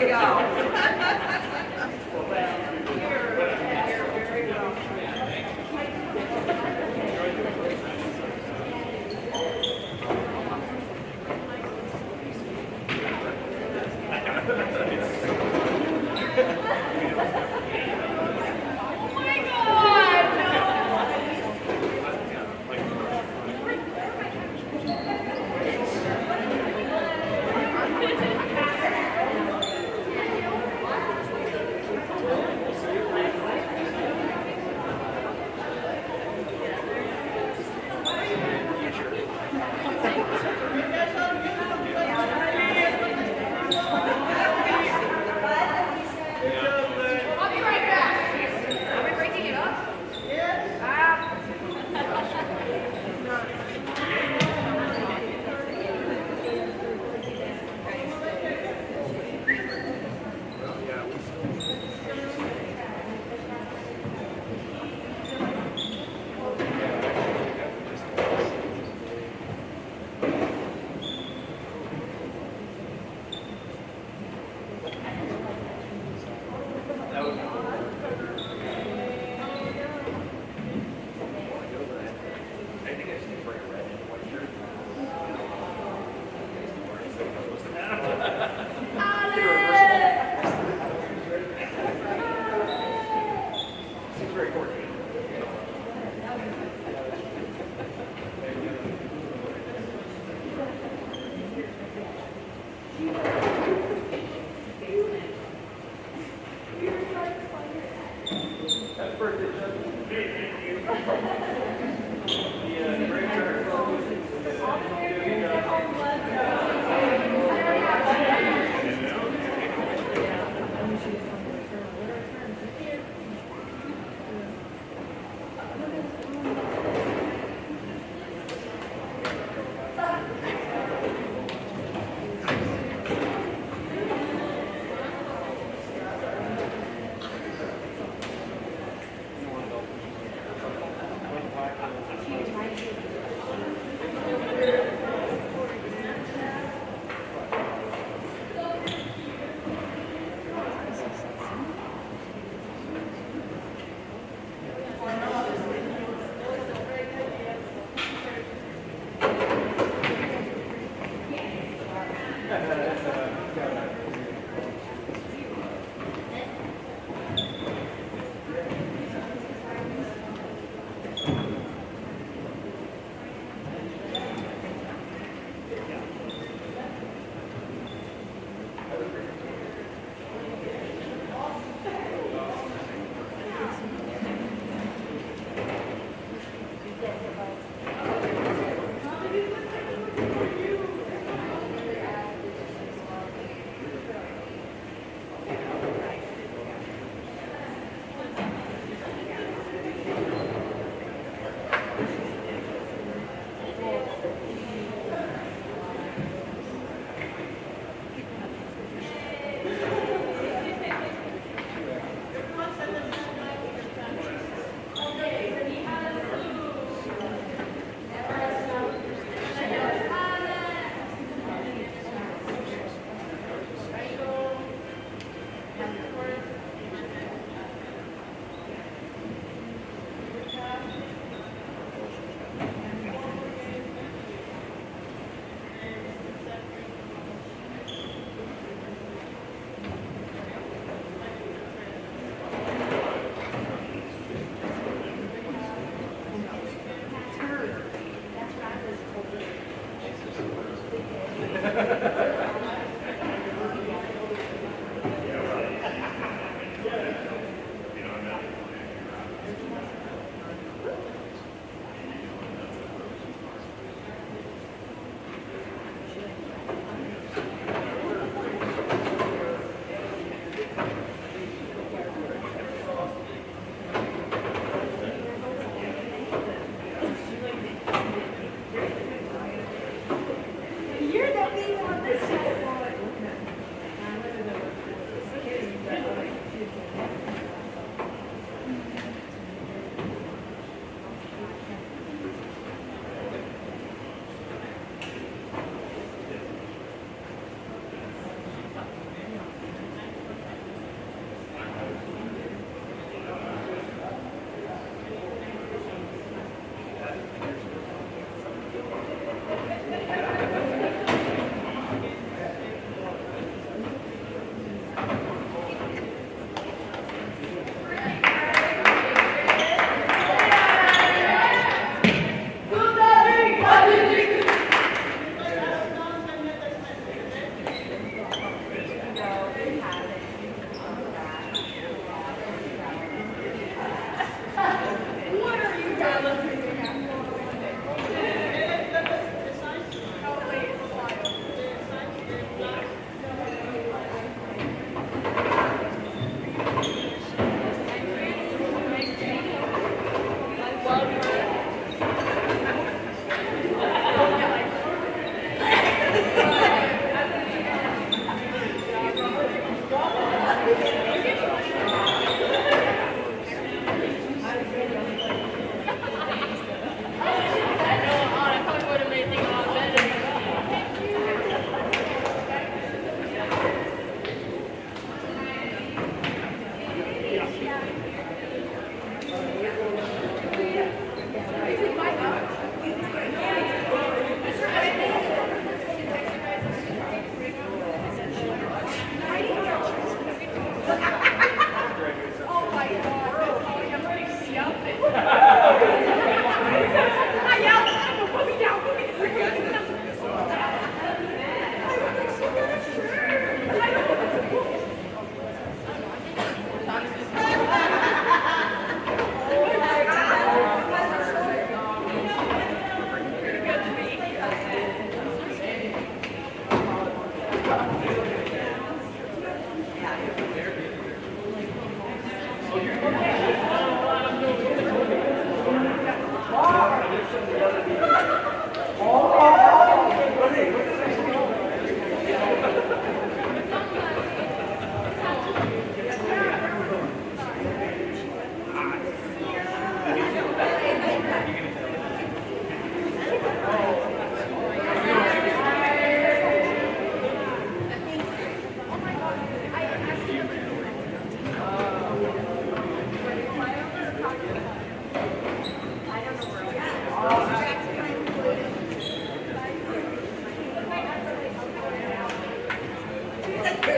D: you go.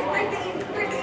D: quick, quick, quick.